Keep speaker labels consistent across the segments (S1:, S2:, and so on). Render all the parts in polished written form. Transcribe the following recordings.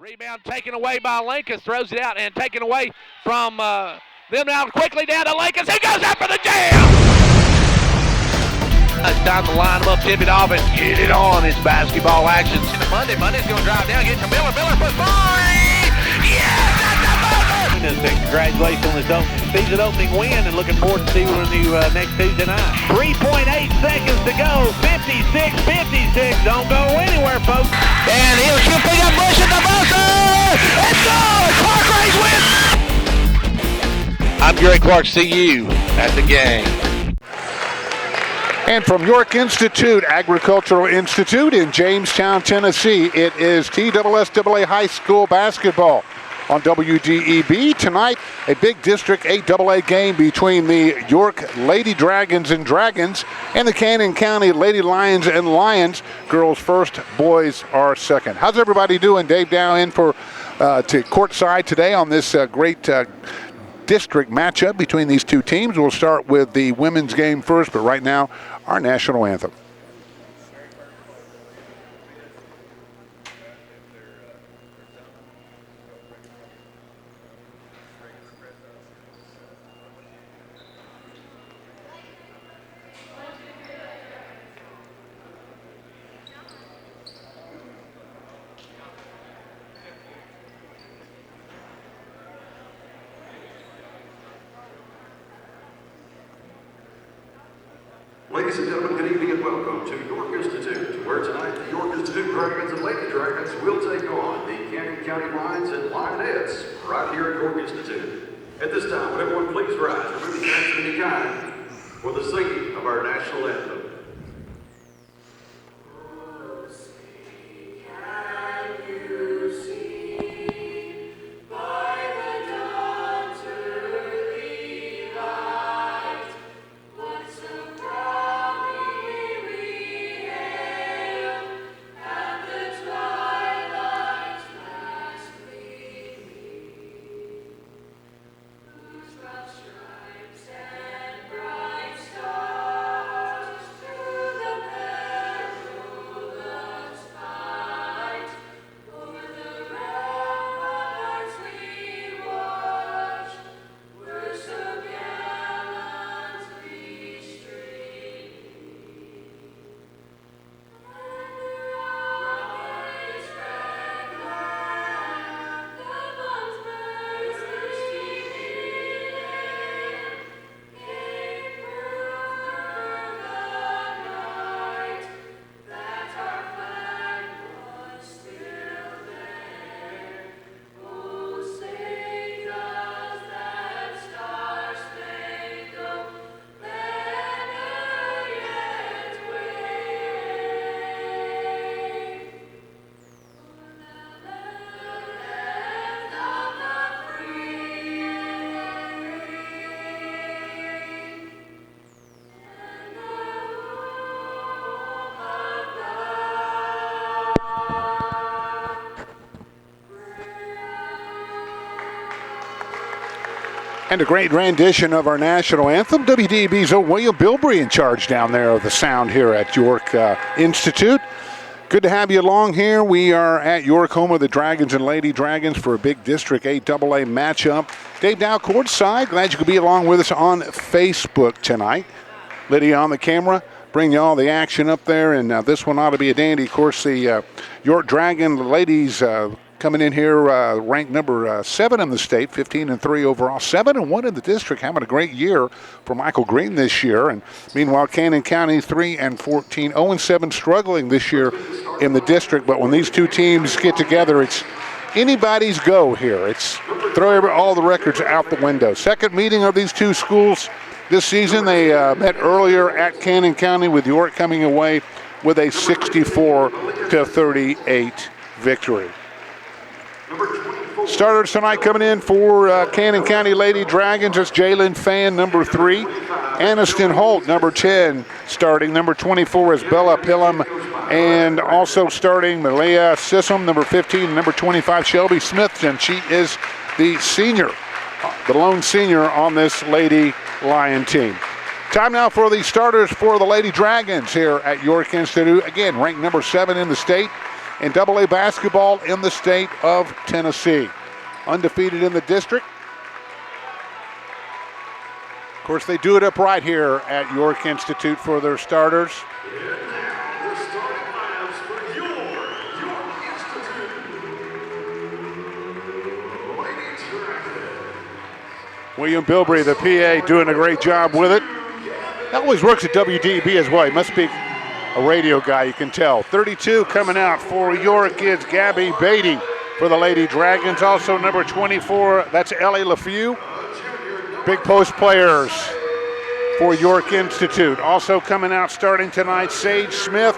S1: Rebound taken away by Lincoln, throws it out and taken away from them now quickly down to Lincoln. He goes after the jam! It's time to line them up, tip it off, and get it on. It's basketball action. Monday's going to drive down, get to Miller. Miller for three! Yes, that's the buzzer! Congratulations on this season opening win, and looking forward to seeing you next Tuesday night. 3.8 seconds to go. 56. Don't go anywhere, folks. And he'll pick up Bush at the buzzer! It's good! Clark Rays wins! I'm Gary Clark. See you at the game.
S2: And from York Institute, Agricultural Institute in Jamestown, Tennessee, it is TSSAA High School basketball on WDEB. Tonight, a big District 8AA game between the York Lady Dragons and the Cannon County Lady Lions and Lions. Girls first, boys are second. How's everybody doing? Dave Dow in for to courtside today on this great district matchup between these two teams. We'll start with the women's game first, but right now, our national anthem.
S3: Ladies and gentlemen, good evening and welcome to York Institute, where tonight the York Institute Dragons and Lady Dragons will take on the Cannon County Lions and Lionettes right here at York Institute. At this time, would everyone please rise, remove the hands of any kind, for the singing of our national anthem.
S2: And a great rendition of our national anthem. WDEB's own William Bilbrey in charge down there of the sound here at York Institute. Good to have you along here. We are at York, home of the Dragons and Lady Dragons for a big District 8AA matchup. Dave Dow courtside. Glad you could be along with us on Facebook tonight. Lydia on the camera. Bring you all the action up there, and this one ought to be a dandy. Of course, the York Dragon ladies coming in here ranked number 7 in the state, 15-3 overall, 7-1 in the district, having a great year for Michael Green this year. And meanwhile, Cannon County 3-14, 0-7, struggling this year in the district. But when these two teams get together, it's anybody's go here. It's throw all the records out the window. Second meeting of these two schools this season. They met earlier at Cannon County, with York coming away with a 64-38 victory. Starters tonight coming in for Cannon County Lady Dragons. It's Jalen Fan, number 3. Aniston Holt, number 10, starting. Number 24 is Bella Pillam. And also starting Malia Sissom, number 15. Number 25, Shelby Smith. And she is the senior, the lone senior on this Lady Lion team. Time now for the starters for the Lady Dragons here at York Institute. Again, ranked number 7 in the state. in AA basketball in the state of Tennessee. Undefeated in the district. Of course, they do it up right here at York Institute for their starters.
S3: And now, the starting lineups for York Institute. Lady Dragons.
S2: William Bilbrey, the PA, doing a great job with it. That always works at WDB as well. He must be a radio guy, you can tell. 32 coming out for York is Gabby Beatty for the Lady Dragons. Also number 24, that's Ellie LaFew. Big post players for York Institute. Also coming out starting tonight, Sage Smith.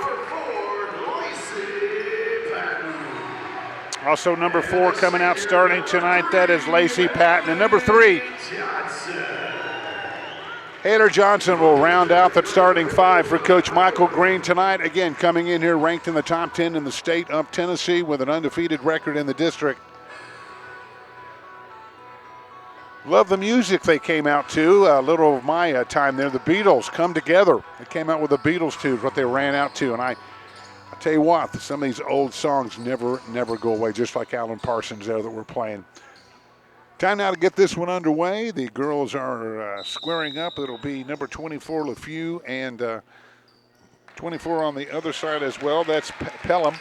S2: Also number 4 coming out starting tonight, that is Lacey Patton. And number 3, Taylor Johnson will round out the starting 5 for Coach Michael Green tonight. Again, coming in here ranked in the top 10 in the state of Tennessee with an undefeated record in the district. Love the music they came out to. A little of my time there. The Beatles, Come Together. They came out with the Beatles too, what they ran out to. And I tell you what, some of these old songs never go away, just like Alan Parsons there that we're playing. Time now to get this one underway. The girls are squaring up. It'll be number 24, LaFew, and 24 on the other side as well. That's Pelham.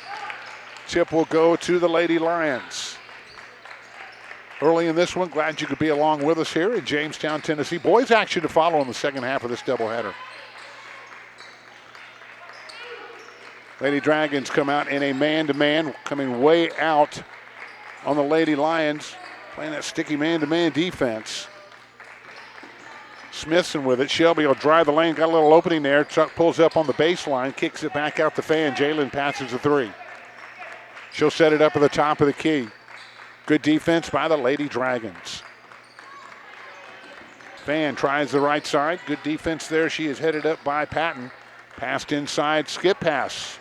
S2: Tip will go to the Lady Lions. Early in this one, glad you could be along with us here in Jamestown, Tennessee. Boys action to follow in the second half of this doubleheader. Lady Dragons come out in a man-to-man, coming way out on the Lady Lions, playing that sticky man-to-man defense. Smithson with it. Shelby will drive the lane, got a little opening there. Chuck pulls up on the baseline, kicks it back out the fan. Jalen passes the 3. She'll set it up at the top of the key. Good defense by the Lady Dragons. Fan tries the right side. Good defense there. She is headed up by Patton. Passed inside, skip pass.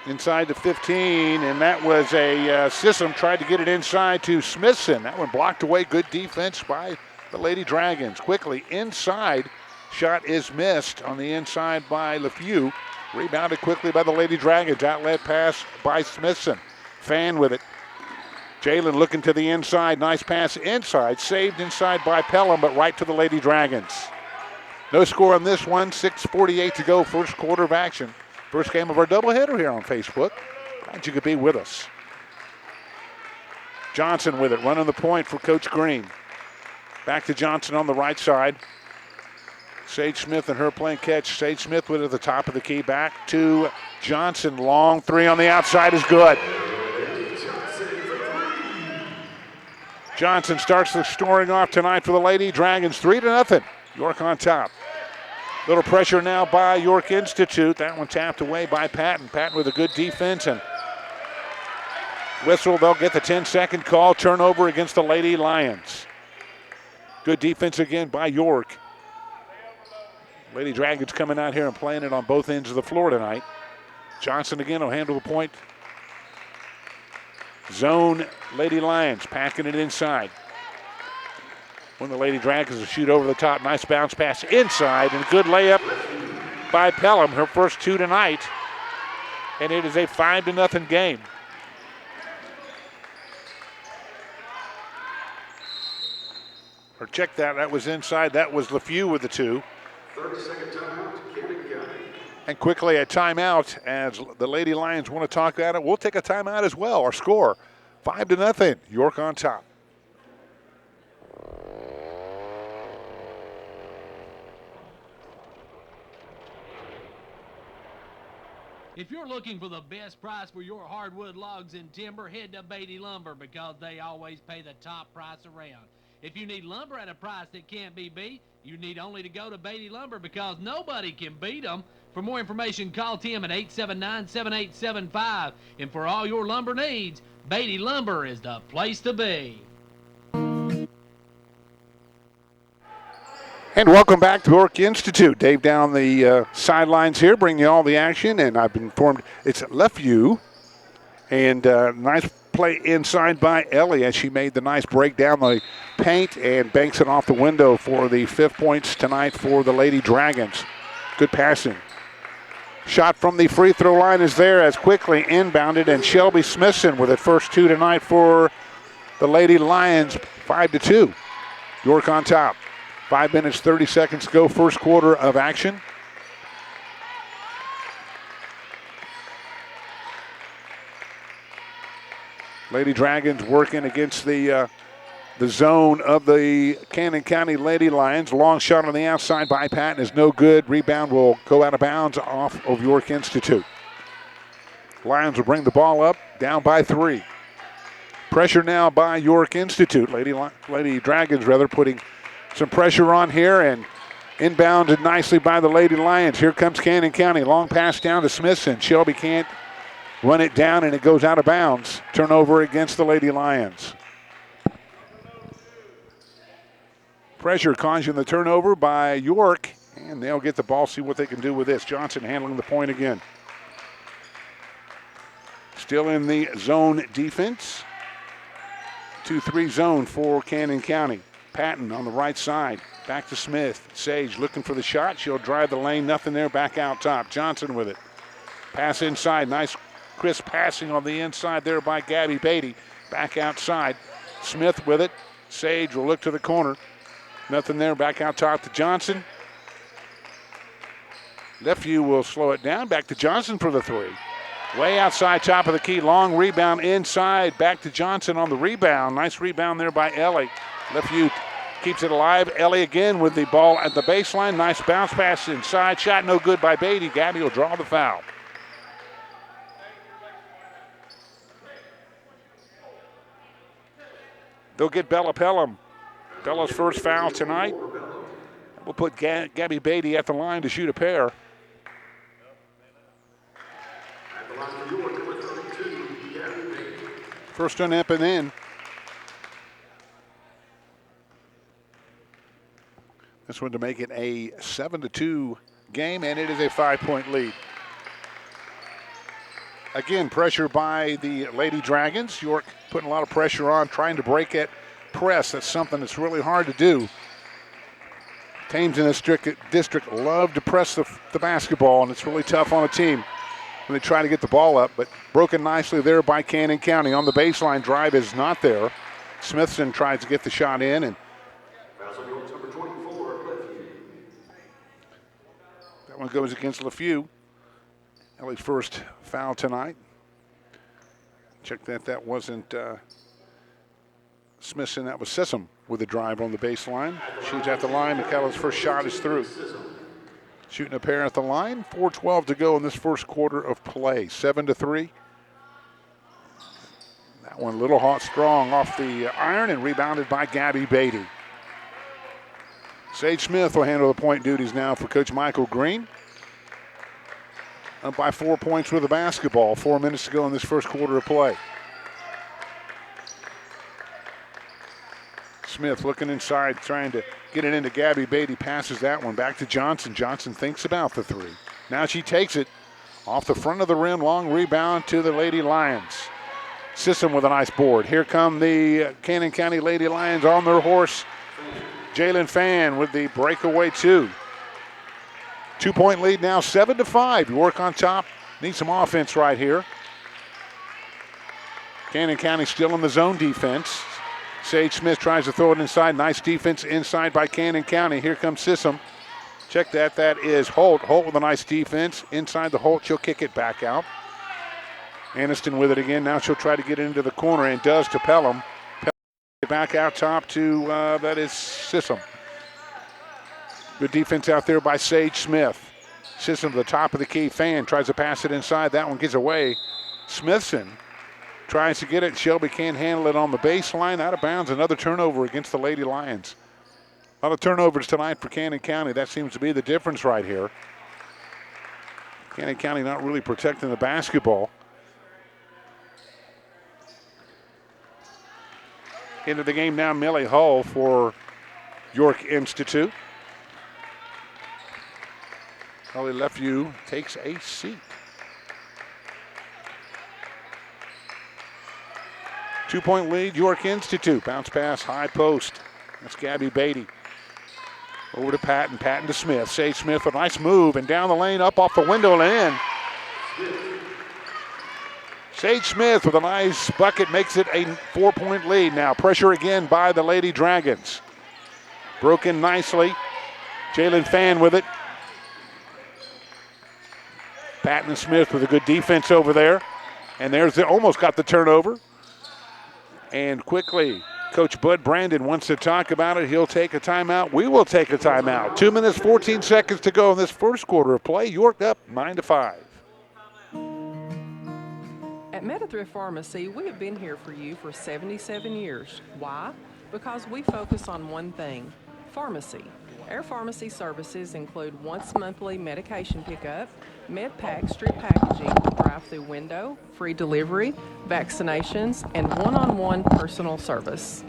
S2: Inside the 15, and that was a Sissom tried to get it inside to Smithson. That one blocked away. Good defense by the Lady Dragons. Quickly inside. Shot is missed on the inside by LaFew. Rebounded quickly by the Lady Dragons. Outlet pass by Smithson. Fan with it. Jalen looking to the inside. Nice pass inside. Saved inside by Pelham, but right to the Lady Dragons. No score on this one. 6:48 to go. First quarter of action. First game of our doubleheader here on Facebook. Glad you could be with us. Johnson with it. Running the point for Coach Green. Back to Johnson on the right side. Sage Smith and her playing catch. Sage Smith with it at the top of the key. Back to Johnson. Long 3 on the outside is good. Johnson starts the scoring off tonight for the Lady Dragons. 3-0. York on top. Little pressure now by York Institute. That one tapped away by Patton. Patton with a good defense and whistle. They'll get the 10-second call. Turnover against the Lady Lions. Good defense again by York. Lady Dragons coming out here and playing it on both ends of the floor tonight. Johnson again will handle the point. Zone Lady Lions packing it inside. When the Lady Dragons will shoot over the top. Nice bounce pass inside and good layup by Pelham. Her first 2 tonight. And it is a 5-0 game. Or check that. That was inside. That was LaFew with the 2.
S3: 30-second timeout, Canyon County.
S2: And quickly a timeout as the Lady Lions want to talk about it. We'll take a timeout as well. Our score, 5-0. York on top.
S4: If you're looking for the best price for your hardwood logs and timber, head to Beatty Lumber because they always pay the top price around. If you need lumber at a price that can't be beat, you need only to go to Beatty Lumber because nobody can beat them. For more information, call Tim at 879-7875. And for all your lumber needs, Beatty Lumber is the place to be.
S2: And welcome back to York Institute. Dave down the sidelines here, bringing you all the action. And I've been informed it's LaFew. And nice play inside by Ellie as she made the nice break down the paint and banks it off the window for the 5th points tonight for the Lady Dragons. Good passing. Shot from the free throw line is there as quickly inbounded, and Shelby Smithson with it. First two tonight for the Lady Lions, 5-2. York on top. 5 minutes, 30 seconds to go, first quarter of action. Lady Dragons working against the zone of the Cannon County Lady Lions. Long shot on the outside by Patton is no good. Rebound will go out of bounds off of York Institute. Lions will bring the ball up, down by 3. Pressure now by York Institute. Lady Dragons, putting some pressure on here, and inbounded nicely by the Lady Lions. Here comes Cannon County. Long pass down to Smithson. Shelby can't run it down, and it goes out of bounds. Turnover against the Lady Lions. Pressure causing the turnover by York, and they'll get the ball, see what they can do with this. Johnson handling the point again. Still in the zone defense. 2-3 zone for Cannon County. Patton on the right side. Back to Smith. Sage looking for the shot. She'll drive the lane. Nothing there. Back out top. Johnson with it. Pass inside. Nice crisp passing on the inside there by Gabby Beatty. Back outside. Smith with it. Sage will look to the corner. Nothing there. Back out top to Johnson. Left view will slow it down. Back to Johnson for the three. Way outside top of the key. Long rebound inside. Back to Johnson on the rebound. Nice rebound there by Ellie. Left view keeps it alive. Ellie again with the ball at the baseline. Nice bounce pass inside. Shot no good by Beatty. Gabby will draw the foul. They'll get Bella Pelham. Bella's first foul tonight. We'll put Gabby Beatty at the line to shoot a pair. First one up and in. This one to make it a 7-2 game, and it is a 5-point lead. Again, pressure by the Lady Dragons. York putting a lot of pressure on, trying to break it. Press, that's something that's really hard to do. Teams in this district love to press the basketball, and it's really tough on a team when they try to get the ball up, but broken nicely there by Cannon County. On the baseline, drive is not there. Smithson tries to get the shot in, and that one goes against LeFew. Ellie's first foul tonight. Check that wasn't Smithson, that was Sissom with the drive on the baseline. She's at the line. McKellar's first shot is through. Shooting a pair at the line. 4:12 to go in this first quarter of play. 7-3. That one a little hot, strong off the iron and rebounded by Gabby Beatty. Sage Smith will handle the point duties now for Coach Michael Green. Up by 4 points with the basketball. 4 minutes to go in this first quarter of play. Smith looking inside, trying to get it into Gabby Beatty. Passes that one back to Johnson. Johnson thinks about the three. Now she takes it off the front of the rim. Long rebound to the Lady Lions. Sissom with a nice board. Here come the Cannon County Lady Lions on their horse. Jalen Fan with the breakaway two. 2-point lead now, 7-5. York on top. Need some offense right here. Cannon County still in the zone defense. Sage Smith tries to throw it inside. Nice defense inside by Cannon County. Here comes Sissom. Check that. That is Holt. Holt with a nice defense. Inside the Holt, she'll kick it back out. Aniston with it again. Now she'll try to get it into the corner and does to Pelham. Pelham back out top to, that is Sissom. Good defense out there by Sage Smith. Sissom to the top of the key. Fan tries to pass it inside. That one gets away. Smithson tries to get it. Shelby can't handle it on the baseline. Out of bounds. Another turnover against the Lady Lions. A lot of turnovers tonight for Cannon County. That seems to be the difference right here. Cannon County not really protecting the basketball. Into the game now, Millie Hull for York Institute. Ellie Lefeview takes a seat. 2-point lead, York Institute. Bounce pass, high post. That's Gabby Beatty. Over to Patton. Patton to Smith. Sage Smith with a nice move and down the lane, up off the window and in. Sage Smith with a nice bucket makes it a 4-point lead now. Pressure again by the Lady Dragons. Broken nicely. Jalen Fan with it. Patton and Smith with a good defense over there. And almost got the turnover. And quickly, Coach Bud Brandon wants to talk about it. He'll take a timeout. We will take a timeout. 2 minutes, 14 seconds to go in this first quarter of play. York up 9-5.
S5: At Metathrif Pharmacy, we have been here for you for 77 years. Why? Because we focus on one thing, pharmacy. Our pharmacy services include once-monthly medication pickup, med-pack strip packaging, drive-through window, free delivery, vaccinations, and one-on-one personal service.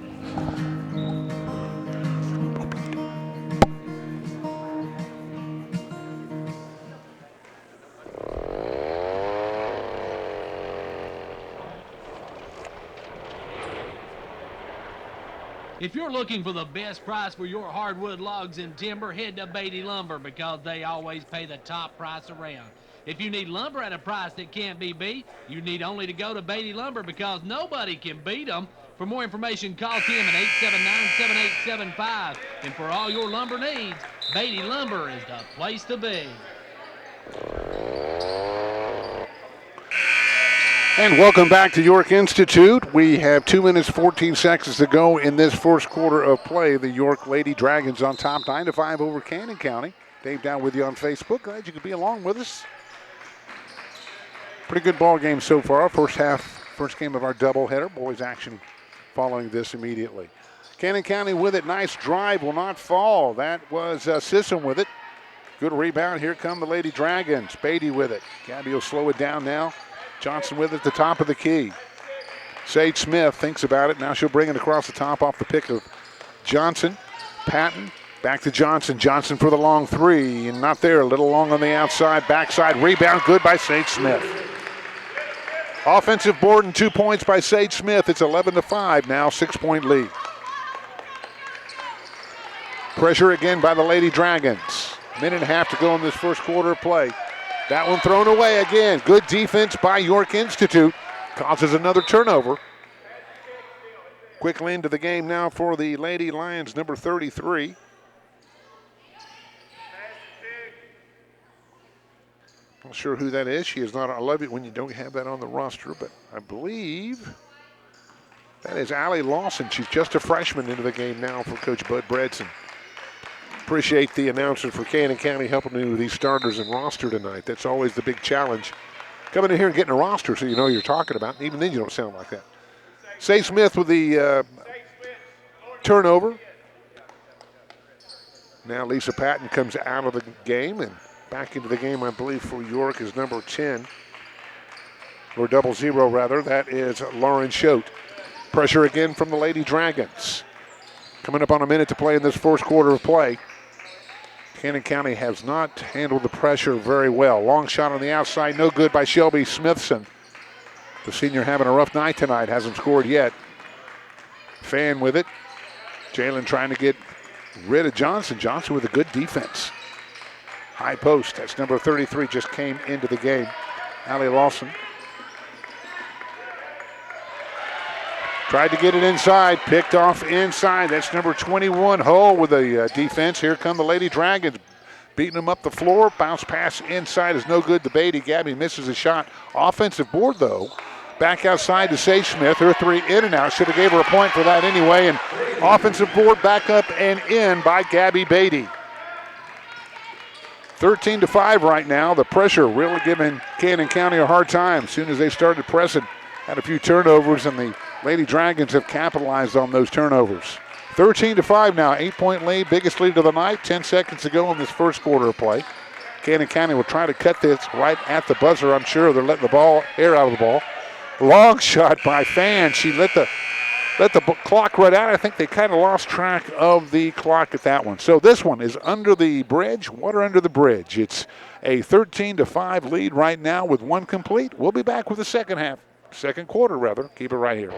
S4: If you're looking for the best price for your hardwood logs and timber, head to Beatty Lumber because they always pay the top price around. If you need lumber at a price that can't be beat, you need only to go to Beatty Lumber because nobody can beat them. For more information, call Tim at 879-7875. And for all your lumber needs, Beatty Lumber is the place to be.
S2: And welcome back to York Institute. We have 2 minutes, 14 seconds to go in this first quarter of play. The York Lady Dragons on top, 9-5 over Cannon County. Dave Down with you on Facebook. Glad you could be along with us. Pretty good ball game so far. First game of our doubleheader. Boys action following this immediately. Cannon County with it. Nice drive, will not fall. That was Sisson with it. Good rebound. Here come the Lady Dragons. Beatty with it. Gabby will slow it down now. Johnson with it at the top of the key. Sage Smith thinks about it. Now she'll bring it across the top off the pick of Johnson. Patton back to Johnson. Johnson for the long three. And not there. A little long on the outside. Backside rebound. Good by Sage Smith. Offensive board and 2 points by Sage Smith. It's 11-5 now. 6-point lead. Pressure again by the Lady Dragons. Minute and a half to go in this first quarter of play. That one thrown away again. Good defense by York Institute. Causes another turnover. Quickly into the game now for the Lady Lions, number 33. Not sure who that is. She is not. I love it when you don't have that on the roster, but I believe that is Allie Lawson. She's just a freshman into the game now for Coach Bud Bredson. Appreciate the announcer for Cannon County helping me with these starters and roster tonight. That's always the big challenge. Coming in here and getting a roster so you know what you're talking about. Even then you don't sound like that. Sage Smith with the turnover. Now Lisa Patton comes out of the game and back into the game, I believe, for York is number 10. Or 00 rather. That is Lauren Schote. Pressure again from the Lady Dragons. Coming up on a minute to play in this first quarter of play. Cannon County has not handled the pressure very well. Long shot on the outside, no good by Shelby Smithson. The senior having a rough night tonight, hasn't scored yet. Fan with it. Jalen trying to get rid of Johnson. Johnson with a good defense. High post, that's number 33, just came into the game. Allie Lawson. Tried to get it inside, picked off inside. That's number 21, Hull with a defense. Here come the Lady Dragons, beating them up the floor. Bounce pass inside is no good to Beatty. Gabby misses a shot. Offensive board, though. Back outside to Sage Smith. Her three in and out. Should have gave her a point for that anyway. And offensive board back up and in by Gabby Beatty. 13-5 right now. The pressure really giving Cannon County a hard time. As soon as they started pressing, had a few turnovers, and the Lady Dragons have capitalized on those turnovers. 13-5 now, 8-point lead, biggest lead of the night. 10 seconds to go in this first quarter of play. Cannon County will try to cut this right at the buzzer. I'm sure they're letting the air out of the ball. Long shot by Fan. She let the clock run out. I think they kind of lost track of the clock at that one. So this one is under the bridge, water under the bridge. It's a 13-5 lead right now with one complete. We'll be back with the second quarter rather. Keep it right here.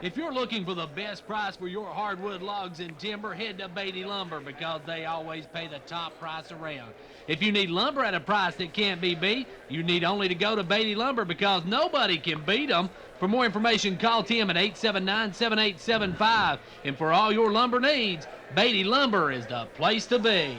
S4: If you're looking for the best price for your hardwood logs and timber, head to Beatty Lumber because they always pay the top price around. If you need lumber at a price that can't be beat, you need only to go to Beatty Lumber because nobody can beat them. For more information, call Tim at 879-7875. And for all your lumber needs, Beatty Lumber is the place to be.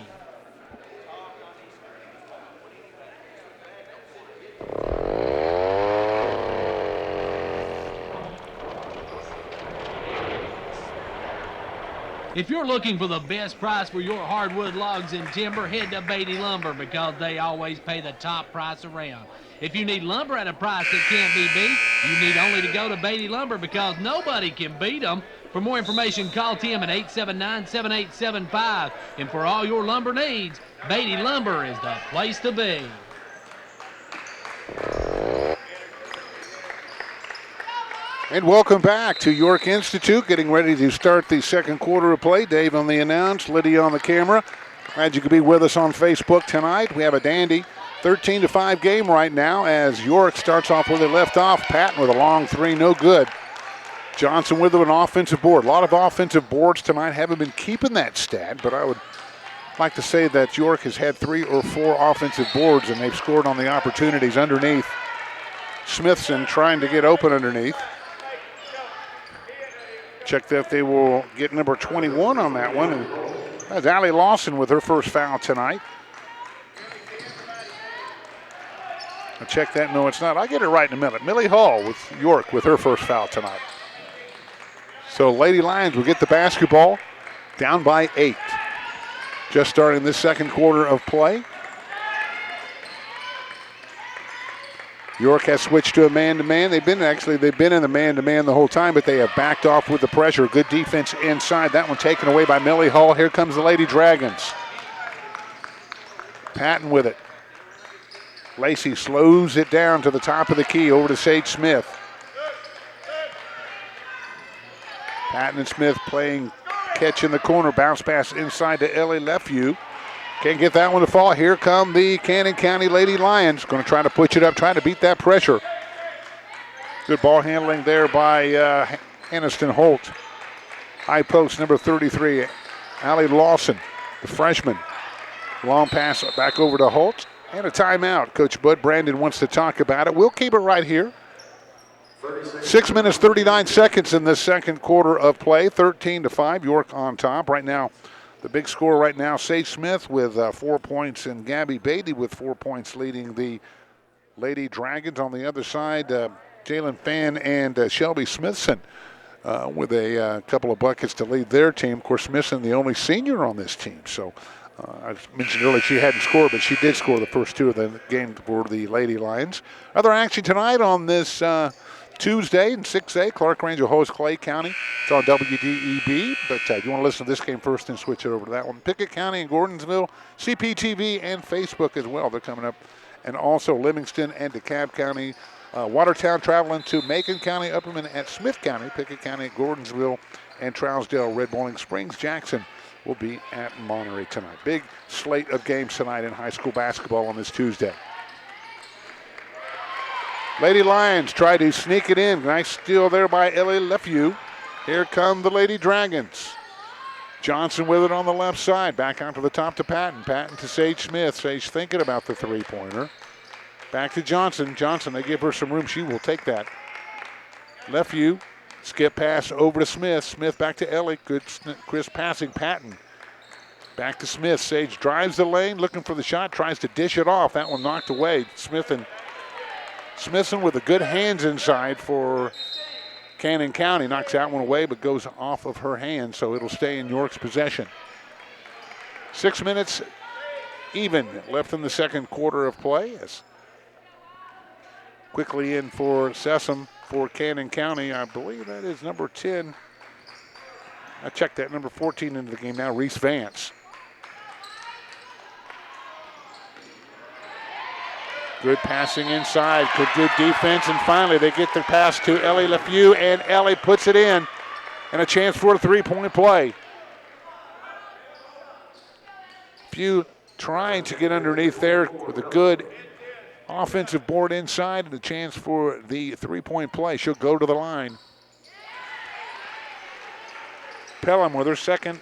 S4: If you're looking for the best price for your hardwood logs and timber, head to Beatty Lumber because they always pay the top price around. If you need lumber at a price that can't be beat, you need only to go to Beatty Lumber because nobody can beat them. For more information, call Tim at 879-7875. And for all your lumber needs, Beatty Lumber is the place to be.
S2: And welcome back to York Institute, getting ready to start the second quarter of play. Dave on the announce, Lydia on the camera. Glad you could be with us on Facebook tonight. We have a dandy 13-5 game right now as York starts off where they left off. Patton with a long three, no good. Johnson with an offensive board. A lot of offensive boards tonight. Haven't been keeping that stat, but I would like to say that York has had 3 or 4 offensive boards and they've scored on the opportunities underneath. Smithson trying to get open underneath. Check that they will get number 21 on that one. And that's Allie Lawson with her first foul tonight. I'll check that. No, it's not. I'll get it right in a minute. Millie Hall with York with her first foul tonight. So Lady Lions will get the basketball down by 8. Just starting this second quarter of play. York has switched to a man-to-man. They've been in the man-to-man the whole time, but they have backed off with the pressure. Good defense inside. That one taken away by Millie Hall. Here comes the Lady Dragons. Patton with it. Lacey slows it down to the top of the key over to Sage Smith. Patton and Smith playing catch in the corner. Bounce pass inside to Ellie Lefevue. Can't get that one to fall. Here come the Cannon County Lady Lions. Going to try to push it up, trying to beat that pressure. Good ball handling there by Aniston Holt. High post number 33, Allie Lawson, the freshman. Long pass back over to Holt. And a timeout. Coach Bud Brandon wants to talk about it. We'll keep it right here. 6 minutes, 39 seconds in this second quarter of play. 13-5, York on top. Right now, the big score right now, Sage Smith with 4 points and Gabby Beatty with 4 points leading the Lady Dragons. On the other side, Jalen Fan and Shelby Smithson with a couple of buckets to lead their team. Of course, Smithson, the only senior on this team. So I mentioned earlier she hadn't scored, but she did score the first 2 of the game for the Lady Lions. Other action tonight on this Tuesday in 6A, Clark Range will host Clay County. It's on WDEB, but if you want to listen to this game first and switch it over to that one. Pickett County and Gordonsville, CPTV and Facebook as well. They're coming up. And also Livingston and DeKalb County. Watertown traveling to Macon County, Upperman at Smith County, Pickett County, Gordonsville, and Trousdale, Red Bowling Springs. Jackson will be at Monterey tonight. Big slate of games tonight in high school basketball on this Tuesday. Lady Lions try to sneak it in. Nice steal there by Ellie Lefevue. Here come the Lady Dragons. Johnson with it on the left side. Back out to the top to Patton. Patton to Sage Smith. Sage thinking about the three-pointer. Back to Johnson. Johnson, they give her some room. She will take that. Lefevue, skip pass over to Smith. Smith back to Ellie. Good crisp passing. Patton. Back to Smith. Sage drives the lane, looking for the shot. Tries to dish it off. That one knocked away. Smithson with the good hands inside for Cannon County. Knocks that one away, but goes off of her hand, so it'll stay in York's possession. 6 minutes even left in the second quarter of play. Yes. Quickly in for Sessom for Cannon County. I believe that is number 10. I checked that, number 14 into the game now, Reese Vance. Good passing inside, good defense, and finally they get the pass to Ellie Lefevue, and Ellie puts it in, and a chance for a three-point play. Few trying to get underneath there with a good offensive board inside, and a chance for the three-point play. She'll go to the line. Pelham with her second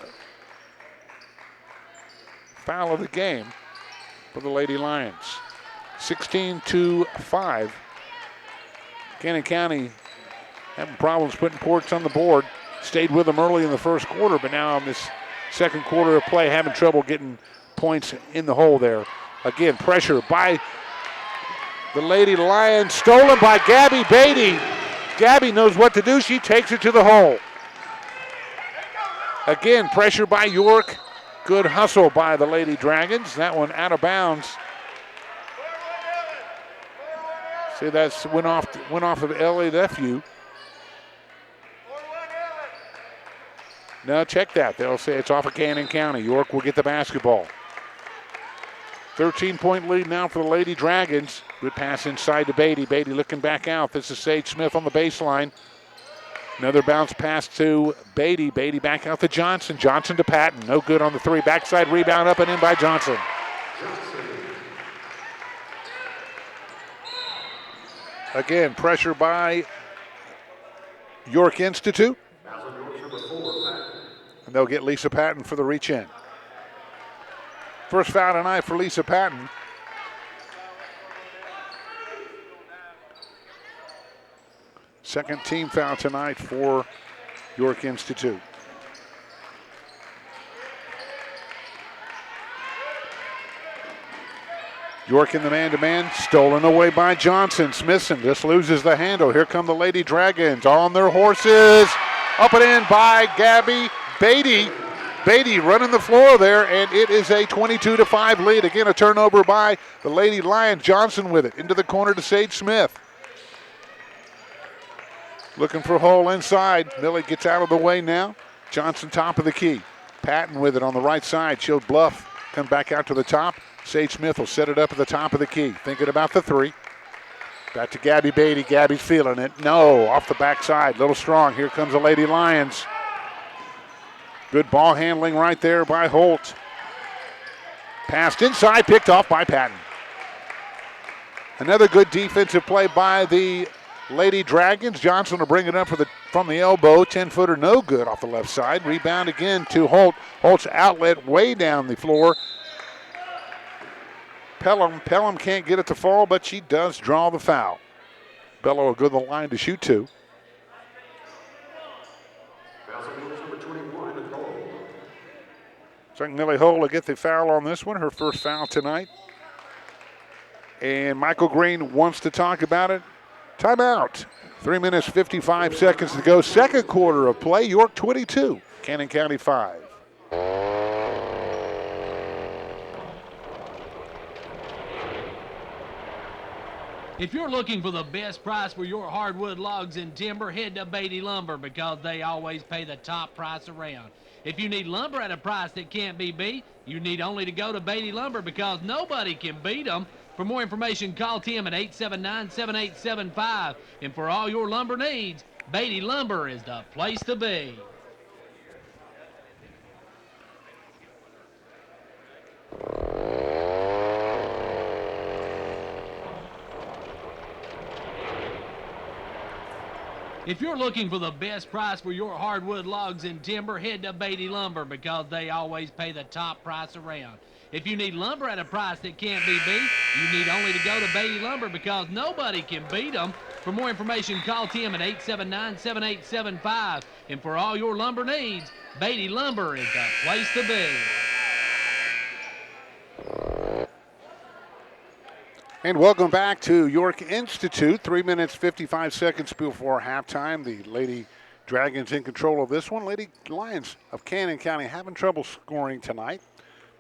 S2: foul of the game for the Lady Lions. 16-5. Cannon County having problems putting points on the board. Stayed with them early in the first quarter, but now in this second quarter of play, having trouble getting points in the hole there. Again, pressure by the Lady Lions, stolen by Gabby Beatty. Gabby knows what to do. She takes it to the hole. Again, pressure by York. Good hustle by the Lady Dragons. That one out of bounds. See, that's went off of Ellie Nephew. No, check that. They'll say it's off of Cannon County. York will get the basketball. 13-point lead now for the Lady Dragons. Good pass inside to Beatty. Beatty looking back out. This is Sage Smith on the baseline. Another bounce pass to Beatty. Beatty back out to Johnson. Johnson to Patton. No good on the three. Backside rebound up and in by Johnson. Again, pressure by York Institute. And they'll get Lisa Patton for the reach in. First foul tonight for Lisa Patton. Second team foul tonight for York Institute. York in the man-to-man, stolen away by Johnson. Smithson just loses the handle. Here come the Lady Dragons on their horses. Up and in by Gabby Beatty. Beatty running the floor there, and it is a 22-5 lead. Again, a turnover by the Lady Lions. Johnson with it into the corner to Sage Smith. Looking for a hole inside. Millie gets out of the way now. Johnson top of the key. Patton with it on the right side. She'll bluff. Come back out to the top. Sage Smith will set it up at the top of the key. Thinking about the three. Back to Gabby Beatty. Gabby's feeling it. No, off the backside. Little strong. Here comes the Lady Lions. Good ball handling right there by Holt. Passed inside, picked off by Patton. Another good defensive play by the Lady Dragons. Johnson will bring it up from the elbow. 10-footer no good off the left side. Rebound again to Holt. Holt's outlet way down the floor. Pelham can't get it to fall, but she does draw the foul. Bello will go to the line to shoot two. So Millie Hull will get the foul on this one, her first foul tonight. And Michael Green wants to talk about it. Timeout. 3 minutes, 55 seconds to go. Second quarter of play. York 22, Cannon County 5.
S4: If you're looking for the best price for your hardwood logs and timber, head to Beatty Lumber because they always pay the top price around. If you need lumber at a price that can't be beat, you need only to go to Beatty Lumber because nobody can beat them. For more information, call Tim at 879-7875. And for all your lumber needs, Beatty Lumber is the place to be. If you're looking for the best price for your hardwood logs and timber, head to Beatty Lumber because they always pay the top price around. If you need lumber at a price that can't be beat, you need only to go to Beatty Lumber because nobody can beat them. For more information, call Tim at 879-7875. And for all your lumber needs, Beatty Lumber is the place to be.
S2: And welcome back to York Institute. 3 minutes, 55 seconds before halftime. The Lady Dragons in control of this one. Lady Lions of Cannon County having trouble scoring tonight.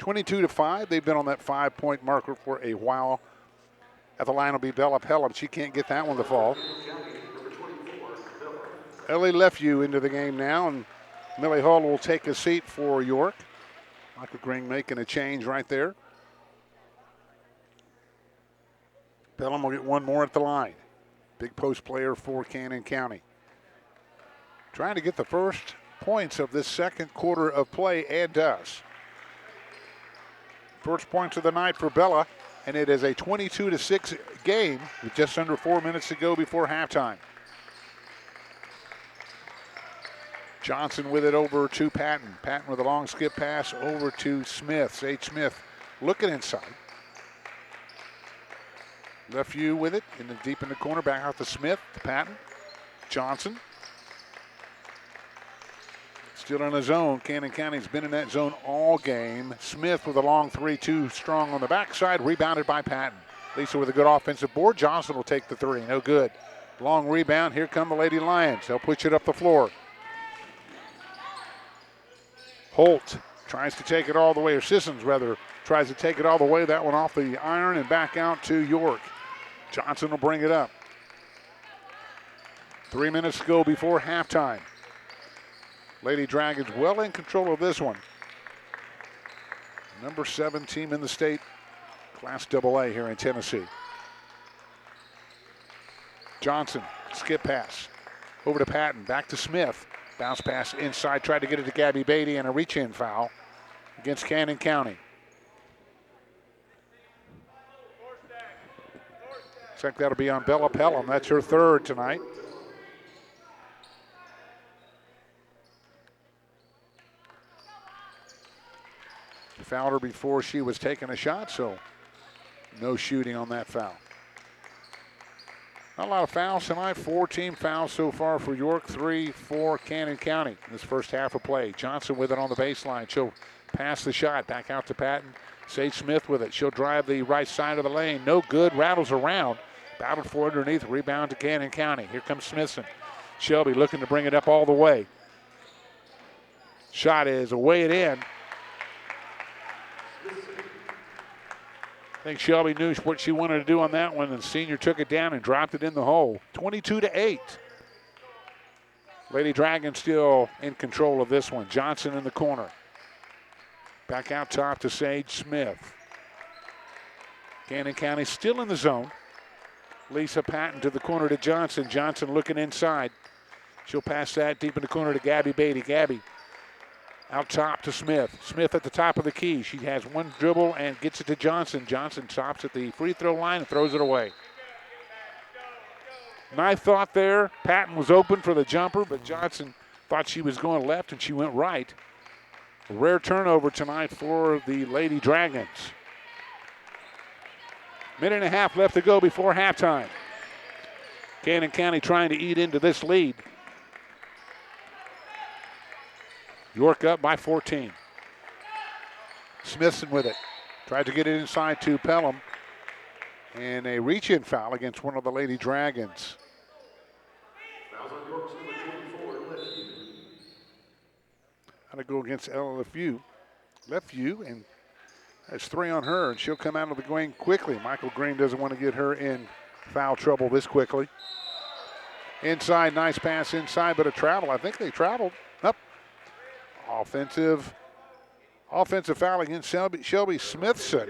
S2: 22-5. They've been on that 5-point marker for a while. At the line will be Bella Pelham. She can't get that one to fall. Ellie Lefew into the game now, and Millie Hull will take a seat for York. Michael Green making a change right there. Pelham will get one more at the line. Big post player for Cannon County. Trying to get the first points of this second quarter of play, and does. First points of the night for Bella, and it is a 22-6 game with just under 4 minutes to go before halftime. Johnson with it over to Patton. Patton with a long skip pass over to Smith. Sage Smith looking inside. Left view with it, deep in the corner, back out to Smith, to Patton. Johnson. Still in the zone. Cannon County's been in that zone all game. Smith with a long 3-2, strong on the backside, rebounded by Patton. Lisa with a good offensive board. Johnson will take the three, no good. Long rebound, here come the Lady Lions. They'll push it up the floor. Holt tries to take it all the way, or Sissons rather, tries to take it all the way. That one off the iron and back out to York. Johnson will bring it up. 3 minutes to go before halftime. Lady Dragons well in control of this one. Number 7 team in the state, Class AA here in Tennessee. Johnson, skip pass. Over to Patton, back to Smith. Bounce pass inside, tried to get it to Gabby Beatty, and a reach-in foul against Cannon County. Looks like that'll be on Bella Pelham. That's her third tonight. Fouled her before she was taking a shot, so no shooting on that foul. Not a lot of fouls tonight. 4 team fouls so far for York, 3 for Cannon County in this first half of play. Johnson with it on the baseline. She'll pass the shot back out to Patton. Sage Smith with it. She'll drive the right side of the lane. No good. Rattles around. Battled for underneath. Rebound to Cannon County. Here comes Smithson. Shelby looking to bring it up all the way. Shot is away and in. I think Shelby knew what she wanted to do on that one, and Senior took it down and dropped it in the hole. 22-8. Lady Dragons still in control of this one. Johnson in the corner. Back out top to Sage Smith. Cannon County still in the zone. Lisa Patton to the corner to Johnson. Johnson looking inside. She'll pass that deep in the corner to Gabby Beatty. Gabby out top to Smith. Smith at the top of the key. She has one dribble and gets it to Johnson. Johnson stops at the free throw line and throws it away. Nice thought there. Patton was open for the jumper, but Johnson thought she was going left and she went right. A rare turnover tonight for the Lady Dragons. Minute and a half left to go before halftime. Cannon County trying to eat into this lead. York up by 14. Smithson with it. Tried to get it inside to Pelham. And a reach-in foul against one of the Lady Dragons.
S3: Fouls on York's number 24, left view.
S2: How to go against Ella left view, and that's 3 on her, and she'll come out of the game quickly. Michael Green doesn't want to get her in foul trouble this quickly. Inside, nice pass inside, but a travel. I think they traveled. Nope. Offensive foul against Shelby Smithson.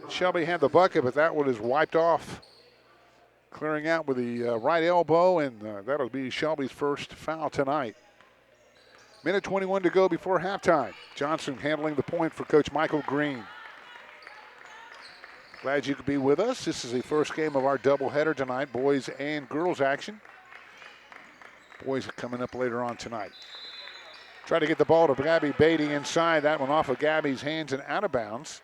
S2: Shelby had the bucket, but that one is wiped off. Clearing out with the right elbow, and that'll be Shelby's first foul tonight. Minute 21 to go before halftime. Johnson handling the point for Coach Michael Green. Glad you could be with us. This is the first game of our doubleheader tonight, boys and girls action. Boys are coming up later on tonight. Try to get the ball to Gabby Beatty inside. That one off of Gabby's hands and out of bounds.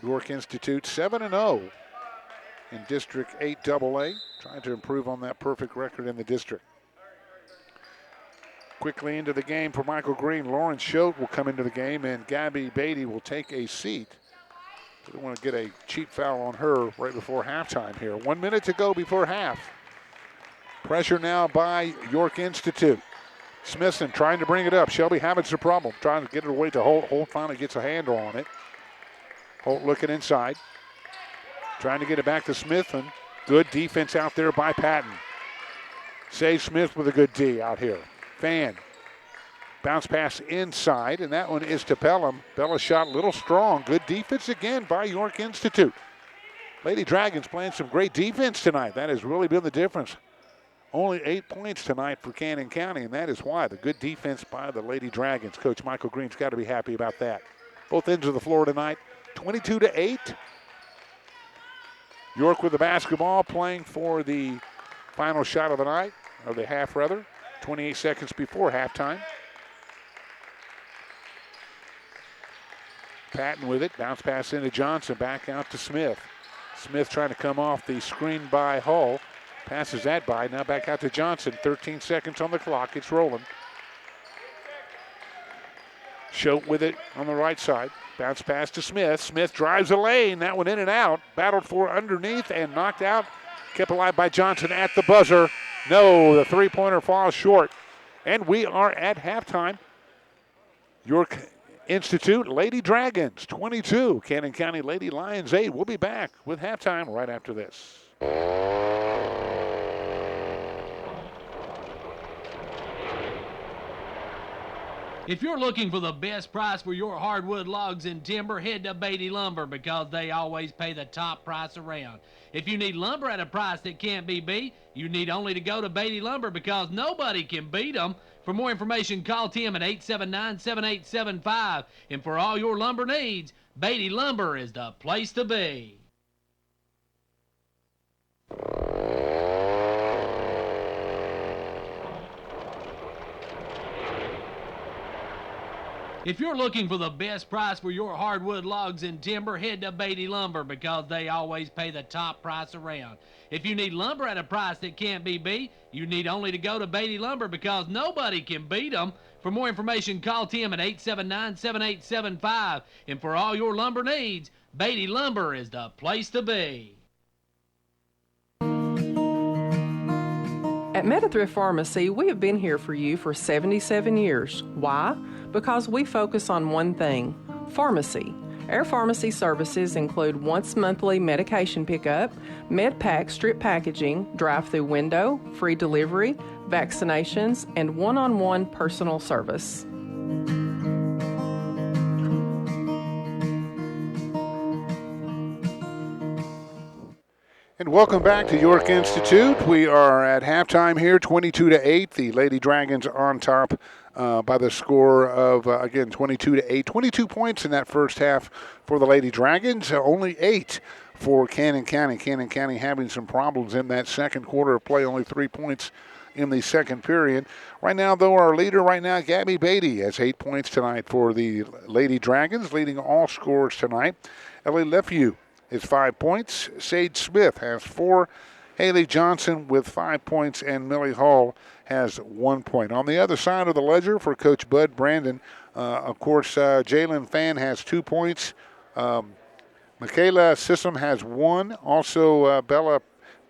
S2: York Institute 7-0 in District 8 AA. Trying to improve on that perfect record in the district. Quickly into the game for Michael Green. Lauren Schote will come into the game, and Gabby Beatty will take a seat. We don't want to get a cheap foul on her right before halftime here. 1 minute to go before half. Pressure now by York Institute. Smithson trying to bring it up. Shelby having some problem. Trying to get it away to Holt. Holt finally gets a handle on it. Holt looking inside. Trying to get it back to Smithson. Good defense out there by Patton. Sage Smith with a good D out here. Fan. Bounce pass inside, and that one is to Pelham. Bella shot a little strong. Good defense again by York Institute. Lady Dragons playing some great defense tonight. That has really been the difference. Only 8 points tonight for Cannon County, and that is why. The good defense by the Lady Dragons. Coach Michael Green's got to be happy about that. Both ends of the floor tonight, 22-8. York with the basketball, playing for the Final shot of the night, or the half rather, 28 seconds before halftime. Patton with it, bounce pass into Johnson, back out to Smith. Smith trying to come off the screen by Hull. Passes that by, now back out to Johnson. 13 seconds on the clock, it's rolling. Schote with it on the right side. Bounce pass to Smith. Smith drives the lane, that one in and out. Battled for underneath and knocked out. Kept alive by Johnson at the buzzer. No, the three-pointer falls short. And we are at halftime. York Institute Lady Dragons 22, Cannon County Lady Lions 8. We'll be back with halftime right after this.
S4: If you're looking for the best price for your hardwood logs and timber, head to Beatty Lumber because they always pay the top price around. If you need lumber at a price that can't be beat, you need only to go to Beatty Lumber because nobody can beat them. For more information, call Tim at 879-7875. And for all your lumber needs, Beatty Lumber is the place to be. If you're looking for the best price for your hardwood logs and timber, head to Beatty Lumber because they always pay the top price around. If you need lumber at a price that can't be beat, you need only to go to Beatty Lumber because nobody can beat them. For more information, call Tim at 879-7875. And for all your lumber needs, Beatty Lumber is the place to be.
S5: At Metathrif Pharmacy, we have been here for you for 77 years. Why? Because we focus on one thing, pharmacy. Our pharmacy services include once monthly medication pickup, MedPack strip packaging, drive-through window, free delivery, vaccinations, and one-on-one personal service.
S2: And welcome back to York Institute. We are at halftime here, 22-8. The Lady Dragons on top by the score of, again, 22-8. 22 points in that first half for the Lady Dragons, only 8 for Cannon County. Cannon County having some problems in that second quarter of play, only 3 points in the second period. Right now, though, our leader right now, Gabby Beatty, has 8 points tonight for the Lady Dragons, leading all scorers tonight. Ellie Lefew is 5 points. Sage Smith has 4. Haley Johnson with 5 points, and Millie Hall has 1 point. On the other side of the ledger for Coach Bud Brandon, of course, Jalen Fan has 2 points. Michaela Sissom has 1. Also, Bella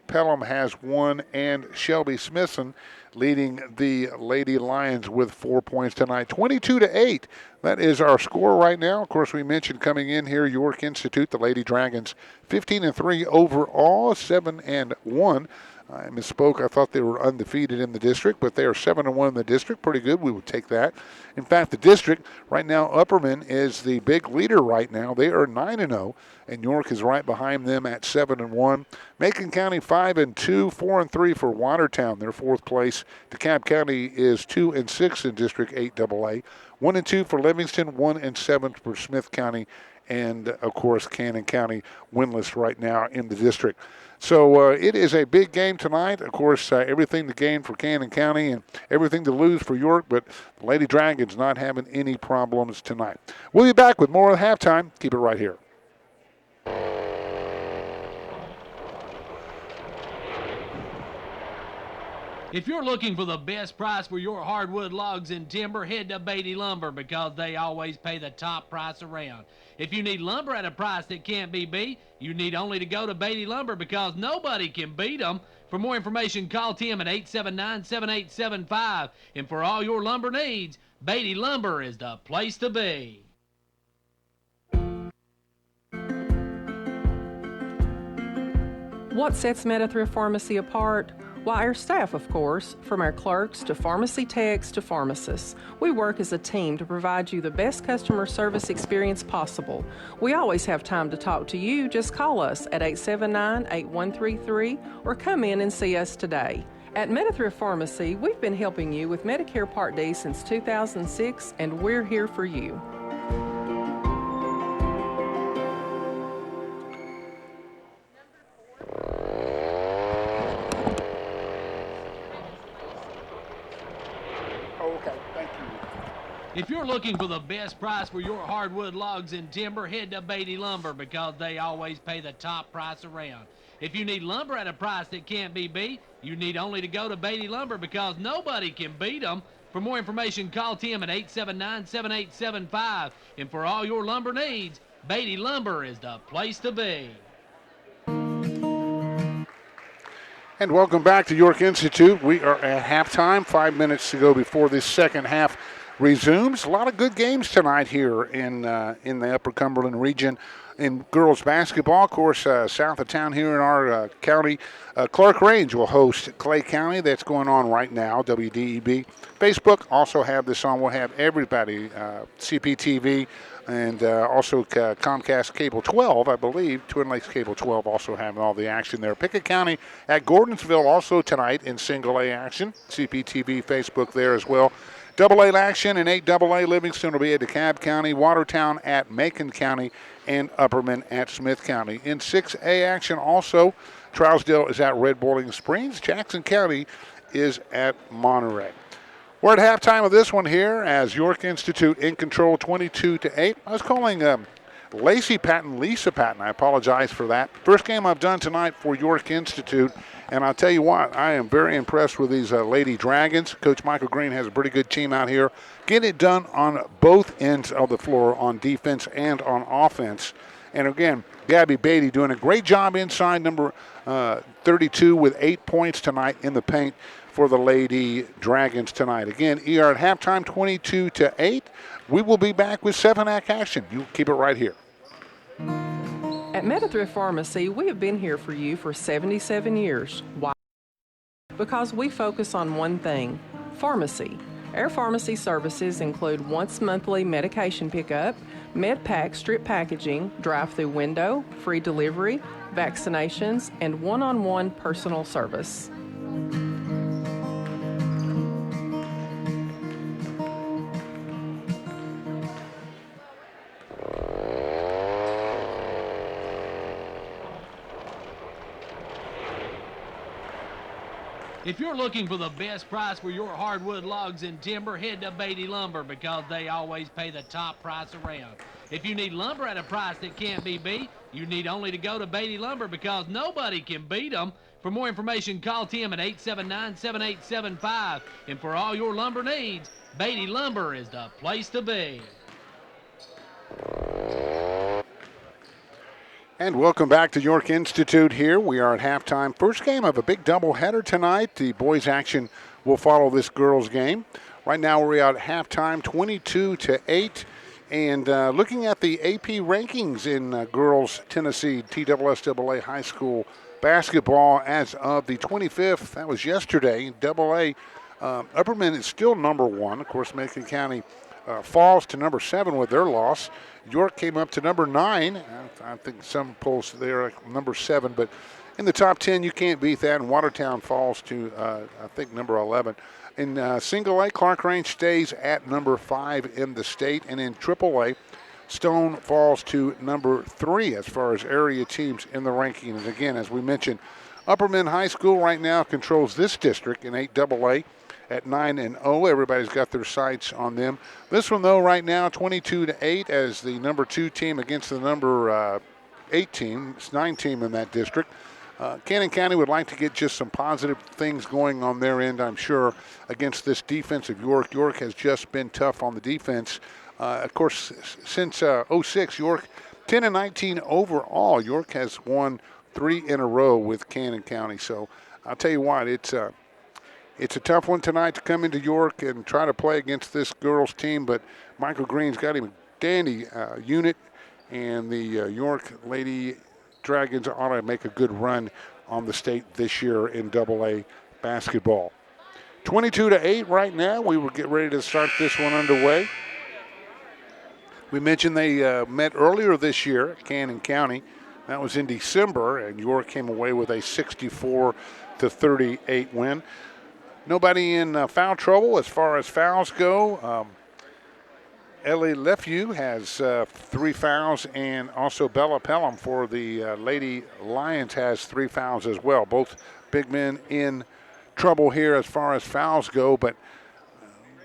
S2: Pelham has 1, and Shelby Smithson leading the Lady Lions with 4 points tonight. 22-8. That is our score right now. Of course, we mentioned coming in here, York Institute, the Lady Dragons, 15-3 overall, 7-1. I misspoke. I thought they were undefeated in the district, but they are 7-1 in the district. Pretty good. We would take that. In fact, the district right now, Upperman is the big leader right now. They are 9-0, and York is right behind them at 7-1. Macon County 5-2, 4-3 for Watertown. They're fourth place. DeKalb County is 2-6 in District 8AA. 1-2 for Livingston, 1-7 for Smith County, and of course Cannon County winless right now in the district. So it is a big game tonight. Of course, everything to gain for Cannon County and everything to lose for York, but the Lady Dragons not having any problems tonight. We'll be back with more at halftime. Keep it right here.
S4: If you're looking for the best price for your hardwood logs and timber, head to Beatty Lumber because they always pay the top price around. If you need lumber at a price that can't be beat, you need only to go to Beatty Lumber because nobody can beat them. For more information, call Tim at 879-7875. And for all your lumber needs, Beatty Lumber is the place to be.
S5: What sets Metathrif Pharmacy apart? Why, our staff, of course, from our clerks to pharmacy techs to pharmacists. We work as a team to provide you the best customer service experience possible. We always have time to talk to you. Just call us at 879-8133 or come in and see us today. At Metathrif Pharmacy, we've been helping you with Medicare Part D since 2006, and we're here for you.
S4: If you're looking for the best price for your hardwood logs and timber, head to Beatty Lumber because they always pay the top price around. If you need lumber at a price that can't be beat, you need only to go to Beatty Lumber because nobody can beat them. For more information, call Tim at 879-7875. And for all your lumber needs, Beatty Lumber is the place to be.
S2: And welcome back to York Institute. We are at halftime, 5 minutes to go before this second half resumes. A lot of good games tonight here in the Upper Cumberland region. In girls basketball, of course, south of town here in our county, Clark Range will host Clay County. That's going on right now, WDEB. Facebook also have this on. We'll have everybody, CPTV, and also Comcast Cable 12, I believe. Twin Lakes Cable 12 also having all the action there. Pickett County at Gordonsville also tonight in single A action. CPTV, Facebook there as well. Double A action in 8AA. Livingston will be at DeKalb County, Watertown at Macon County, and Upperman at Smith County. In 6A action also, Trousdale is at Red Boiling Springs. Jackson County is at Monterey. We're at halftime of this one here as York Institute in control 22-8. I was calling Lacey Patton, Lisa Patton. I apologize for that. First game I've done tonight for York Institute, and I'll tell you what, I am very impressed with these Lady Dragons. Coach Michael Green has a pretty good team out here. Get it done on both ends of the floor, on defense and on offense. And again, Gabby Beatty doing a great job inside, number 32 with 8 points tonight in the paint for the Lady Dragons tonight. Again, ER at halftime, 22-8. We will be back with 7-act action. You keep it right here.
S5: At Metathrif Pharmacy, we have been here for you for 77 years. Why? Because we focus on one thing, pharmacy. Our pharmacy services include once-monthly medication pickup, med-pack strip packaging, drive-through window, free delivery, vaccinations, and one-on-one personal service.
S4: If you're looking for the best price for your hardwood logs and timber, head to Beatty Lumber because they always pay the top price around. If you need lumber at a price that can't be beat, you need only to go to Beatty Lumber because nobody can beat them. For more information, call Tim at 879-7875. And for all your lumber needs, Beatty Lumber is the place to be.
S2: And welcome back to York Institute here. We are at halftime. First game of a big doubleheader tonight. The boys' action will follow this girls' game. Right now we're at halftime, 22-8. And looking at the AP rankings in girls Tennessee TSSAA high school basketball as of the 25th, that was yesterday, AA, Upperman is still number 1. Of course, Macon County falls to number 7 with their loss. York came up to number 9. I think some polls there are number 7, but in the top 10, you can't beat that. And Watertown falls to, I think, number 11. In single A, Clark Range stays at number 5 in the state. And in triple A, Stone falls to number 3 as far as area teams in the ranking. And again, as we mentioned, Upperman High School right now controls this district in 8AA. At 9-0, everybody's got their sights on them. This one, though, right now, 22-8 as the number 2 team against the number 8 team. It's 9 team in that district. Cannon County would like to get just some positive things going on their end, I'm sure, against this defense of York. York has just been tough on the defense. Of course, since 06, York 10-19 overall. York has won 3 in a row with Cannon County. So I'll tell you what, it's a tough one tonight to come into York and try to play against this girls' team, but Michael Green's got him a dandy unit, and the York Lady Dragons ought to make a good run on the state this year in AA basketball. 22-8 right now. We will get ready to start this one underway. We mentioned they met earlier this year at Cannon County. That was in December, and York came away with a 64-38 win. Nobody in foul trouble as far as fouls go. Ellie Lefew has 3 fouls, and also Bella Pelham for the Lady Lions has 3 fouls as well. Both big men in trouble here as far as fouls go, but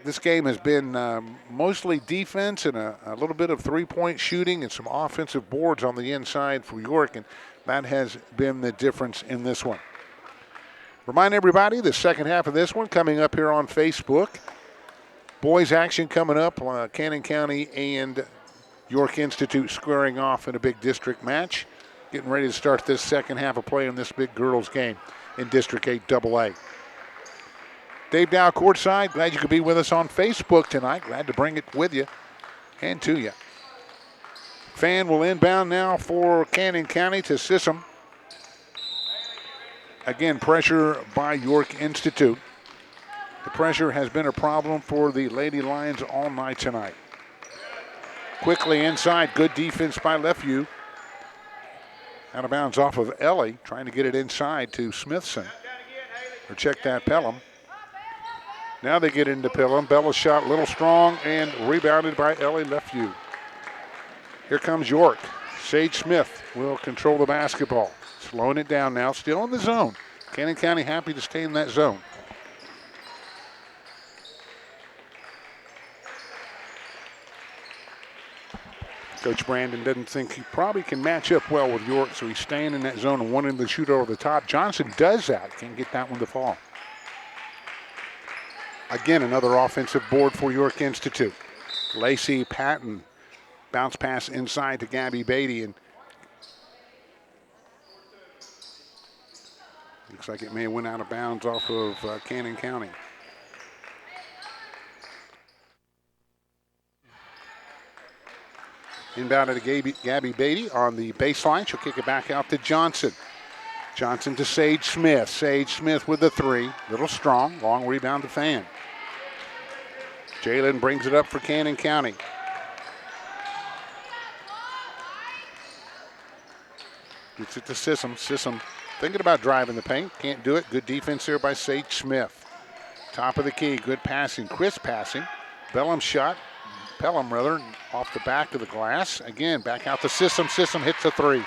S2: this game has been mostly defense and a little bit of three-point shooting and some offensive boards on the inside for York, and that has been the difference in this one. Remind everybody, the second half of this one coming up here on Facebook. Boys action coming up. Cannon County and York Institute squaring off in a big district match. Getting ready to start this second half of play in this big girls game in District 8 AA. Dave Dow courtside. Glad you could be with us on Facebook tonight. Glad to bring it with you and to you. Fan will inbound now for Cannon County to Sissom. Again, pressure by York Institute. The pressure has been a problem for the Lady Lions all night tonight. Quickly inside, good defense by Lefeview. Out of bounds off of Ellie, trying to get it inside to Smithson. Or check that, Pelham. Now they get into Pelham. Bella's shot a little strong and rebounded by Ellie Lefeview. Here comes York. Sage Smith will control the basketball. Slowing it down now, still in the zone. Cannon County happy to stay in that zone. Coach Brandon doesn't think he probably can match up well with York, so he's staying in that zone and wanting to shoot over the top. Johnson does that. Can't get that one to fall. Again, another offensive board for York Institute. Lacey Patton, bounce pass inside to Gabby Beatty, and looks like it may have went out of bounds off of Cannon County. Inbound to Gabby Beatty on the baseline. She'll kick it back out to Johnson. Johnson to Sage Smith. Sage Smith with the three. Little strong. Long rebound to Fan. Jalen brings it up for Cannon County. Gets it to Sissom. Sissom thinking about driving the paint. Can't do it. Good defense here by Sage Smith. Top of the key. Good passing. Crisp passing. Pelham, off the back of the glass. Again, back out to Sissom. Sissom hits a three.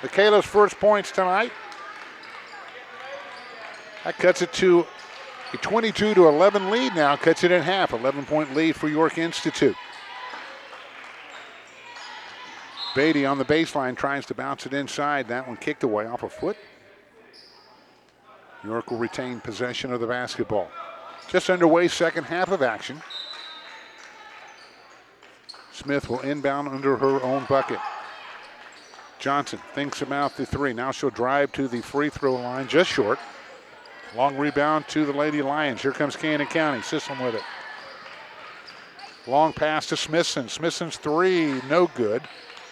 S2: Michaela's first points tonight. That cuts it to a 22-11 lead now. Cuts it in half. 11-point lead for York Institute. Beatty on the baseline tries to bounce it inside. That one kicked away off a foot. York will retain possession of the basketball. Just underway, second half of action. Smith will inbound under her own bucket. Johnson thinks about the three. Now she'll drive to the free throw line, just short. Long rebound to the Lady Lions. Here comes Cannon County. Sissom with it. Long pass to Smithson. Smithson's three, no good.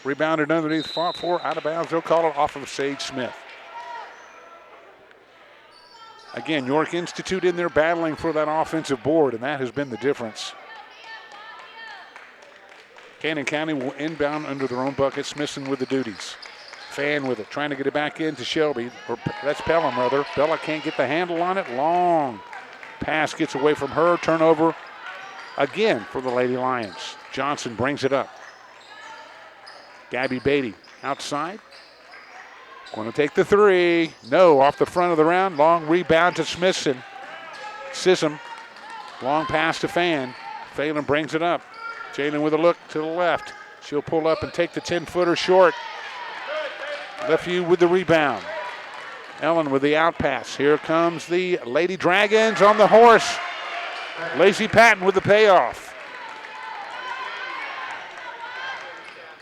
S2: Rebounded underneath, fought for, out of bounds. They'll call it off of Sage Smith. Again, York Institute in there battling for that offensive board, and that has been the difference. Cannon County will inbound under their own bucket. Smithson with the duties. Fan with it, trying to get it back into Shelby. Or that's Pelham, rather. Bella can't get the handle on it. Long pass gets away from her. Turnover again for the Lady Lions. Johnson brings it up. Gabby Beatty outside. Going to take the three. No, off the front of the round. Long rebound to Smithson. Sissom. Long pass to Fan. Phelan brings it up. Jalen with a look to the left. She'll pull up and take the 10-footer short. Lefeview with the rebound. Ellen with the out pass. Here comes the Lady Dragons on the horse. Lacey Patton with the payoff.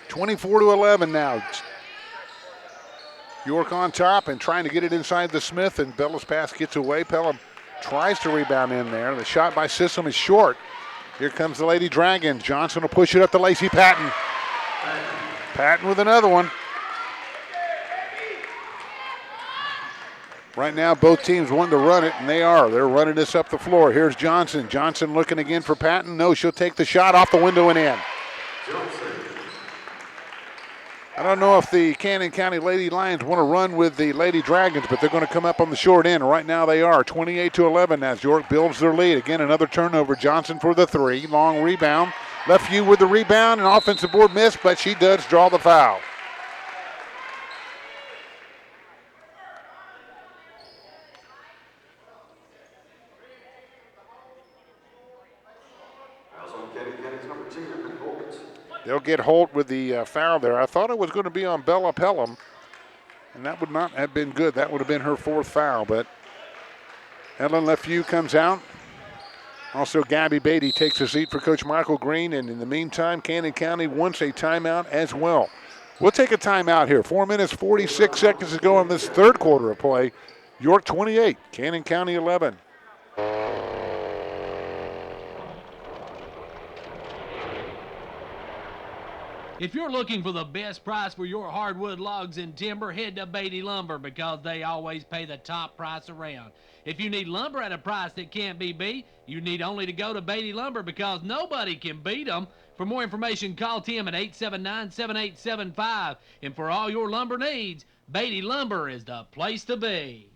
S2: 24-11 now. York on top and trying to get it inside the Smith, and Bella's pass gets away. Pelham tries to rebound in there. The shot by Sissom is short. Here comes the Lady Dragons. Johnson will push it up to Lacey Patton. Patton with another one. Right now, both teams want to run it, and they are. They're running this up the floor. Here's Johnson. Johnson looking again for Patton. No, she'll take the shot off the window and in. I don't know if the Cannon County Lady Lions want to run with the Lady Dragons, but they're going to come up on the short end. Right now they are 28-11 as York builds their lead. Again, another turnover. Johnson for the three. Long rebound. Lefeview with the rebound. An offensive board miss, but she does draw the foul. They'll get Holt with the foul there. I thought it was going to be on Bella Pelham, and that would not have been good. That would have been her 4th foul, but Ellen LeFew comes out. Also, Gabby Beatty takes a seat for Coach Michael Green, and in the meantime, Cannon County wants a timeout as well. We'll take a timeout here. 4 minutes, 46 seconds to go in this third quarter of play. York 28, Cannon County 11.
S4: If you're looking for the best price for your hardwood logs and timber, head to Beatty Lumber because they always pay the top price around. If you need lumber at a price that can't be beat, you need only to go to Beatty Lumber because nobody can beat them. For more information, call Tim at 879-7875. And for all your lumber needs, Beatty Lumber is the place to be.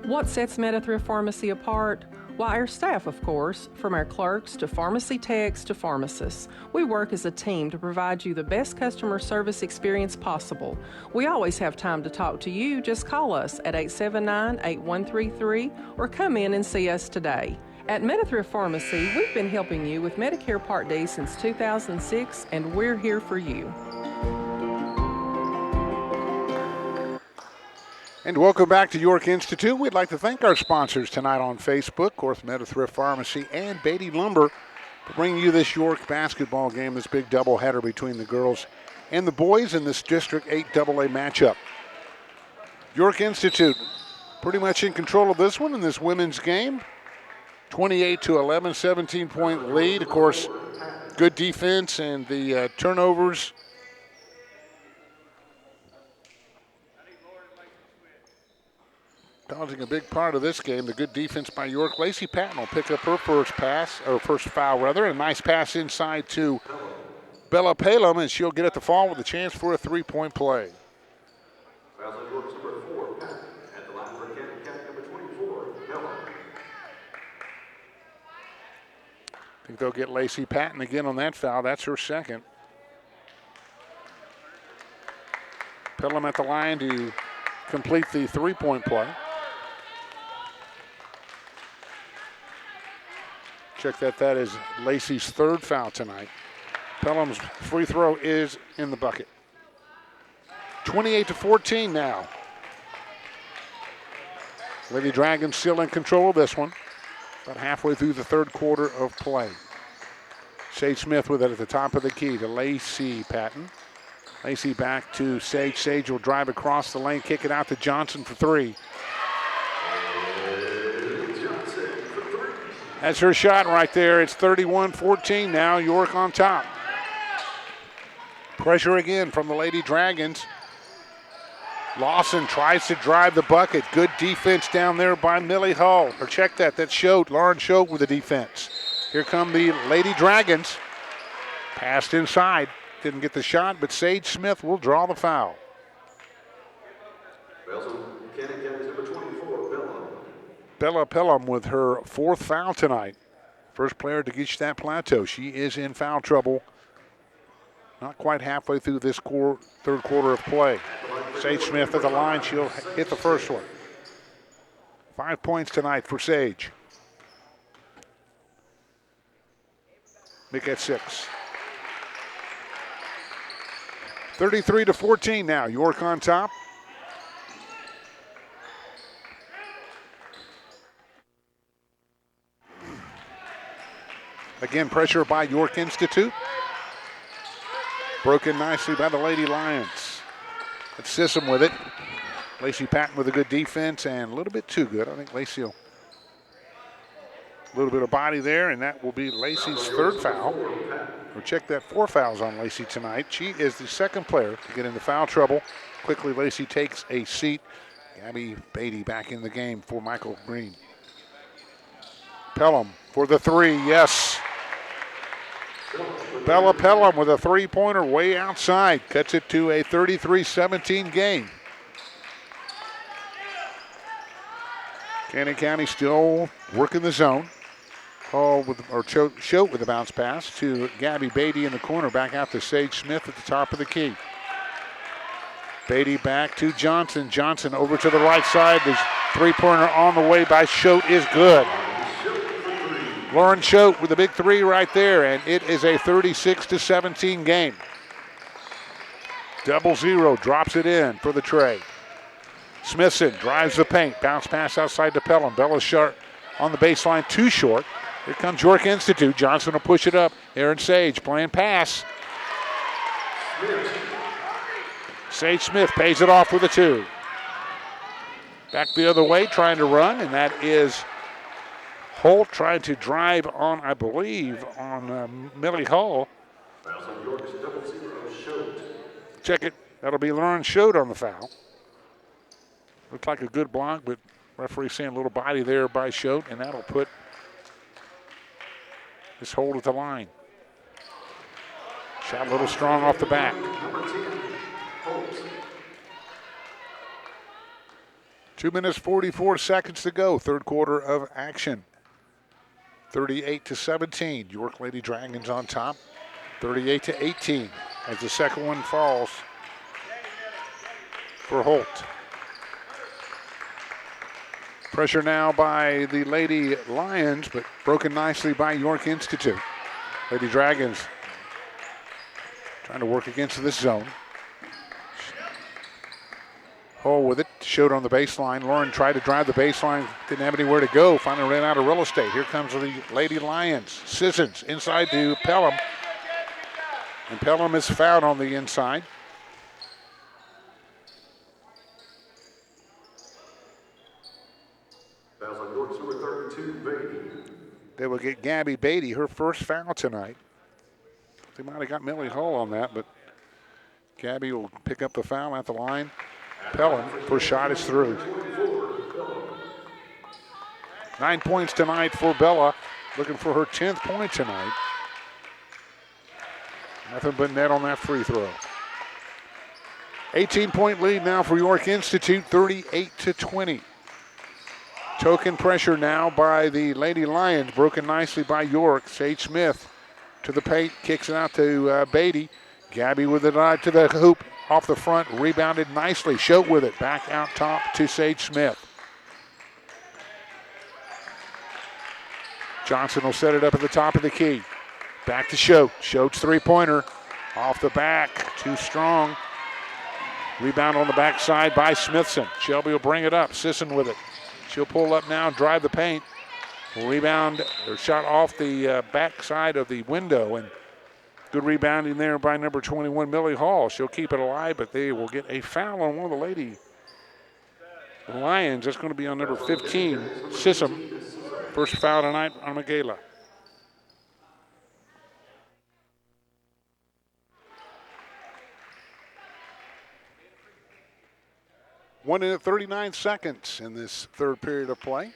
S5: What sets Metathrif Pharmacy apart? Why, our staff, of course, from our clerks to pharmacy techs to pharmacists. We work as a team to provide you the best customer service experience possible. We always have time to talk to you. Just call us at 879-8133 or come in and see us today. At Metathrif Pharmacy, we've been helping you with Medicare Part D since 2006, and we're here for you.
S2: And welcome back to York Institute. We'd like to thank our sponsors tonight on Facebook, of course, Metathrif Pharmacy and Beatty Lumber, for bringing you this York basketball game, this big doubleheader between the girls and the boys in this District 8 AA matchup. York Institute pretty much in control of this one in this women's game. 28-11, 17-point lead. Of course, good defense and the turnovers. Causing a big part of this game, the good defense by York. Lacey Patton will pick up her first foul, rather. A nice pass inside to Bella Pelham, and she'll get at the fall with a chance for a three-point play.
S3: Fouls on York's number 4, Patton. At the line for Cannon County, number 24, Bella.
S2: I think they'll get Lacey Patton again on that foul. That's her second. Pelham at the line to complete the three-point play. Check that is Lacey's 3rd foul tonight. Pelham's free throw is in the bucket. 28-14 now. Lady Dragons still in control of this one. About halfway through the third quarter of play. Sage Smith with it at the top of the key to Lacey Patton. Lacey back to Sage. Sage will drive across the lane, kick it out to Johnson for 3. That's her shot right there. It's 31-14 now. York on top. Pressure again from the Lady Dragons. Lawson tries to drive the bucket. Good defense down there by Millie Hull. Or check that. That's Schote, Lauren Schote with the defense. Here come the Lady Dragons. Passed inside. Didn't get the shot, but Sage Smith will draw the foul.
S3: Cannon County's number 24, Bella.
S2: Bella Pelham with her 4th foul tonight. First player to reach that plateau. She is in foul trouble. Not quite halfway through this third quarter of play. Sage Smith at the line. She'll hit the first one. 5 points tonight for Sage. Make that 6. 33-14 now. York on top. Again, pressure by York Institute. Broken nicely by the Lady Lions. It's Sissom with it. Lacey Patton with a good defense and a little bit too good. I think Lacey will. A little bit of body there, and that will be Lacey's 3rd foul. We'll check that, 4 fouls on Lacey tonight. She is the 2nd player to get into foul trouble. Quickly, Lacey takes a seat. Gabby Beatty back in the game for Michael Green. Pelham for the 3, yes. Bella Pelham with a 3-pointer way outside. Cuts it to a 33-17 game. Cannon County still working the zone. Schote with a bounce pass to Gabby Beatty in the corner. Back out to Sage Smith at the top of the key. Beatty back to Johnson. Johnson over to the right side. The three-pointer on the way by Schote is good. Lauren Schote with a big three right there, and it is a 36-17 game. 0-0 drops it in for the tray. Smithson drives the paint. Bounce pass outside to Pelham. Bella Sharp on the baseline, too short. Here comes York Institute. Johnson will push it up. Aaron Sage playing pass. Sage Smith pays it off with a two. Back the other way, trying to run, and that is Holt trying to drive on, I believe, on Millie Hall. Check it. That'll be Lauren Schote on the foul. Looked like a good block, but referee saying a little body there by Schote, and that'll put this Holt at the line. Shot a little strong off the back. 2 minutes, 44 seconds to go. Third quarter of action. 38-17. York Lady Dragons on top. 38-18 as the second one falls for Holt. Pressure now by the Lady Lions, but broken nicely by York Institute. Lady Dragons trying to work against this zone. Hole with it, Schote on the baseline. Lauren tried to drive the baseline, didn't have anywhere to go. Finally ran out of real estate. Here comes the Lady Lions. Sissons inside to Pelham. And Pelham is fouled on the inside.
S3: Fouls on York's number 32, Beatty.
S2: They will get Gabby Beatty, her first foul tonight. They might have got Millie Hull on that, but Gabby will pick up the foul at the line. Pelham, first shot is through. 9 points tonight for Bella, looking for her 10th point tonight. Nothing but net on that free throw. 18-point lead now for York Institute, 38-20. Token pressure now by the Lady Lions, broken nicely by York. Sage Smith to the paint, kicks it out to Beatty. Gabby with it to the hoop, off the front, rebounded nicely. Schote with it, back out top to Sage Smith. Johnson will set it up at the top of the key. Back to Schote. Schote's three-pointer off the back, too strong. Rebound on the backside by Smithson. Shelby will bring it up. Sisson with it. She'll pull up now, drive the paint. Rebound, or shot off the backside of the window, and good rebounding there by number 21, Millie Hall. She'll keep it alive, but they will get a foul on one of the Lady Lions. That's going to be on number 15, Sissom. First foul tonight on Michaela. One minute, 39 seconds in this third period of play.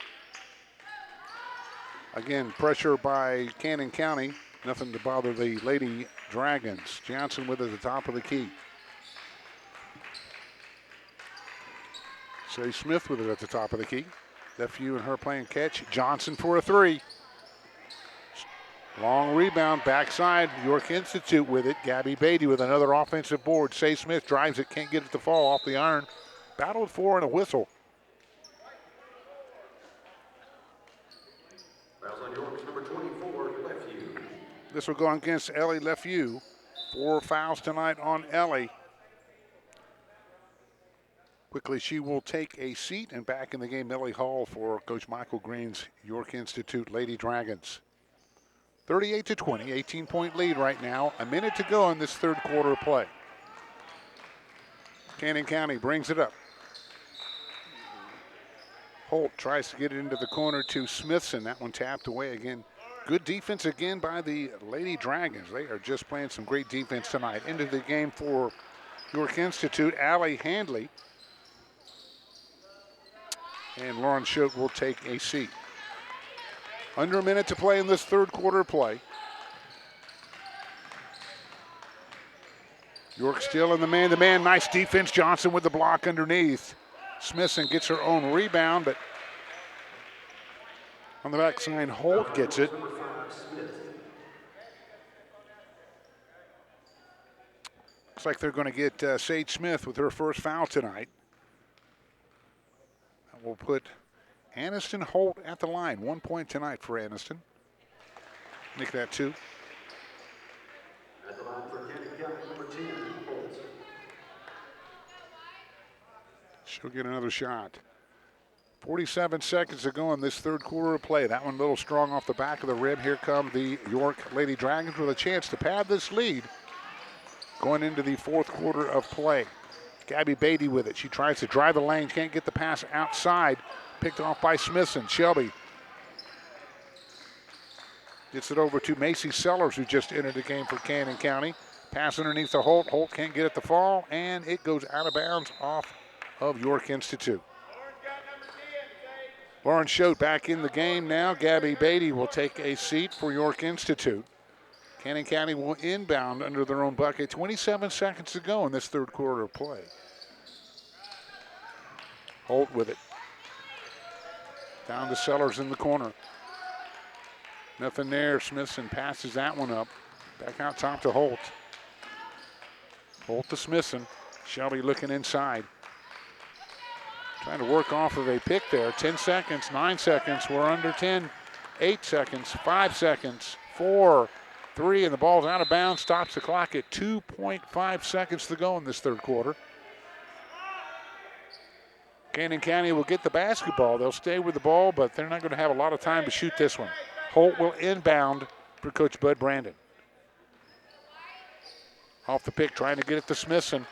S2: Again, pressure by Cannon County. Nothing to bother the Lady Dragons. Johnson with it at the top of the key. Sage Smith with it at the top of the key. Nephew and her playing catch. Johnson for a three. Long rebound, backside. York Institute with it. Gabby Beatty with another offensive board. Sage Smith drives it, can't get it to fall off the iron. Battled for and a whistle.
S3: Fouls on York's number 24, Lefevue.
S2: This will go against Ellie Lefevue. 4 fouls tonight on Ellie. Quickly, she will take a seat, and back in the game, Millie Hall for Coach Michael Green's York Institute Lady Dragons. 38-20, 18-point lead right now. A minute to go in this third quarter of play. Cannon County brings it up. Holt tries to get it into the corner to Smithson. That one tapped away again. Good defense again by the Lady Dragons. They are just playing some great defense tonight. Into the game for York Institute, Allie Handley. And Lauren Schote will take a seat. Under a minute to play in this third quarter play. York still in the man-to-man. Nice defense. Johnson with the block underneath. Smithson gets her own rebound, but on the backside, Holt gets it. Looks like they're going to get Sage Smith with her first foul tonight. We'll put Aniston Holt at the line. 1 point tonight for Aniston. Make that 2.
S3: At the line for Canyon County, number 10, Holt.
S2: She'll get another shot. 47 seconds to go in this third quarter of play. That one a little strong off the back of the rim. Here come the York Lady Dragons with a chance to pad this lead going into the fourth quarter of play. Gabby Beatty with it. She tries to drive the lane. Can't get the pass outside. Picked off by Smithson. Shelby gets it over to Macy Sellers, who just entered the game for Canyon County. Pass underneath the Holt. Holt can't get it to fall, and it goes out of bounds off of York Institute. Lauren Schote back in the game now. Gabby Beatty will take a seat for York Institute. Canyon County will inbound under their own bucket. 27 seconds to go in this third quarter of play. Holt with it. Down to Sellers in the corner. Nothing there. Smithson passes that one up. Back out top to Holt. Holt to Smithson. Shelby looking inside. Trying to work off of a pick there. 10 seconds, 9 seconds. We're under 10. 8 seconds, 5 seconds, 4, 3, and the ball's out of bounds. Stops the clock at 2.5 seconds to go in this third quarter. Canyon County will get the basketball. They'll stay with the ball, but they're not going to have a lot of time to shoot this one. Holt will inbound for Coach Bud Brandon. Off the pick, trying to get it to Smithson.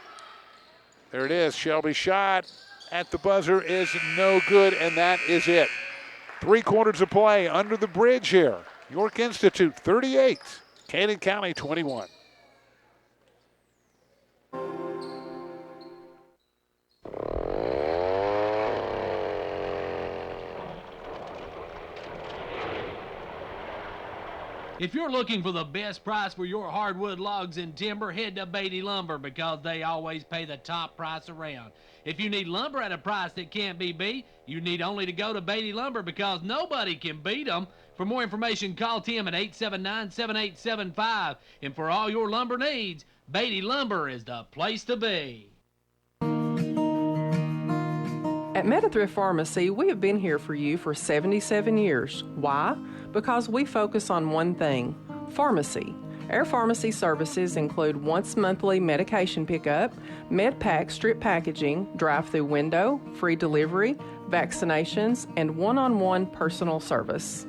S2: There it is. Shelby shot at the buzzer is no good, and that is it. 3 quarters of play under the bridge here. York Institute 38, Canyon County 21.
S4: If you're looking for the best price for your hardwood logs and timber, head to Beatty Lumber because they always pay the top price around. If you need lumber at a price that can't be beat, you need only to go to Beatty Lumber because nobody can beat them. For more information, call Tim at 879-7875. And for all your lumber needs, Beatty Lumber is the place to be.
S5: At Metathrif Pharmacy, we have been here for you for 77 years. Why? Because we focus on one thing, pharmacy. Our pharmacy services include once monthly medication pickup, MedPack strip packaging, drive-through window, free delivery, vaccinations, and one-on-one personal service.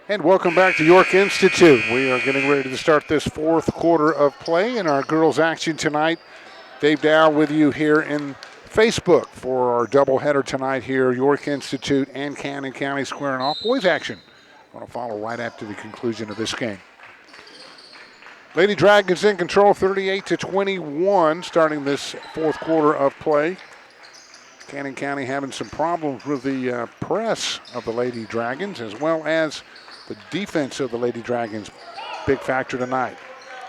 S2: And welcome back to York Institute. We are getting ready to start this fourth quarter of play in our girls' action tonight. Dave Dow with you here in Facebook for our doubleheader tonight here. York Institute and Canyon County squaring off. Boys' action going to follow right after the conclusion of this game. Lady Dragons in control, 38-21, starting this fourth quarter of play. Canyon County having some problems with the press of the Lady Dragons, as well as the defense of the Lady Dragons. Big factor tonight.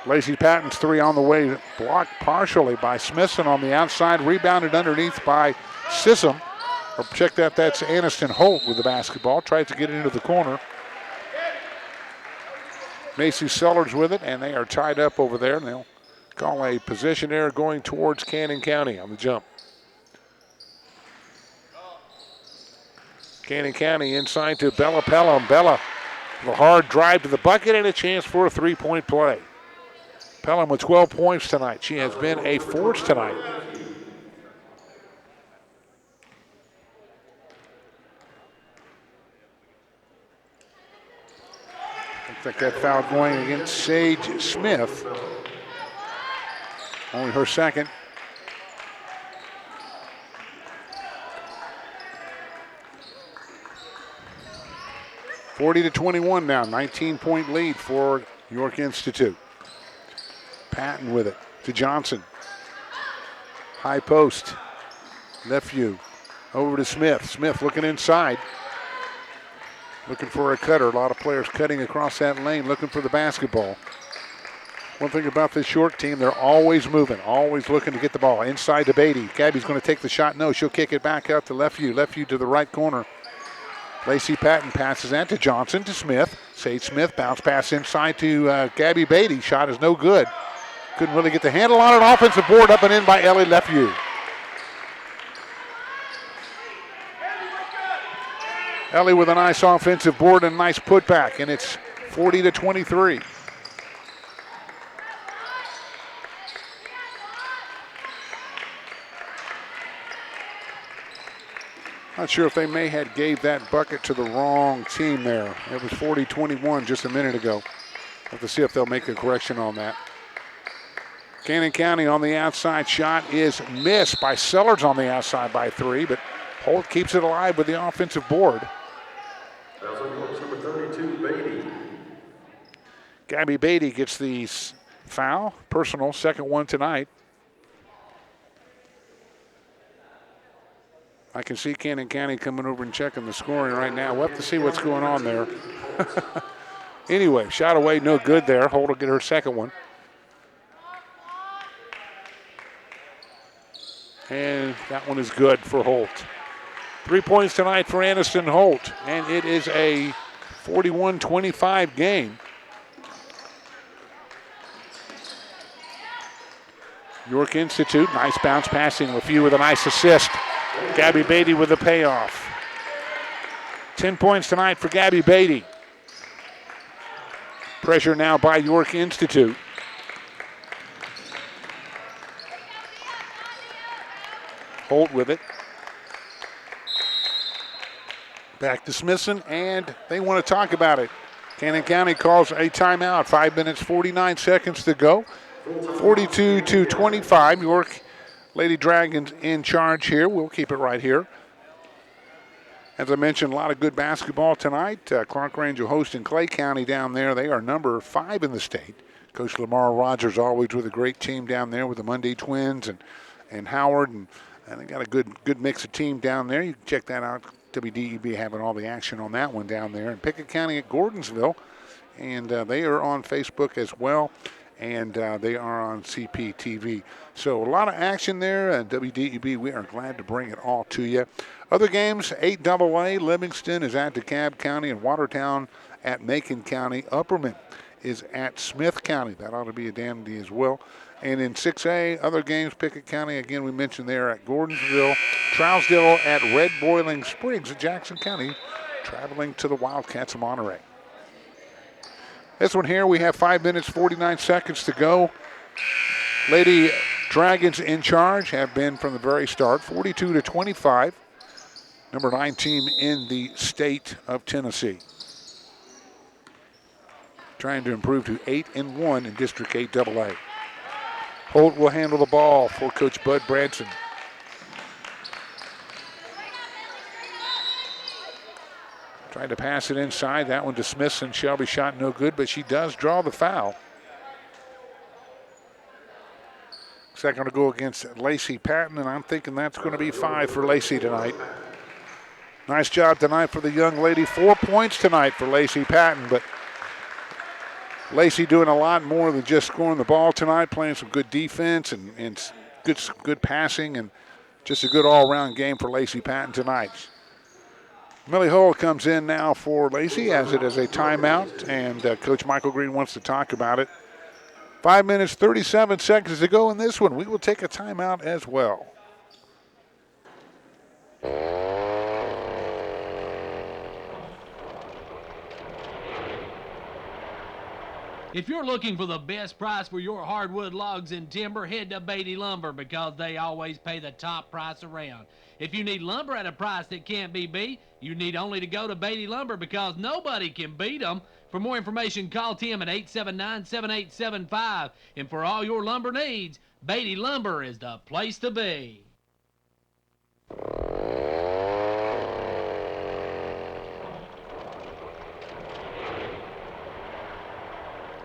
S2: Lacey Patton's 3 on the way, blocked partially by Smithson on the outside, rebounded underneath by Sissom. Or check that, that's Aniston Holt with the basketball. Tries to get it into the corner. Macy Sellers with it, and they are tied up over there. And they'll call a possession error going towards Canyon County on the jump. Canyon County inside to Bella Pelham. Bella with a hard drive to the bucket and a chance for a three-point play. Pelham with 12 points tonight. She has been a force tonight. Looks like that foul going against Sage Smith. Only her second. (40-21) now, 19-point lead for York Institute. Patton with it to Johnson. High post. Left view. Over to Smith. Smith looking inside. Looking for a cutter. A lot of players cutting across that lane, looking for the basketball. One thing about this York team, they're always moving, always looking to get the ball inside to Beatty. Gabby's going to take the shot. No, she'll kick it back out to Lefeview. Lefeview to the right corner. Lacey Patton passes that to Johnson to Smith. Sage Smith bounce pass inside to Gabby Beatty. Shot is no good. Couldn't really get the handle on it. Offensive board up and in by Ellie Lefeview. Ellie with a nice offensive board and a nice putback, and it's 40-23. Not sure if they may have gave that bucket to the wrong team there. It was 40-21 just a minute ago. Have to see if they'll make a correction on that. Cannon County on the outside shot is missed by Sellers on the outside by 3, but Holt keeps it alive with the offensive board.
S3: That's number 32, Beatty.
S2: Gabby Beatty gets the foul, personal, second one tonight. I can see Cannon County coming over and checking the scoring right now. We'll have to see what's going on there. Anyway, shot away, no good there. Holt will get her second one. And that one is good for Holt. 3 points tonight for Aniston Holt, and it is a 41-25 game. York Institute, nice bounce passing. Lefeview with a nice assist. Gabby Beatty with the payoff. 10 points tonight for Gabby Beatty. Pressure now by York Institute. Holt with it. Back to Smithson, and they want to talk about it. Cannon County calls a timeout. 5 minutes, 49 seconds to go. 42-25. York Lady Dragons in charge here. We'll keep it right here. As I mentioned, a lot of good basketball tonight. Clark Range will host in Clay County down there. They are number 5 in the state. Coach Lamar Rogers always with a great team down there with the Monday Twins and Howard, and they got a good mix of team down there. You can check that out. WDEB having all the action on that one down there. And Pickett County at Gordonsville, and they are on Facebook as well, and they are on CPTV. So a lot of action there, and WDEB, we are glad to bring it all to you. Other games, 8AA, Livingston is at DeKalb County, and Watertown at Macon County. Upperman is at Smith County. That ought to be a dandy as well. And in 6A, other games, Pickett County, again, we mentioned there at Gordonsville. Trousdale at Red Boiling Springs at Jackson County, traveling to the Wildcats of Monterey. This one here, we have 5 minutes, 49 seconds to go. Lady Dragons in charge have been from the very start, 42-25. Number 9 team in the state of Tennessee. Trying to improve to 8-1 in District 8AA. Holt will handle the ball for Coach Bud Branson. Trying to pass it inside. That one to Smithson. Shelby shot no good, but she does draw the foul. Second to go against Lacey Patton, and I'm thinking that's going to be 5 for Lacey tonight. Nice job tonight for the young lady. 4 points tonight for Lacey Patton, but Lacey doing a lot more than just scoring the ball tonight, playing some good defense and good passing, and just a good all-around game for Lacey Patton tonight. Millie Hull comes in now for Lacey as it is a timeout, and Coach Michael Green wants to talk about it. 5 minutes, 37 seconds to go in this one. We will take a timeout as well.
S4: If you're looking for the best price for your hardwood logs and timber, head to Beatty Lumber because they always pay the top price around. If you need lumber at a price that can't be beat, you need only to go to Beatty Lumber because nobody can beat them. For more information, call Tim at 879-7875. And for all your lumber needs, Beatty Lumber is the place to be.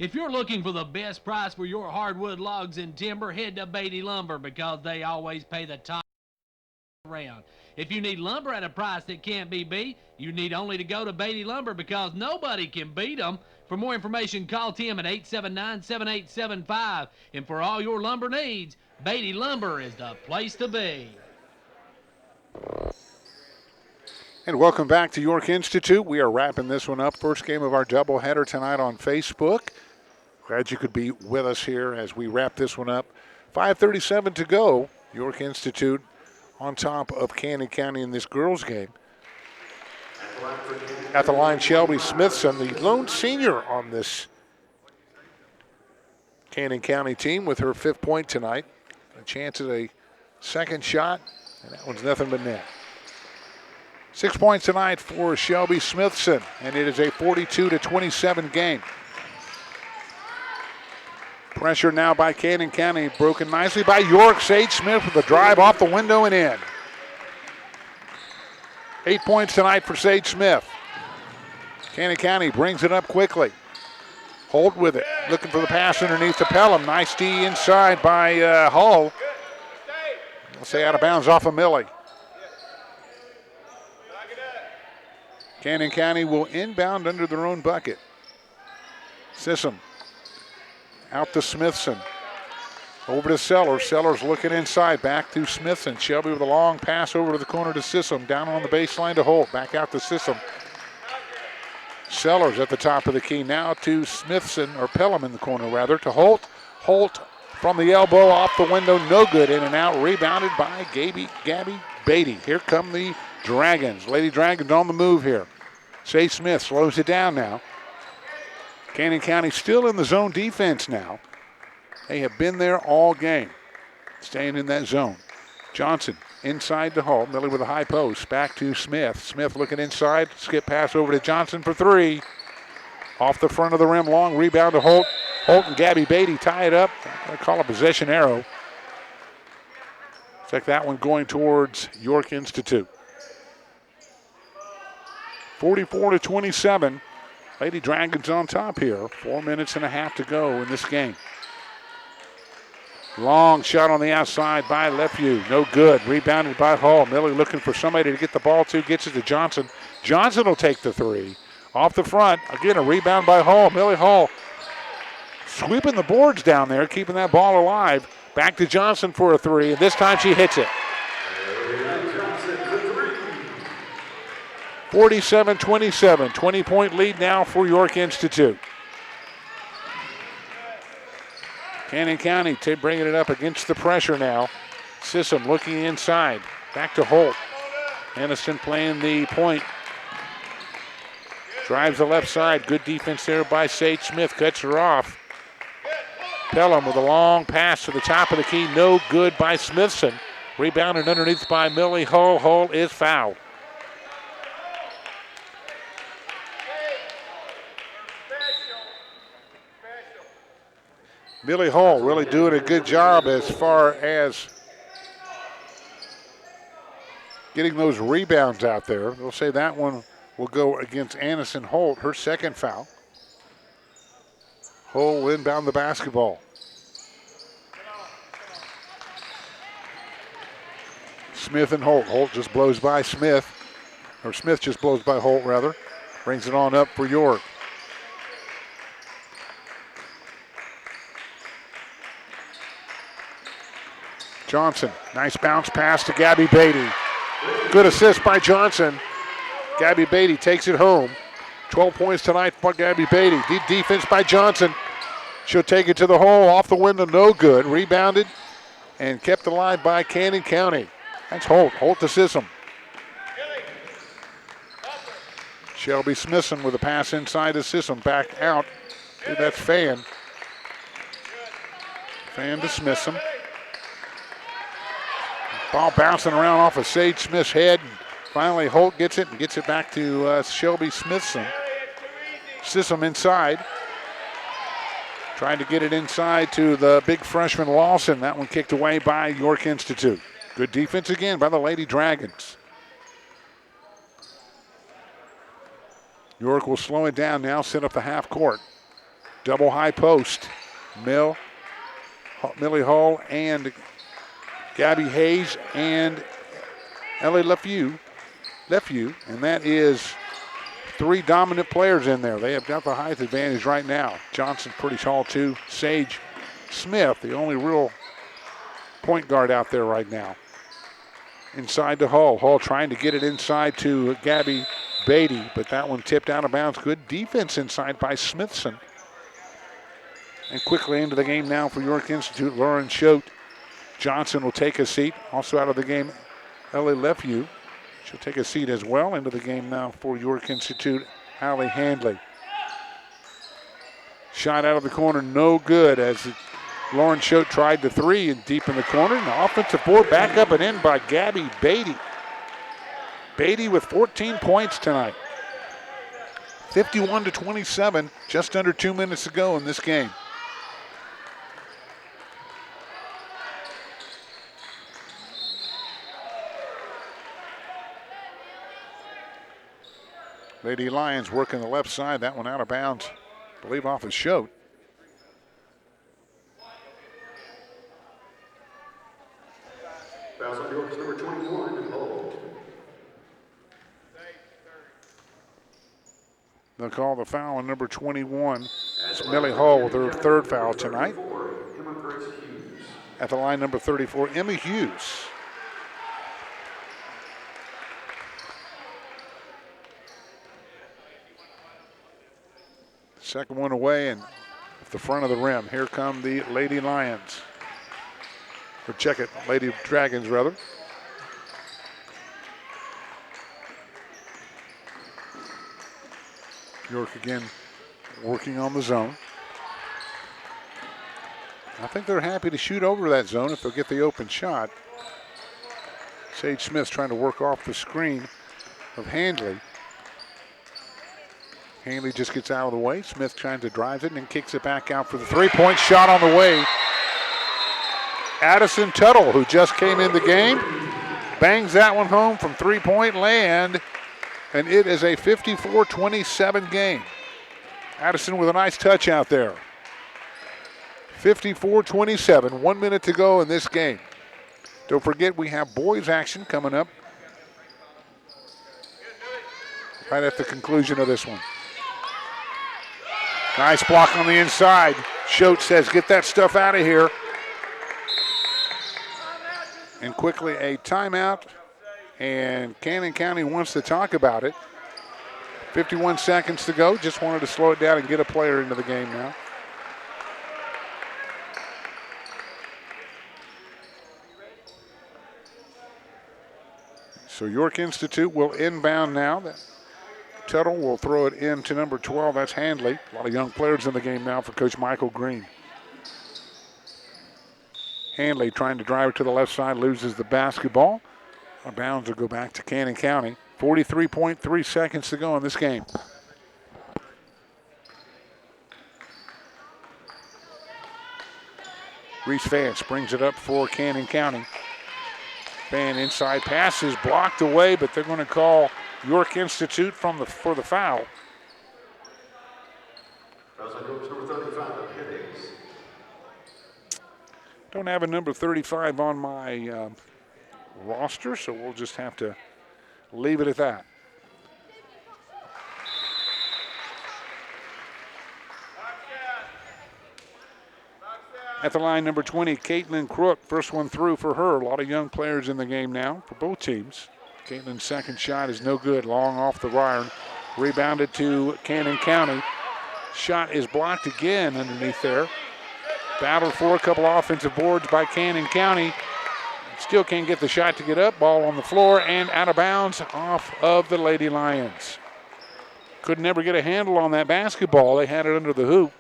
S4: If you're looking for the best price for your hardwood logs and timber, head to Beatty Lumber because they always pay the top around. If you need lumber at a price that can't be beat, you need only to go to Beatty Lumber because nobody can beat them. For more information, call Tim at 879-7875. And for all your lumber needs, Beatty Lumber is the place to be.
S2: And welcome back to York Institute. We are wrapping this one up. First game of our doubleheader tonight on Facebook. Glad you could be with us here as we wrap this one up. 5:37 to go. York Institute on top of Canyon County in this girls' game. At the line, Shelby Smithson, the lone senior on this Canyon County team with her 5th point tonight. A chance at a second shot, and that one's nothing but net. 6 points tonight for Shelby Smithson, and it is a 42-27 game. Pressure now by Canyon County, broken nicely by York. Sage Smith with a drive off the window and in. 8 points tonight for Sage Smith. Canyon County brings it up quickly. Holt with it, looking for the pass underneath to Pelham. Nice D inside by Hull. We'll say out of bounds off of Millie. Canyon County will inbound under their own bucket. Sissom out to Smithson. Over to Sellers. Sellers looking inside. Back to Smithson. Shelby with a long pass over to the corner to Sissom. Down on the baseline to Holt. Back out to Sissom. Sellers at the top of the key. Now to Smithson, or Pelham in the corner rather, to Holt. Holt from the elbow off the window. No good. In and out. Rebounded by Gabby Beatty. Here come the Dragons. Lady Dragons on the move here. Sage Smith slows it down now. Canyon County still in the zone defense now. They have been there all game, staying in that zone. Johnson inside to Hull. Millie with a high post. Back to Smith. Smith looking inside. Skip pass over to Johnson for 3. Off the front of the rim. Long rebound to Holt. Holt and Gabby Beatty tie it up. I call a possession arrow. Looks like that one going towards York Institute. 44-27. Lady Dragons on top here. 4 minutes and a half to go in this game. Long shot on the outside by Lefevue. No good. Rebounded by Hall. Millie looking for somebody to get the ball to. Gets it to Johnson. Johnson will take the 3. Off the front. Again, a rebound by Hall. Millie Hall sweeping the boards down there, keeping that ball alive. Back to Johnson for a 3, and this time she hits it. 47-27. 20-point lead now for York Institute. Canyon County bringing it up against the pressure now. Sissom looking inside. Back to Holt. Aniston playing the point. Drives the left side. Good defense there by Sage Smith. Cuts her off. Pelham with a long pass to the top of the key. No good by Smithson. Rebounded underneath by Millie Hull. Hull is fouled. Millie Hall really doing a good job as far as getting those rebounds out there. They'll say that one will go against Aniston Holt, her second foul. Hull will inbound the basketball. Smith and Holt. Holt just blows by Smith, or Smith just blows by Holt rather. Brings it on up for York. Johnson, nice bounce pass to Gabby Beatty. Good assist by Johnson. Gabby Beatty takes it home. 12 points tonight for Gabby Beatty. Deep defense by Johnson. She'll take it to the hole, off the window, no good. Rebounded and kept alive by Canyon County. That's Holt. Holt to Sissom. Shelby Smithson with a pass inside to Sissom. Back out. That's Fan. Fan to Smithson. Ball bouncing around off of Sage Smith's head. Finally, Holt gets it and gets it back to Shelby Smithson. Sissom inside. Trying to get it inside to the big freshman Lawson. That one kicked away by York Institute. Good defense again by the Lady Dragons. York will slow it down now, set up the half court. Double high post. Millie Hull and Gabby Hayes and Ellie Lefew, and that is 3 dominant players in there. They have got the height advantage right now. Johnson's pretty tall too. Sage Smith, the only real point guard out there right now. Inside to Hull. Hull trying to get it inside to Gabby Beatty, but that one tipped out of bounds. Good defense inside by Smithson. And quickly into the game now for York Institute, Lauren Choate. Johnson will take a seat. Also out of the game, Ellie Lefew. She'll take a seat as well. Into the game now for York Institute, Allie Handley. Shot out of the corner, no good as Lauren Choate tried the 3 and deep in the corner. And the offensive board back up and in by Gabby Beatty. Beatty with 14 points tonight. 51-27, just under 2 minutes to go in this game. Lady Lions working the left side. That one out of bounds, I believe off his Choate.
S3: Fouls on York's number 21, Hull.
S2: They'll call the foul on number 21. It's Millie Hull with her 3rd foul tonight. At the line, number 34, Emma Hughes. Second one away and at the front of the rim. Here come the Lady Lions. Or check it, Lady Dragons rather. York again working on the zone. I think they're happy to shoot over that zone if they'll get the open shot. Sage Smith trying to work off the screen of Handley. Handley just gets out of the way. Smith trying to drive it and then kicks it back out for the 3-point shot on the way. Addison Tuttle, who just came in the game, bangs that one home from 3-point land, and it is a 54-27 game. Addison with a nice touch out there. 54-27, 1 minute to go in this game. Don't forget we have boys action coming up right at the conclusion of this one. Nice block on the inside. Choate says, get that stuff out of here. And quickly a timeout, and Cannon County wants to talk about it. 51 seconds to go. Just wanted to slow it down and get a player into the game now. So York Institute will inbound now. Tuttle will throw it in to number 12. That's Handley. A lot of young players in the game now for Coach Michael Green. Handley trying to drive it to the left side, loses the basketball. Our bounds will go back to Cannon County. 43.3 seconds to go in this game. Reese Vance brings it up for Cannon County. Fan inside pass is blocked away, but they're going to call York Institute for the foul.
S3: Fouls on York's number 35, Higgins.
S2: Don't have a number 35 on my roster, so we'll just have to leave it at that. At the line, number 20, Caitlin Crook. First one through for her. A lot of young players in the game now for both teams. Caitlin's second shot is no good. Long off the iron. Rebounded to Cannon County. Shot is blocked again underneath there. Battled for a couple offensive boards by Cannon County. Still can't get the shot to get up. Ball on the floor and out of bounds off of the Lady Lions. Could never get a handle on that basketball. They had it under the hoop.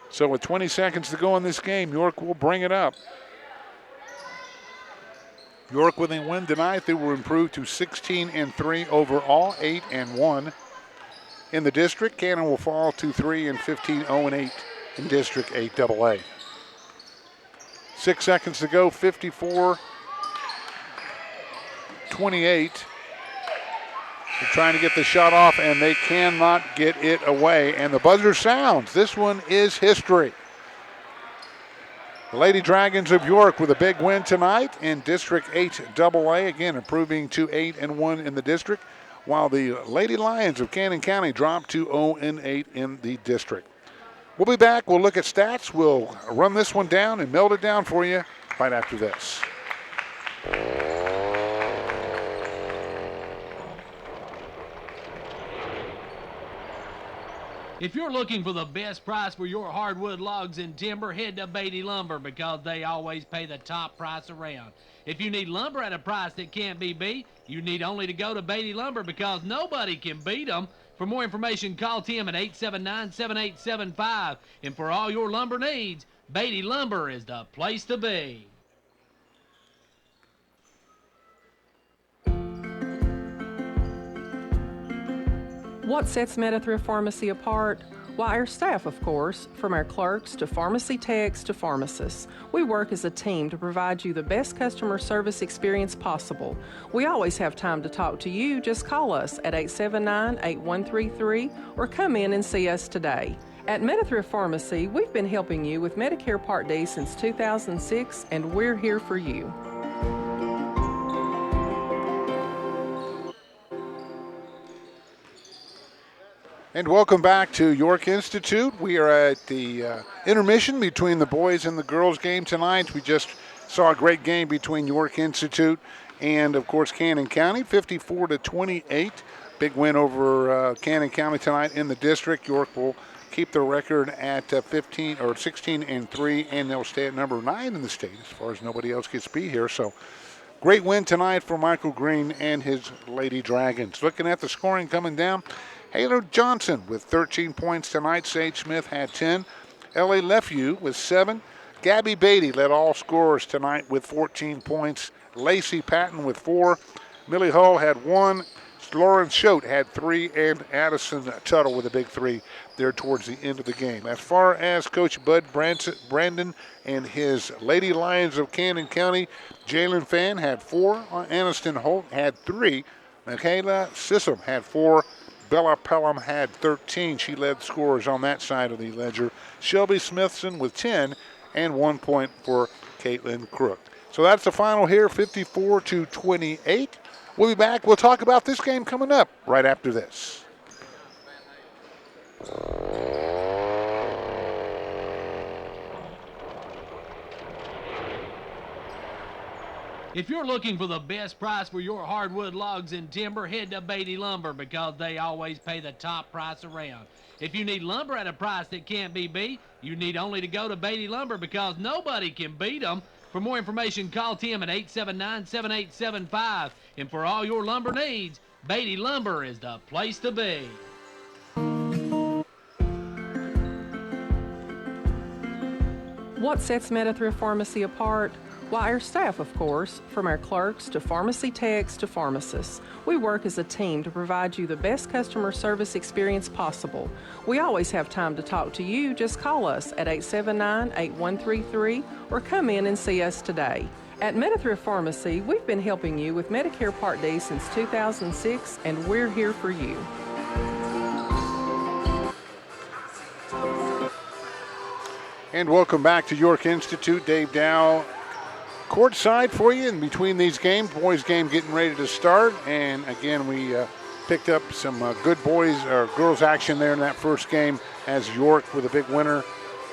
S2: So with 20 seconds to go in this game, York will bring it up. York with a win tonight. They will improve to 16-3 overall, 8-1 in the district. Cannon will fall to 3-15, 0-8 in District 8AA. 6 seconds to go, 54-28. They're trying to get the shot off, and they cannot get it away. And the buzzer sounds. This one is history. The Lady Dragons of York with a big win tonight in District 8 AA, again improving to 8-1 in the district, while the Lady Lions of Cannon County dropped to 0-8 in the district. We'll be back. We'll look at stats. We'll run this one down and melt it down for you right after this.
S4: If you're looking for the best price for your hardwood logs and timber, head to Beatty Lumber because they always pay the top price around. If you need lumber at a price that can't be beat, you need only to go to Beatty Lumber because nobody can beat them. For more information, call Tim at 879-7875. And for all your lumber needs, Beatty Lumber is the place to be.
S5: What sets Metathrif Pharmacy apart? Why, our staff, of course, from our clerks to pharmacy techs to pharmacists. We work as a team to provide you the best customer service experience possible. We always have time to talk to you. Just call us at 879-8133 or come in and see us today. At Metathrif Pharmacy, we've been helping you with Medicare Part D since 2006, and we're here for you.
S2: And welcome back to York Institute. We are at the intermission between the boys and the girls game tonight. We just saw a great game between York Institute and, of course, Cannon County, 54-28. Big win over Cannon County tonight in the district. York will keep their record at 16-3, and they'll stay at number 9 in the state as far as nobody else gets beat here. So great win tonight for Michael Green and his Lady Dragons. Looking at the scoring coming down, Hayler Johnson with 13 points tonight. Sage Smith had 10. L.A. Lefew with 7. Gabby Beatty led all scorers tonight with 14 points. Lacey Patton with 4. Millie Hull had 1. Lauren Schote had 3. And Addison Tuttle with a big 3 there towards the end of the game. As far as Coach Bud Brandon and his Lady Lions of Cannon County, Jalen Fan had 4. Aniston Holt had 3. Michaela Sissom had 4. Bella Pelham had 13. She led scorers on that side of the ledger. Shelby Smithson with 10 and 1 point for Caitlin Crook. So that's the final here, 54-28. We'll be back. We'll talk about this game coming up right after this.
S4: If you're looking for the best price for your hardwood logs and timber, head to Beatty Lumber because they always pay the top price around. If you need lumber at a price that can't be beat, you need only to go to Beatty Lumber because nobody can beat them. For more information, call Tim at 879-7875. And for all your lumber needs, Beatty Lumber is the place to be.
S5: What sets Metathrif Pharmacy apart? Why, our staff, of course, from our clerks to pharmacy techs to pharmacists. We work as a team to provide you the best customer service experience possible. We always have time to talk to you. Just call us at 879-8133 or come in and see us today. At Metathrif Pharmacy, we've been helping you with Medicare Part D since 2006, and we're here for you.
S2: And welcome back to York Institute. Dave Dow courtside for you in between these games. Boys game getting ready to start. And again, we picked up some good boys or girls action there in that first game as York with a big winner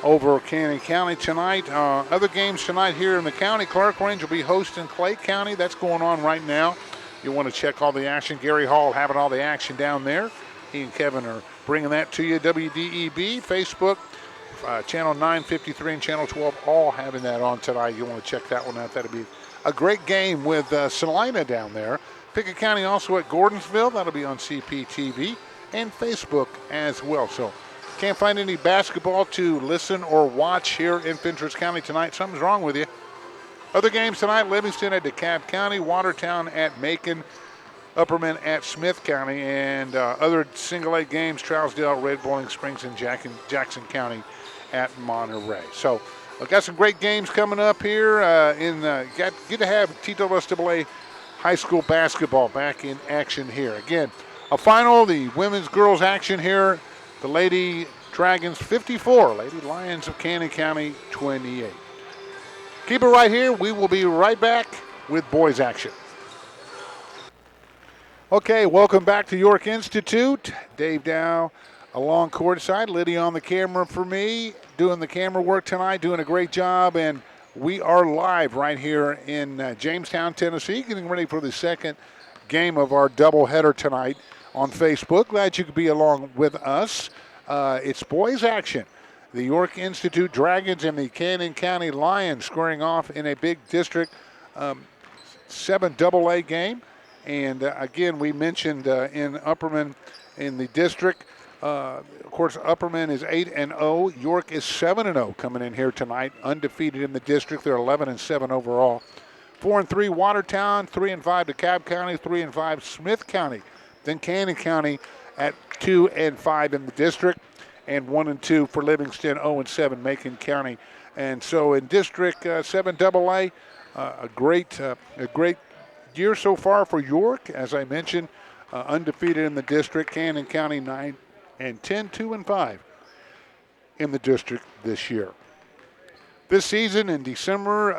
S2: over Cannon County tonight. Other games tonight here in the county. Clark Range will be hosting Clay County. That's going on right now. You'll want to check all the action. Gary Hall having all the action down there. He and Kevin are bringing that to you. WDEB, Facebook, Channel 953 and Channel 12 all having that on tonight. You want to check that one out. That'll be a great game with Salina down there. Pickett County also at Gordonsville. That'll be on CPTV and Facebook as well. So can't find any basketball to listen or watch here in Fentress County tonight. Something's wrong with you. Other games tonight, Livingston at DeKalb County, Watertown at Macon, Upperman at Smith County, and other single-A games, Trousdale, Red Bowling Springs, and Jackson County at Monterey. So we've got some great games coming up here. Get to have TSSAA high school basketball back in action here. Again, a final, the women's girls action here. The Lady Dragons 54, Lady Lions of Cannon County 28. Keep it right here. We will be right back with boys action. Okay, welcome back to York Institute. Dave Dow along courtside, Lydia on the camera for me, doing the camera work tonight, doing a great job, and we are live right here in Jamestown, Tennessee, getting ready for the second game of our doubleheader tonight on Facebook. Glad you could be along with us. It's boys action. The York Institute Dragons and the Cannon County Lions squaring off in a big district 7 AA game. And again, we mentioned in Upperman in the district, of course, Upperman is 8-0. York is 7-0 coming in here tonight, undefeated in the district. They're 11-7 overall. 4-3 Watertown, 3-5 DeKalb County, 3-5 Smith County. Then Cannon County at 2-5 in the district, and 1-2 for Livingston, 0-7 Macon County. And so in District 7 AA, a great year so far for York. As I mentioned, undefeated in the district. Cannon County 9-10, 2-5 in the district this year. This season in December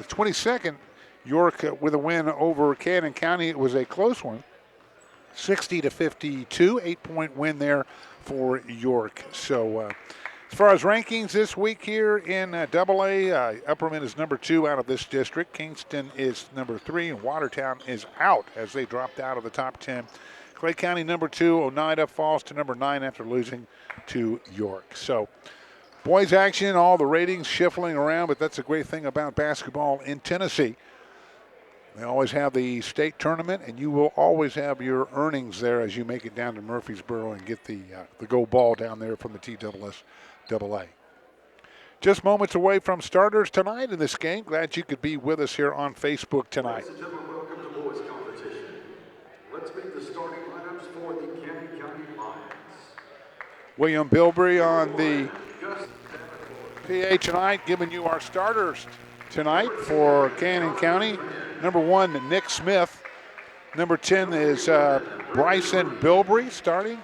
S2: 22nd, York with a win over Cannon County. It was a close one, 60-52, 8-point win there for York. So as far as rankings this week here in AA, Upperman is number 2 out of this district. Kingston is number 3, and Watertown is out as they dropped out of the top 10. Clay County number 2, Oneida falls to number 9 after losing to York. So boys action, all the ratings shuffling around, but that's a great thing about basketball in Tennessee. They always have the state tournament, and you will always have your earnings there as you make it down to Murfreesboro and get the gold ball down there from the TSSAA. Just moments away from starters tonight in this game. Glad you could be with us here on Facebook tonight.
S3: Ladies and gentlemen, welcome to boys competition. Let's meet the starting lineups for the Cannon County Lions.
S2: William Bilbrey on the PA tonight, giving you our starters tonight for Cannon County. Number 1, Nick Smith. Number 10 is Bryson Bilbrey starting.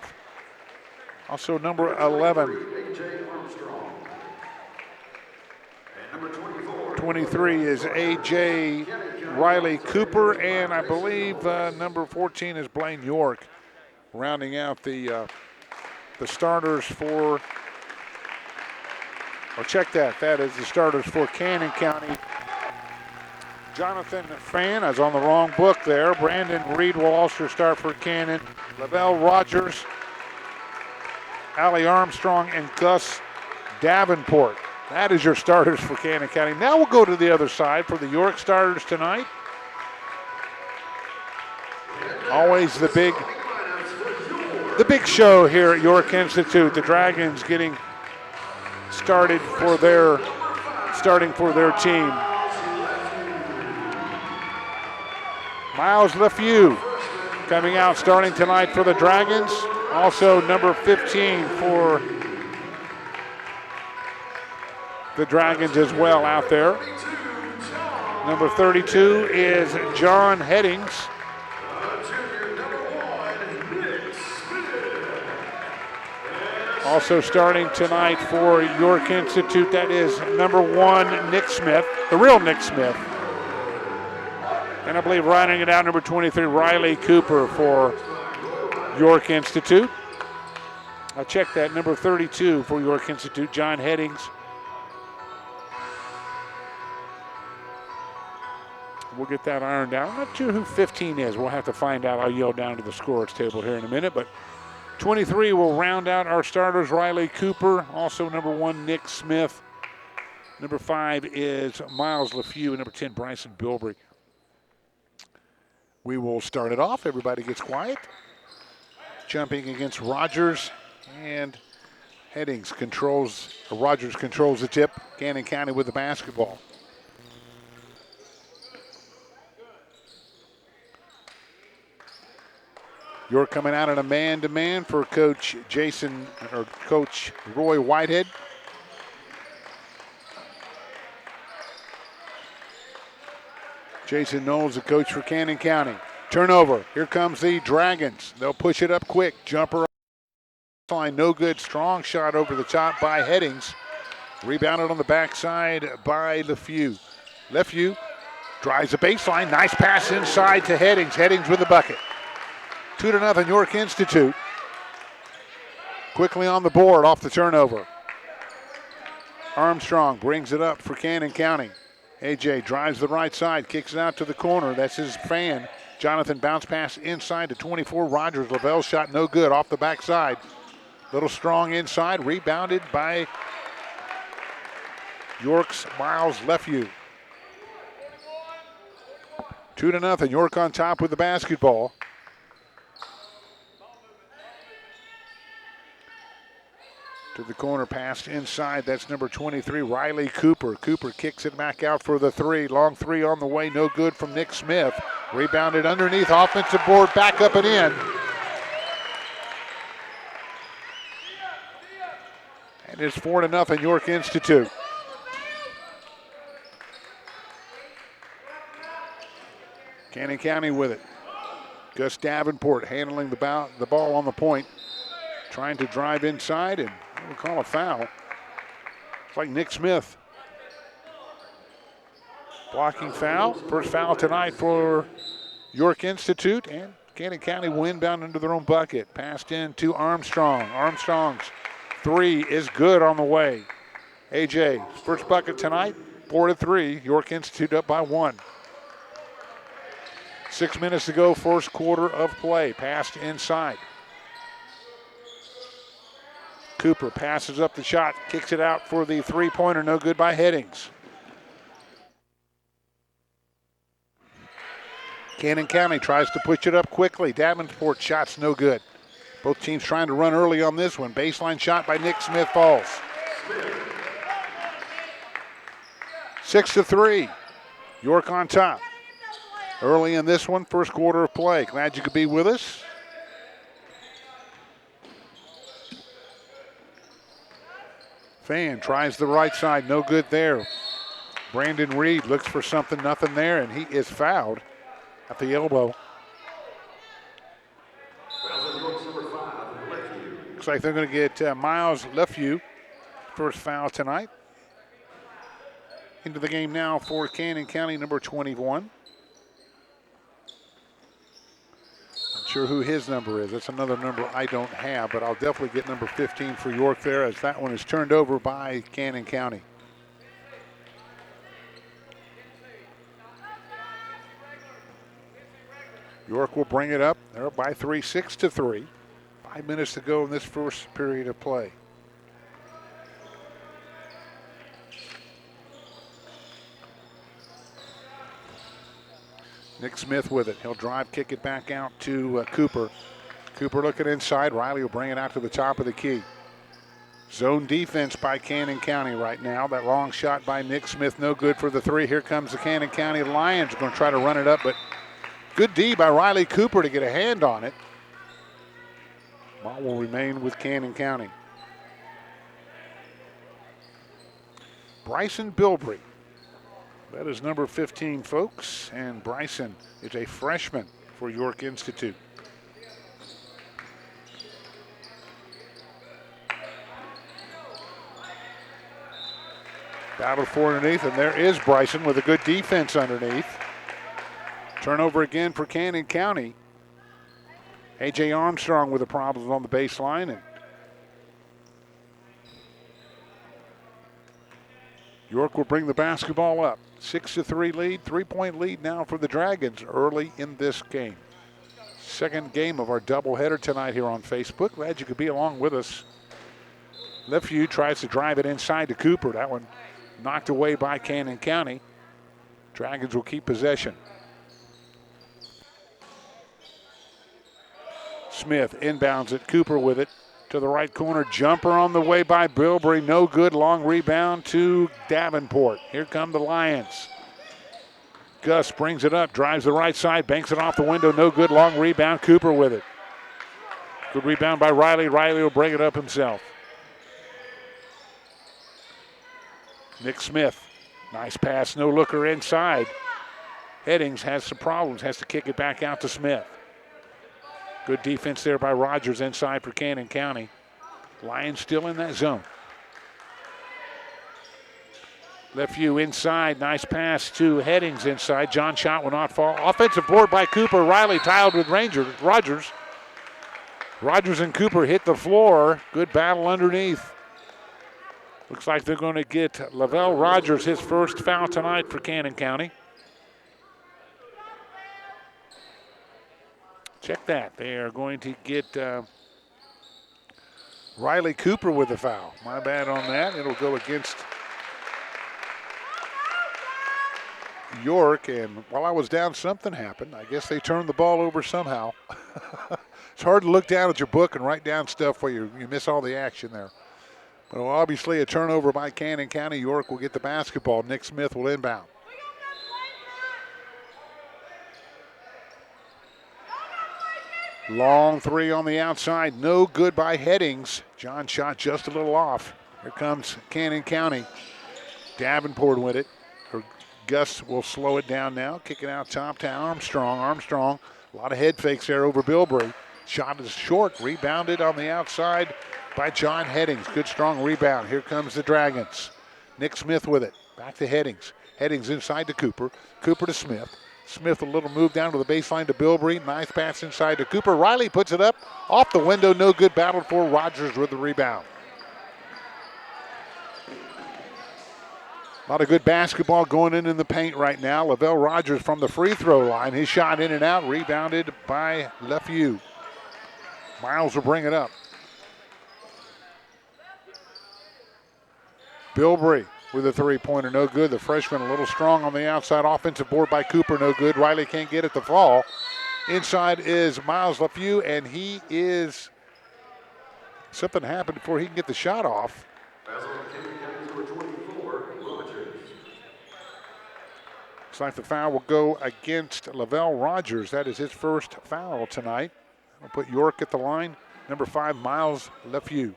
S2: Also number 11. 23 is A.J. Riley Cooper, and I believe number 14 is Blaine York. Rounding out the starters for, check that. That is the starters for Cannon County. Jonathan Fan is on the wrong book there. Brandon Reed will also start for Cannon. Lavelle Rogers, Allie Armstrong, and Gus Davenport. That is your starters for Cannon County. Now we'll go to the other side for the York starters tonight. Always the big show here at York Institute. The Dragons getting starting for their team. Miles LeFew coming out starting tonight for the Dragons. Also number 15 for the Dragons as well out there. Number 32 is John Headings. Also starting tonight for York Institute, that is number 1, Nick Smith, the real Nick Smith. And I believe rounding it out, number 23, Riley Cooper for York Institute. I checked that, number 32 for York Institute, John Headings. We'll get that ironed out. I'm not sure who 15 is. We'll have to find out. I'll yell down to the scorers table here in a minute. But 23 will round out our starters, Riley Cooper. Also number 1, Nick Smith. Number 5 is Miles LeFew. And number 10, Bryson Bilbrey. We will start it off. Everybody gets quiet. Jumping against Rogers, and Headings controls, Rogers controls the tip. Cannon County with the basketball. York coming out in a man-to-man for Coach Roy Whitehead. Jason Knowles, the coach for Cannon County. Turnover. Here comes the Dragons. They'll push it up quick. Jumper line, no good. Strong shot over the top by Headings. Rebounded on the backside by LeFew. Lefeview drives the baseline. Nice pass inside to Headings. Headings with the bucket. 2-0 York Institute. Quickly on the board off the turnover. Armstrong brings it up for Cannon County. AJ drives the right side, kicks it out to the corner. That's his fan. Jonathan bounce pass inside to 24. Rogers. Lavelle's shot no good off the backside. Little strong inside, rebounded by York's Miles Lefeview. 2-0. York on top with the basketball. To the corner, passed inside. That's number 23, Riley Cooper. Cooper kicks it back out for the three. Long three on the way, no good from Nick Smith. Rebounded underneath, offensive board, back up and in. And it's 4-0 York Institute. Cannon County with it. Gus Davenport handling the ball on the point. Trying to drive inside, and we'll call a foul. It's like Nick Smith. Blocking foul. First foul tonight for York Institute, and Cannon County will inbound into their own bucket. Passed in to Armstrong. Armstrong's three is good on the way. AJ, first bucket tonight, 4-3. York Institute up by 1. 6 minutes to go, first quarter of play. Passed inside. Cooper passes up the shot, kicks it out for the three-pointer, no good by Headings. Cannon County tries to push it up quickly. Davenport shot's no good. Both teams trying to run early on this one. Baseline shot by Nick Smith falls. 6-3. York on top. Early in this one, first quarter of play. Glad you could be with us. Fan tries the right side, no good there. Brandon Reed looks for something, nothing there, and he is fouled at the elbow. Looks like they're going to get Miles Lefeview, first foul tonight. Into the game now for Cannon County, number 21. Not sure who his number is. That's another number I don't have, but I'll definitely get number 15 for York there, as that one is turned over by Cannon County. York will bring it up. They're up by 3, 6-3. 5 minutes to go in this first period of play. Nick Smith with it. He'll drive, kick it back out to Cooper. Cooper looking inside. Riley will bring it out to the top of the key. Zone defense by Cannon County right now. That long shot by Nick Smith, no good for the three. Here comes the Cannon County Lions. Going to try to run it up, but good D by Riley Cooper to get a hand on it. Ball will remain with Cannon County. Bryson Bilbrey. That is number 15, folks, and Bryson is a freshman for York Institute. Battle for underneath, and there is Bryson with a good defense underneath. Turnover again for Cannon County. A.J. Armstrong with the problems on the baseline, and York will bring the basketball up. 6-3 lead, 3-point lead now for the Dragons early in this game. Second game of our doubleheader tonight here on Facebook. Glad you could be along with us. Lefeview tries to drive it inside to Cooper. That one knocked away by Cannon County. Dragons will keep possession. Smith inbounds it. Cooper with it to the right corner. Jumper on the way by Bilbrey. No good. Long rebound to Davenport. Here come the Lions. Gus brings it up. Drives the right side. Banks it off the window. No good. Long rebound. Cooper with it. Good rebound by Riley. Riley will bring it up himself. Nick Smith. Nice pass. No looker inside. Headings has some problems. Has to kick it back out to Smith. Good defense there by Rogers inside for Cannon County. Lions still in that zone. Left view inside. Nice pass to Headings inside. John shot will not fall. Offensive board by Cooper. Riley tiled with Rogers. Rogers and Cooper hit the floor. Good battle underneath. Looks like they're going to get Lavelle Rogers his first foul tonight for Cannon County. Check that. They are going to get Riley Cooper with a foul. My bad on that. It'll go against York, and while I was down, something happened. I guess they turned the ball over somehow. It's hard to look down at your book and write down stuff where you miss all the action there. But obviously a turnover by Cannon County. York will get the basketball. Nick Smith will inbound. Long three on the outside. No good by Headings. John shot just a little off. Here comes Cannon County. Davenport with it. Gus will slow it down now. Kicking out top to Armstrong. Armstrong, a lot of head fakes there over Bilbrey. Shot is short. Rebounded on the outside by John Headings. Good strong rebound. Here comes the Dragons. Nick Smith with it. Back to Headings. Headings inside to Cooper. Cooper to Smith. Smith a little move down to the baseline to Bilbrey. Nice pass inside to Cooper. Riley puts it up. Off the window. No good. Battled for. Rogers with the rebound. A lot of good basketball going in the paint right now. Lavelle Rogers from the free throw line. His shot in and out, rebounded by Lefevue. Miles will bring it up. Bilbrey with a three-pointer, no good. The freshman a little strong on the outside. Offensive board by Cooper, no good. Riley can't get it to fall. Inside is Miles Lefevue, and he is... Something happened before he can get the shot off. Looks like the foul will go against Lavelle Rogers. That is his first foul tonight. We'll put York at the line. Number 5, Miles Lefevue.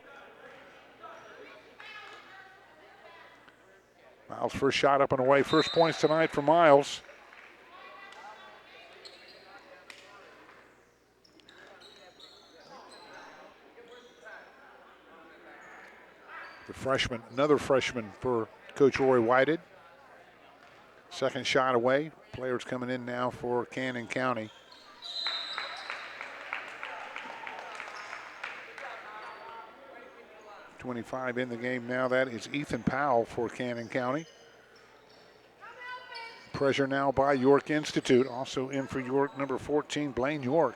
S2: Miles' first shot up and away. First points tonight for Miles. The freshman, another freshman for Coach Roy Whited. Second shot away. Players coming in now for Cannon County. .25 in the game now. That is Ethan Powell for Cannon County. Pressure now by York Institute. Also in for York, number 14, Blaine York.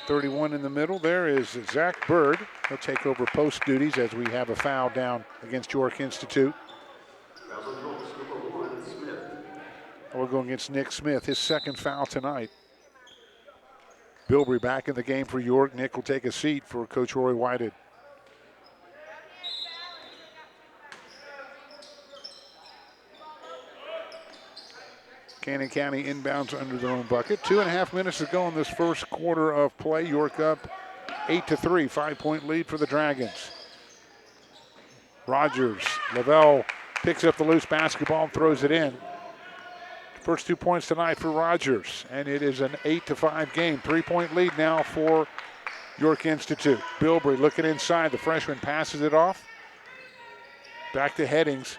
S2: 31 in the middle. There is Zach Bird. He'll take over post duties as we have a foul down against York Institute. We'll go against Nick Smith, his second foul tonight. Bilbrey back in the game for York. Nick will take a seat for Coach Roy Whited. Cannon County inbounds under their own bucket. 2.5 minutes to go in this first quarter of play. York up 8-3, 5-point lead for the Dragons. Rogers, Lavelle picks up the loose basketball and throws it in. First 2 points tonight for Rogers, and it is an 8-5 game. 3-point lead now for York Institute. Bilbrey looking inside. The freshman passes it off. Back to Headings.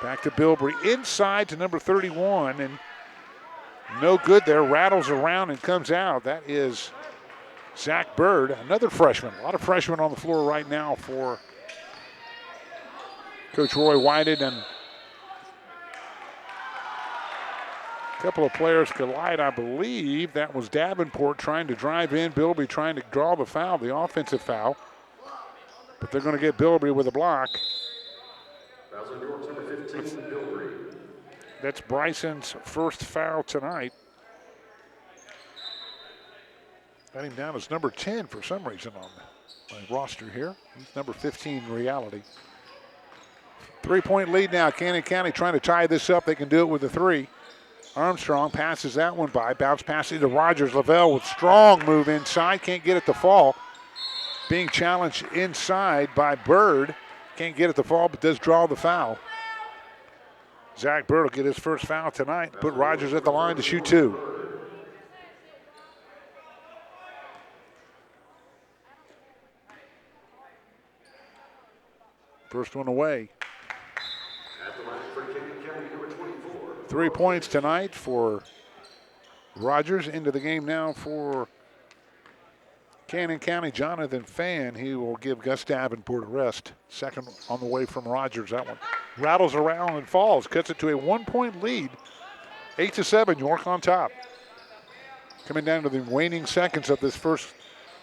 S2: Back to Bilbrey. Inside to number 31, and no good there. Rattles around and comes out. That is Zach Bird, another freshman. A lot of freshmen on the floor right now for Coach Roy Whited, and a couple of players collide, I believe. That was Davenport trying to drive in. Bilbrey trying to draw the foul, the offensive foul. But they're going to get Bilbrey with a block. That's Bryson's first foul tonight. Got him down as number 10 for some reason on my roster here. He's number 15 in reality. 3-point lead now. Cannon County trying to tie this up. They can do it with a 3. Armstrong passes that one by. Bounce pass into Rogers. Lavelle with strong move inside. Can't get it to fall. Being challenged inside by Bird. Can't get it to fall, but does draw the foul. Zach Bird will get his first foul tonight. Put Rogers at the line to shoot 2. First one away.
S3: At the line for Canyon County, number 24.
S2: 3 points tonight for Rogers. Into the game now for Canyon County, Jonathan Fan. He will give Gus Davenport a rest. Second on the way from Rogers. That one rattles around and falls. Cuts it to a 1-point lead. 8-7, York on top. Coming down to the waning seconds of this first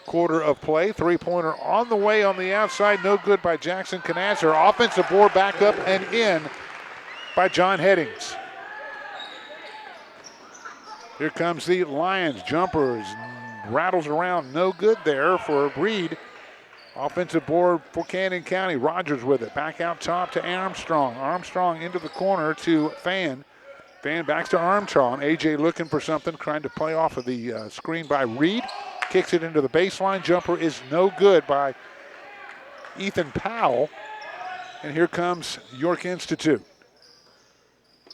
S2: quarter of play. Three-pointer on the way on the outside. No good by Jackson Canasser. Offensive board back up and in by John Headings. Here comes the Lions. Jumpers. Rattles around. No good there for Reed. Offensive board for Canyon County. Rogers with it. Back out top to Armstrong. Armstrong into the corner to Fan. Fan backs to Armstrong. AJ looking for something, trying to play off of the screen by Reed. Kicks it into the baseline. Jumper is no good by Ethan Powell. And here comes York Institute.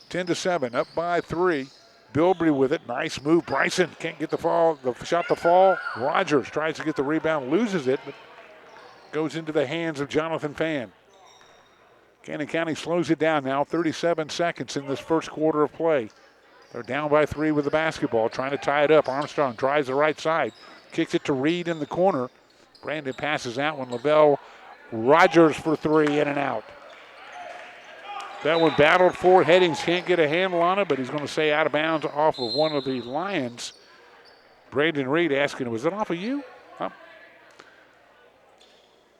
S2: 10-7, up by 3. Bilbrey with it. Nice move. Bryson can't get the fall. The shot to fall. Rogers tries to get the rebound, loses it, but goes into the hands of Jonathan Fan. Canyon County slows it down now. 37 seconds in this first quarter of play. They're down by 3 with the basketball, trying to tie it up. Armstrong drives the right side. Kicks it to Reed in the corner. Brandon passes that one. Lavelle Rogers for 3, in and out. That one battled for. Headings can't get a handle on it, but he's going to say out of bounds off of one of the Lions. Brandon Reed asking, was it off of you?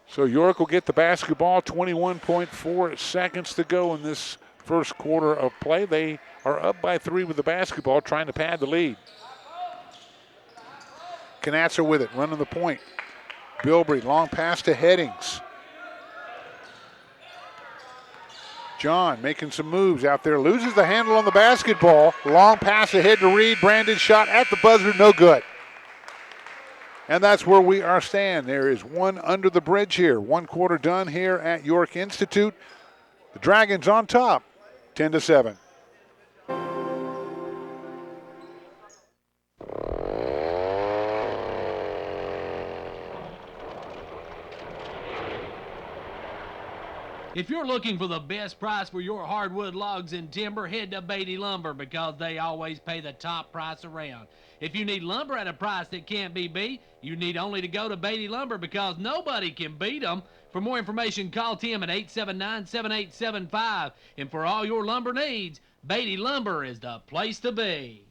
S2: So York will get the basketball. 21.4 seconds to go in this first quarter of play. They are up by 3 with the basketball, trying to pad the lead. Canatzer with it, running the point. Bilbrey, long pass to Headings. John making some moves out there. Loses the handle on the basketball. Long pass ahead to Reed. Brandon shot at the buzzer, no good. And that's where we are standing. There is one under the bridge here. 1 quarter done here at York Institute. The Dragons on top, 10-7.
S4: If you're looking for the best price for your hardwood logs and timber, head to Beatty Lumber because they always pay the top price around. If you need lumber at a price that can't be beat, you need only to go to Beatty Lumber because nobody can beat them. For more information, call Tim at 879-7875. And for all your lumber needs, Beatty Lumber is the place to be.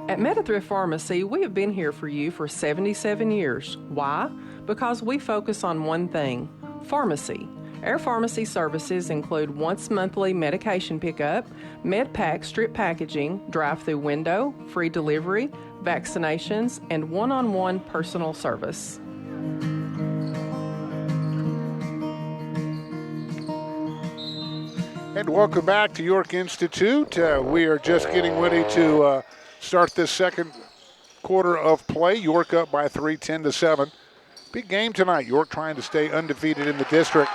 S5: At Metathrif Pharmacy, we have been here for you for 77 years. Why? Because we focus on one thing, pharmacy. Our pharmacy services include once-monthly medication pickup, MedPack strip packaging, drive-through window, free delivery, vaccinations, and one-on-one personal service.
S2: And welcome back to York Institute. We are just getting ready to start this second quarter of play. York up by 3, 10-7. Big game tonight. York trying to stay undefeated in the district.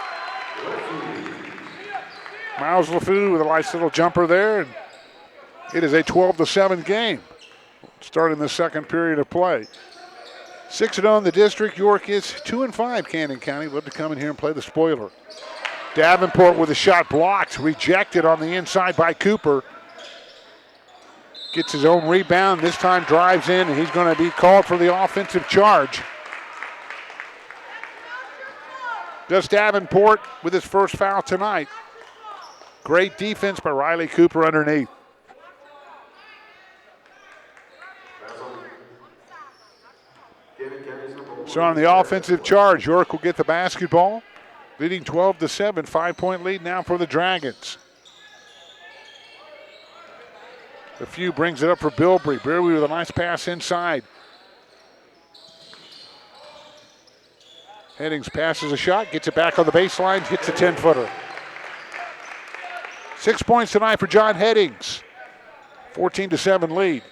S2: Miles LaFou with a nice little jumper there. And it is a 12-7 game starting the second period of play. 6-0 in the district. York is 2-5. Canyon County love to come in here and play the spoiler. Davenport with a shot blocked, rejected on the inside by Cooper. Gets his own rebound, this time drives in, and he's going to be called for the offensive charge. Gus Davenport with his first foul tonight. Great defense by Riley Cooper underneath. So on the offensive charge, York will get the basketball, leading 12-7, 5-point lead now for the Dragons. LaFou brings it up for Bilbrey. Bilbrey with a nice pass inside. Headings passes a shot, gets it back on the baseline, hits a 10-footer. 6 points tonight for John Headings. 14-7 lead.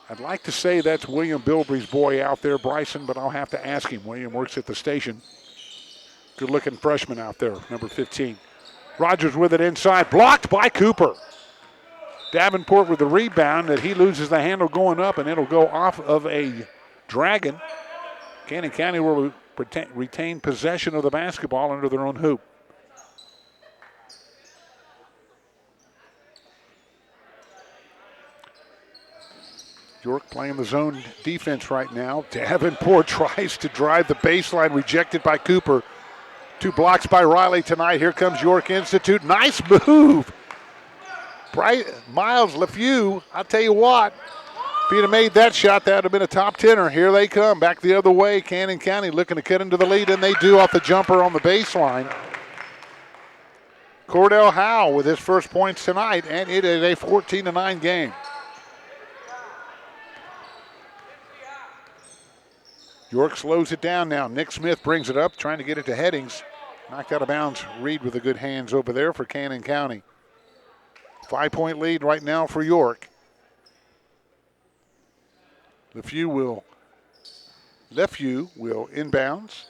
S2: I'd like to say that's William Bilbrey's boy out there, Bryson, but I'll have to ask him. William works at the station. Good-looking freshman out there, number 15. Rogers with it inside, blocked by Cooper. Davenport with the rebound that he loses the handle going up, and it'll go off of a Dragon. Cannon County will retain possession of the basketball under their own hoop. York playing the zone defense right now. Davenport tries to drive the baseline, rejected by Cooper. 2 blocks by Riley tonight. Here comes York Institute. Nice move. Miles LeFew, I'll tell you what, if he'd have made that shot, that would have been a top 10er. Here they come, back the other way. Cannon County looking to cut into the lead, and they do off the jumper on the baseline. Cordell Howe with his first points tonight, and it is a 14-9 game. York slows it down now. Nick Smith brings it up, trying to get it to Headings. Knocked out of bounds. Reed with the good hands over there for Cannon County. 5-point lead right now for York. LeFew will inbounds.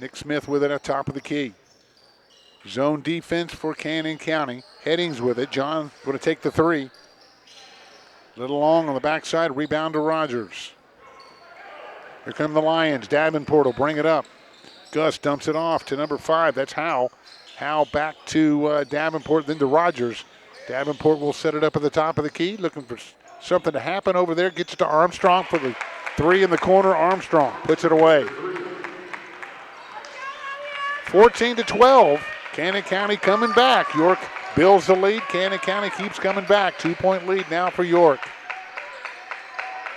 S2: Nick Smith with it at top of the key. Zone defense for Cannon County. Headings with it. John going to take the 3. Little long on the backside. Rebound to Rogers. Here come the Lions. Davenport will bring it up. Gus dumps it off to number 5. That's Howe. Howe back to Davenport, then to Rogers. Davenport will set it up at the top of the key, looking for something to happen over there. Gets it to Armstrong for the 3 in the corner. Armstrong puts it away. 14-12. Cannon County coming back. York builds the lead. Cannon County keeps coming back. 2-point lead now for York.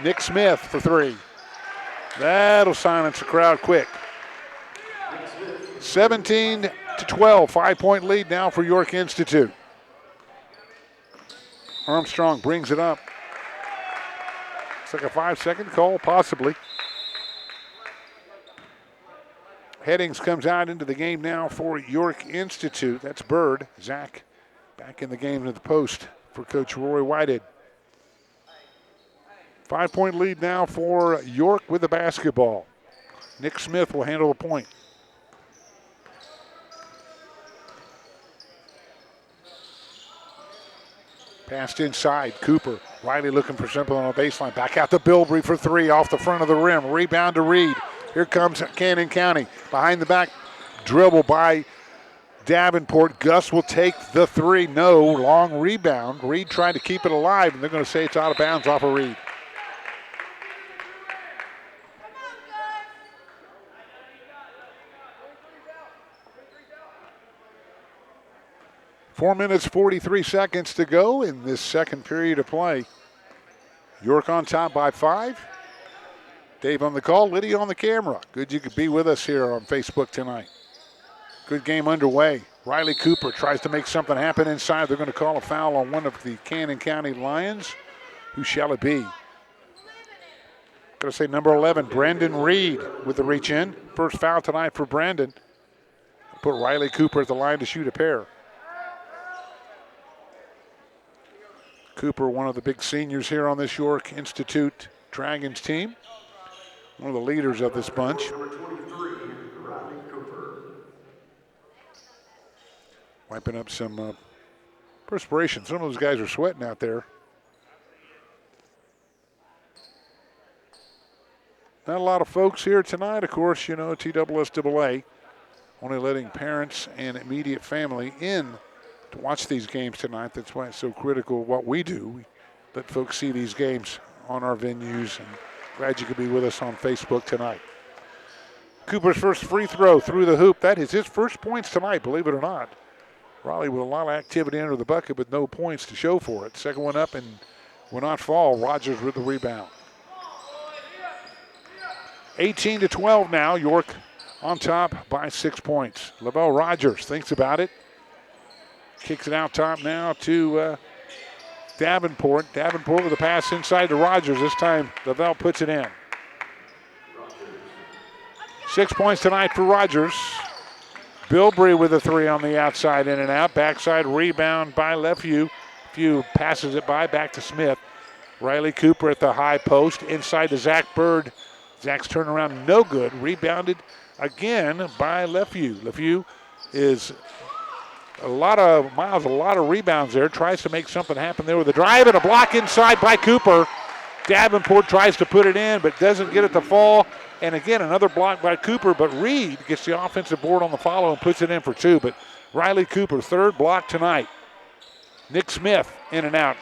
S2: Nick Smith for 3. That'll silence the crowd quick. 17-12, 5-point lead now for York Institute. Armstrong brings it up. It's like a 5-second call, possibly. Headings comes out into the game now for York Institute. That's Bird. Zach back in the game to the post for Coach Roy Whitehead. 5-point lead now for York with the basketball. Nick Smith will handle the point. Passed inside, Cooper. Riley looking for something on the baseline. Back out to Bilbrey for 3 off the front of the rim. Rebound to Reed. Here comes Cannon County. Behind the back dribble by Davenport. Gus will take the 3. No, long rebound. Reed trying to keep it alive, and they're going to say it's out of bounds off of Reed. Four minutes, 43 seconds to go in this second period of play. York on top by 5. Dave on the call, Lydia on the camera. Good you could be with us here on Facebook tonight. Good game underway. Riley Cooper tries to make something happen inside. They're going to call a foul on one of the Cannon County Lions. Who shall it be? Going to say number 11, Brandon Reed with the reach in. First foul tonight for Brandon. Put Riley Cooper at the line to shoot a pair. Cooper, one of the big seniors here on this York Institute Dragons team. One of the leaders of this bunch. Wiping up some perspiration. Some of those guys are sweating out there. Not a lot of folks here tonight, of course, you know, TSSAA only letting parents and immediate family in to watch these games tonight. That's why it's so critical what we do. We let folks see these games on our venues, and glad you could be with us on Facebook tonight. Cooper's first free throw through the hoop. That is his first points tonight, believe it or not. Raleigh with a lot of activity under the bucket, but no points to show for it. Second one up and will not fall. Rogers with the rebound. 18-12 now. York on top by 6 points. Lavelle Rogers thinks about it. Kicks it out top now to Davenport. Davenport with a pass inside to Rogers. This time Lavelle puts it in. 6 points tonight for Rogers. Bilbrey with a 3 on the outside, in and out. Backside rebound by LeFew. Few passes it by, back to Smith. Riley Cooper at the high post. Inside to Zach Bird. Zach's turnaround no good. Rebounded again by LeFew. LeFew is a lot of rebounds there. Tries to make something happen there with a drive and a block inside by Cooper. Davenport tries to put it in, but doesn't get it to fall. And again, another block by Cooper, but Reed gets the offensive board on the follow and puts it in for two. But Riley Cooper, third block tonight. Nick Smith in and out.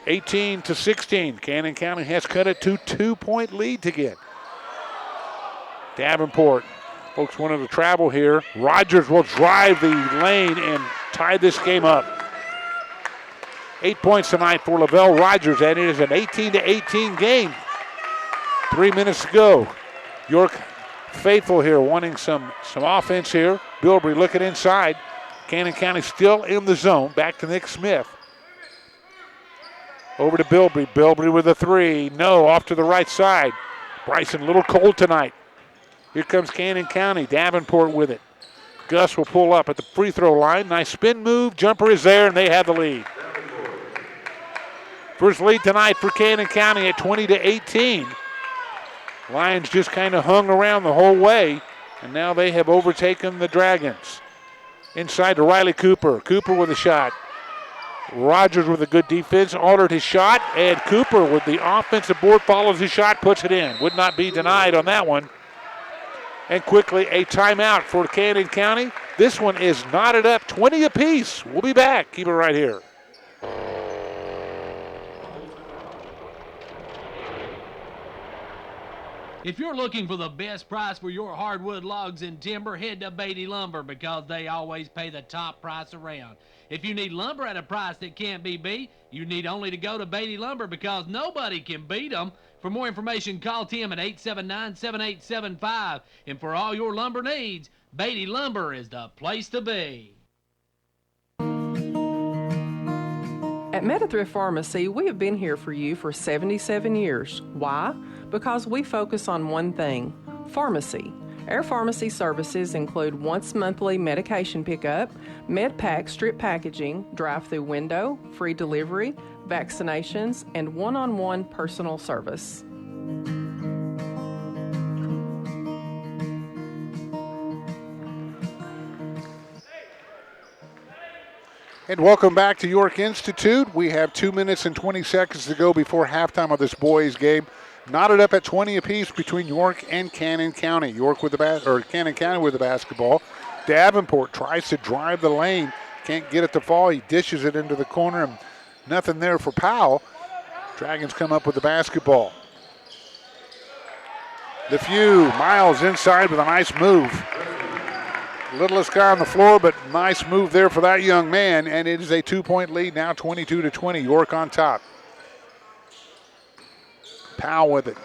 S2: 18-16. Cannon County has cut it to 2-point lead to get. Davenport. Folks wanted to travel here. Rogers will drive the lane and tie this game up. 8 points tonight for Lavelle Rogers, and it is an 18-18 game. 3 minutes to go. York faithful here, wanting some offense here. Bilbrey looking inside. Cannon County still in the zone. Back to Nick Smith. Over to Bilbrey. Bilbrey with a three. No, off to the right side. Bryson a little cold tonight. Here comes Cannon County. Davenport with it. Gus will pull up at the free throw line. Nice spin move. Jumper is there, and they have the lead. First lead tonight for Cannon County at 20-18. Lions just kind of hung around the whole way, and now they have overtaken the Dragons. Inside to Riley Cooper. Cooper with a shot. Rogers with a good defense, altered his shot, and Cooper with the offensive board follows his shot, puts it in. Would not be denied on that one. And quickly a timeout for Cannon County. This one is knotted up 20 apiece. We'll be back. Keep it right here.
S4: If you're looking for the best price for your hardwood logs and timber, head to Beatty Lumber because they always pay the top price around. If you need lumber at a price that can't be beat, you need only to go to Beatty Lumber because nobody can beat them. For more information, call Tim at 879-7875. And for all your lumber needs, Beatty Lumber is the place to be.
S5: At Metathrif Pharmacy, we have been here for you for 77 years. Why? Because we focus on one thing, pharmacy. Our pharmacy services include once monthly medication pickup, MedPack strip packaging, drive-through window, free delivery, vaccinations, and one-on-one personal service.
S2: And welcome back to York Institute. We have 2 minutes and 20 seconds to go before halftime of this boys game. Knotted up at 20 apiece between York and Cannon County. Cannon County with the basketball. Davenport tries to drive the lane, can't get it to fall. He dishes it into the corner, and nothing there for Powell. Dragons come up with the basketball. LeFew, Miles inside with a nice move. Littlest guy on the floor, but nice move there for that young man, and it is a 2-point lead now, 22-20. York on top. Powell with it.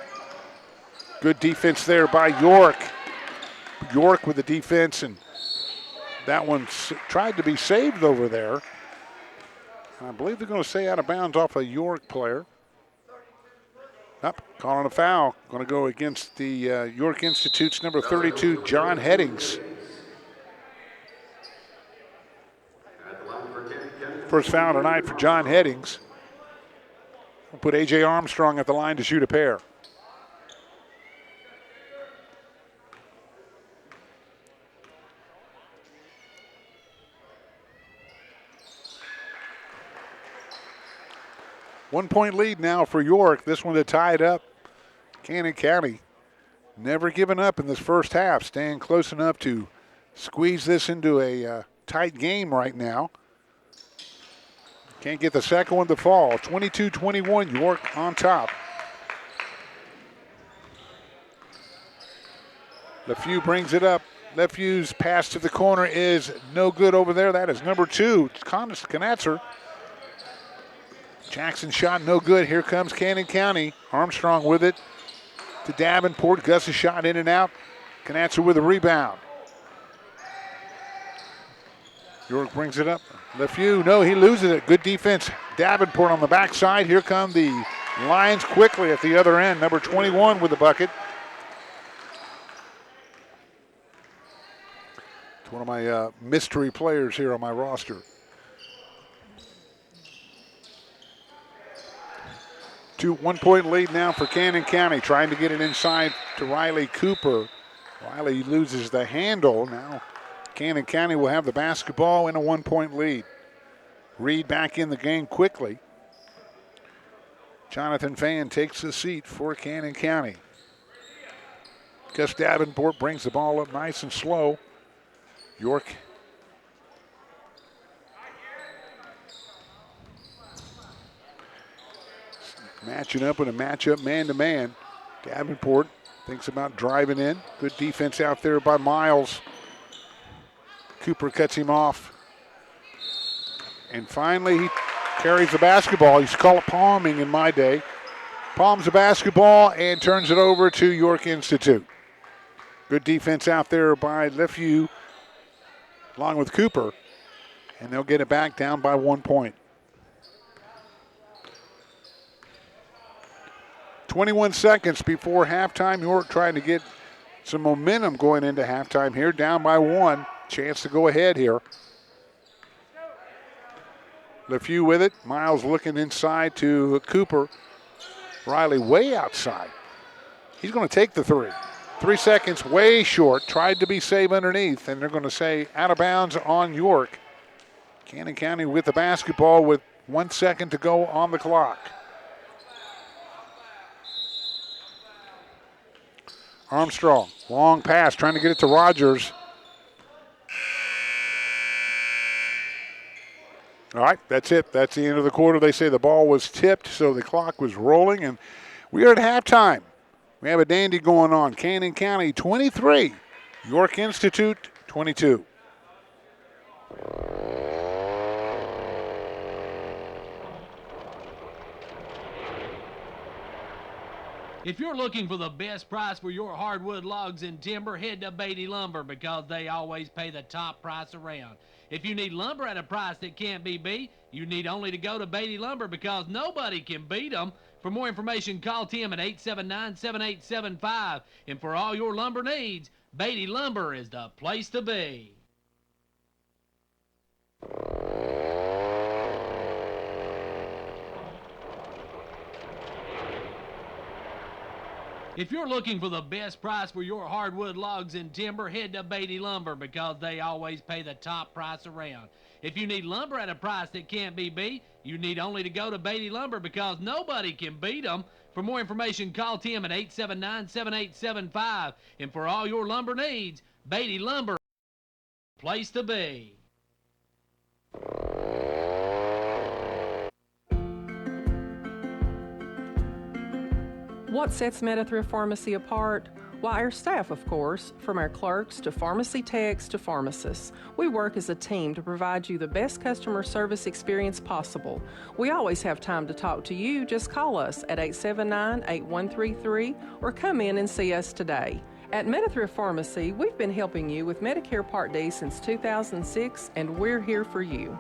S2: Good defense there by York. York with the defense, and that one tried to be saved over there. And I believe they're going to say out of bounds off a York player. Up, calling a foul. Going to go against the York Institute's number 32, John Headings. First foul tonight for John Headings. We'll put A.J. Armstrong at the line to shoot a pair. One-point lead now for York. This one to tie it up. Cannon County never giving up in this first half, staying close enough to squeeze this into a tight game right now. Can't get the second one to fall. 22-21, York on top. LeFew brings it up. LeFew's pass to the corner is no good over there. That is number 2, Knatzer. Jackson shot no good. Here comes Cannon County. Armstrong with it to Davenport. Gus' shot in and out. Knatzer with a rebound. York brings it up. LeFew, no, he loses it. Good defense. Davenport on the backside. Here come the Lions quickly at the other end. Number 21 with the bucket. It's one of my mystery players here on my roster. 1-point lead now for Cannon County. Trying to get it inside to Riley Cooper. Riley loses the handle. Now Cannon County will have the basketball in a 1-point lead. Reed back in the game quickly. Jonathan Fan takes the seat for Cannon County. Gus Davenport brings the ball up nice and slow. York matching up in a matchup man-to-man. Davenport thinks about driving in. Good defense out there by Miles. Cooper cuts him off. And finally, he carries the basketball. He used to call it palming in my day. Palms the basketball and turns it over to York Institute. Good defense out there by Lefevre along with Cooper. And they'll get it back down by 1 point. 21 seconds before halftime. York trying to get some momentum going into halftime here. Down by 1. Chance to go ahead here. Lefevre with it. Miles looking inside to Cooper. Riley way outside. He's going to take the 3. 3 seconds, way short. Tried to be safe underneath, and they're going to say out of bounds on York. Cannon County with the basketball with 1 second to go on the clock. Armstrong, long pass, trying to get it to Rogers. All right, that's it. That's the end of the quarter. They say the ball was tipped, so the clock was rolling, and we are at halftime. We have a dandy going on. Cannon County 23, York Institute 22.
S4: If you're looking for the best price for your hardwood logs and timber, head to Beatty Lumber because they always pay the top price around. If you need lumber at a price that can't be beat, you need only to go to Beatty Lumber because nobody can beat them. For more information, call Tim at 879-7875. And for all your lumber needs, Beatty Lumber is the place to be. If you're looking for the best price for your hardwood logs and timber, head to Beatty Lumber because they always pay the top price around. If you need lumber at a price that can't be beat, you need only to go to Beatty Lumber because nobody can beat them. For more information, call Tim at 879-7875. And for all your lumber needs, Beatty Lumber is the place to be.
S5: What sets Metathrif Pharmacy apart? Why, our staff, of course, from our clerks to pharmacy techs to pharmacists. We work as a team to provide you the best customer service experience possible. We always have time to talk to you. Just call us at 879-8133 or come in and see us today. At Metathrif Pharmacy, we've been helping you with Medicare Part D since 2006, and we're here for you.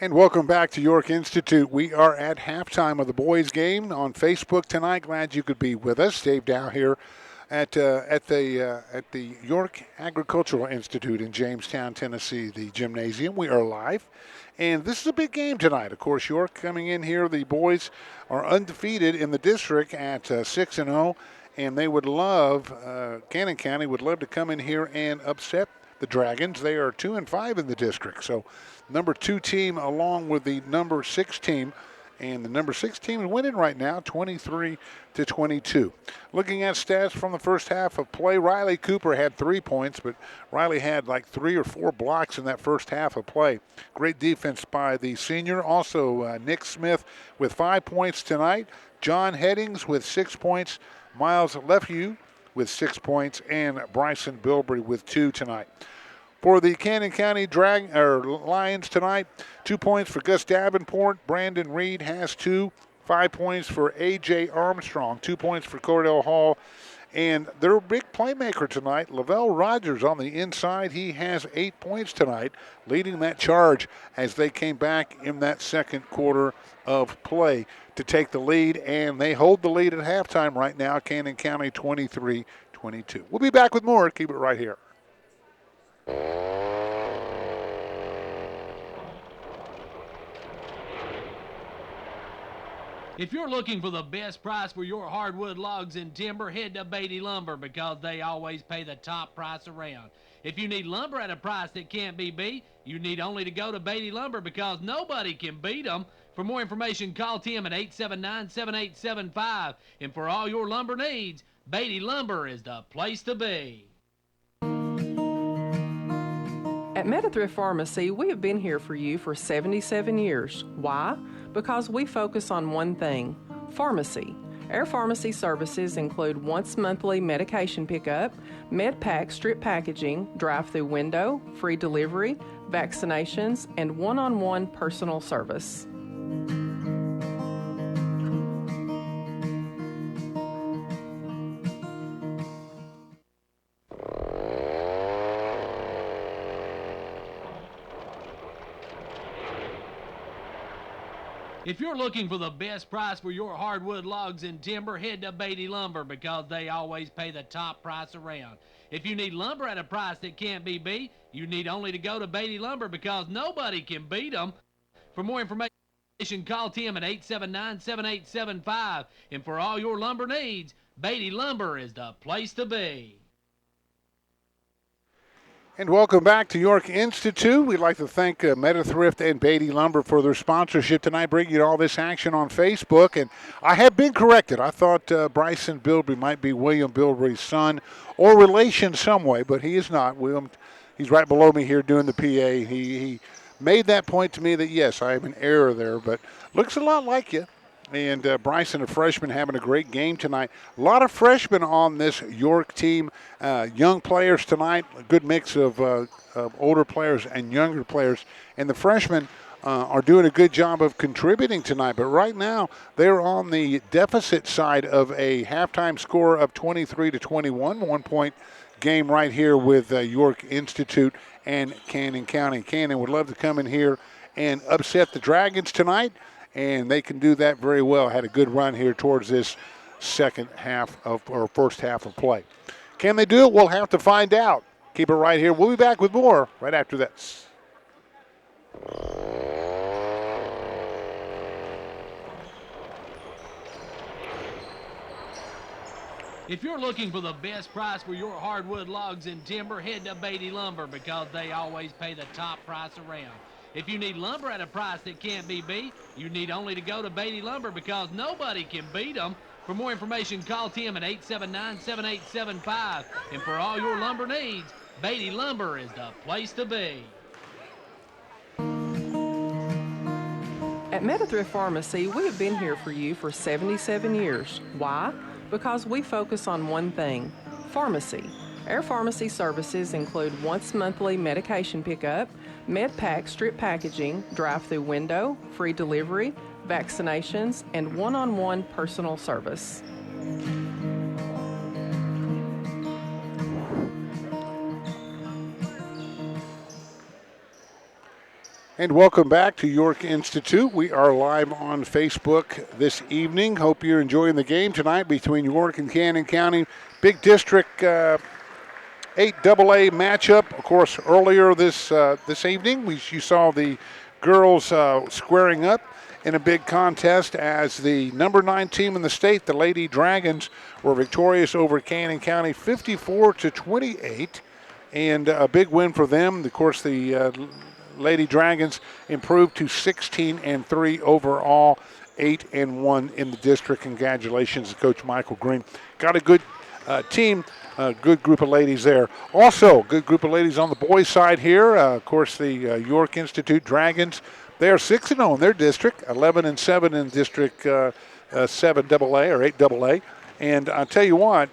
S2: And welcome back to York Institute. We are at halftime of the boys' game on Facebook tonight. Glad you could be with us. Dave Dow here at the York Agricultural Institute in Jamestown, Tennessee, the gymnasium. We are live, and this is a big game tonight. Of course, York coming in here. The boys are undefeated in the district at 6-0, and they would love Cannon County would love to come in here and upset the Dragons. They are 2-5 in the district, so number 2 team along with the number 6 team, and the number 6 team is winning right now 23-22. Looking at stats from the first half of play, Riley Cooper had 3 points, but Riley had like 3 or 4 blocks in that first half of play. Great defense by the senior. Also Nick Smith with 5 points tonight, John Headings with 6 points, Miles Lefevre with 6 points, and Bryson Bilbrey with 2 tonight. For the Cannon County Lions tonight, 2 points for Gus Davenport. Brandon Reed has 2. 5 points for A.J. Armstrong. 2 points for Cordell Hall. And their big playmaker tonight, Lavelle Rogers on the inside. He has 8 points tonight, leading that charge as they came back in that second quarter of play to take the lead. And they hold the lead at halftime right now, Cannon County 23-22. We'll be back with more. Keep it right here.
S4: If you're looking for the best price for your hardwood logs and timber, head to Beatty Lumber because they always pay the top price around. If you need lumber at a price that can't be beat, you need only to go to Beatty Lumber because nobody can beat them. For more information, call Tim at 879-7875. And for all your lumber needs, Beatty Lumber is the place to be.
S5: At Metathrif Pharmacy, we have been here for you for 77 years. Why? Because we focus on one thing, pharmacy. Our pharmacy services include once monthly medication pickup, med pack strip packaging, drive-through window, free delivery, vaccinations, and one-on-one personal service.
S4: If you're looking for the best price for your hardwood logs and timber, head to Beatty Lumber because they always pay the top price around. If you need lumber at a price that can't be beat, you need only to go to Beatty Lumber because nobody can beat them. For more information, call Tim at 879-7875. And for all your lumber needs, Beatty Lumber is the place to be.
S2: And welcome back to York Institute. We'd like to thank Metathrif and Beatty Lumber for their sponsorship tonight, bringing you all this action on Facebook. And I have been corrected. I thought Bryson Bilbrey might be William Bilbrey's son or relation some way, but he is not. William, he's right below me here doing the PA. He made that point to me that, yes, I have an error there, but looks a lot like you. And Bryson, a freshman, having a great game tonight. A lot of freshmen on this York team. Young players tonight, a good mix of older players and younger players. And the freshmen are doing a good job of contributing tonight. But right now, they're on the deficit side of a halftime score of 23-21, 1-point game right here with York Institute and Cannon County. Cannon would love to come in here and upset the Dragons tonight. And they can do that very well. Had a good run here towards this first half of play. Can they do it? We'll have to find out. Keep it right here. We'll be back with more right after this.
S4: If you're looking for the best price for your hardwood logs and timber, head to Beatty Lumber because they always pay the top price around. If you need lumber at a price that can't be beat, you need only to go to Beatty Lumber because nobody can beat them. For more information, call Tim at 879-7875. And for all your lumber needs, Beatty Lumber is the place to be.
S5: At Metathrif Pharmacy, we have been here for you for 77 years. Why? Because we focus on one thing, pharmacy. Our pharmacy services include once monthly medication pickup, med pack strip packaging, drive-through window, free delivery, vaccinations, and one-on-one personal service.
S2: And welcome back to York Institute. We are live on Facebook this evening. Hope you're enjoying the game tonight between York and Cannon County. Big District 8AA matchup. Of course, earlier this evening, you saw the girls squaring up in a big contest as the number 9 team in the state, the Lady Dragons, were victorious over Cannon County 54-28, and a big win for them. Of course, the Lady Dragons improved to 16-3 overall, 8-1 in the district. Congratulations to Coach Michael Green. Got a good team. A good group of ladies there. Also, good group of ladies on the boys' side here. Of course, the York Institute Dragons. They are 6-0 in their district, 11-7 in District 7AA or 8AA. And I'll tell you what,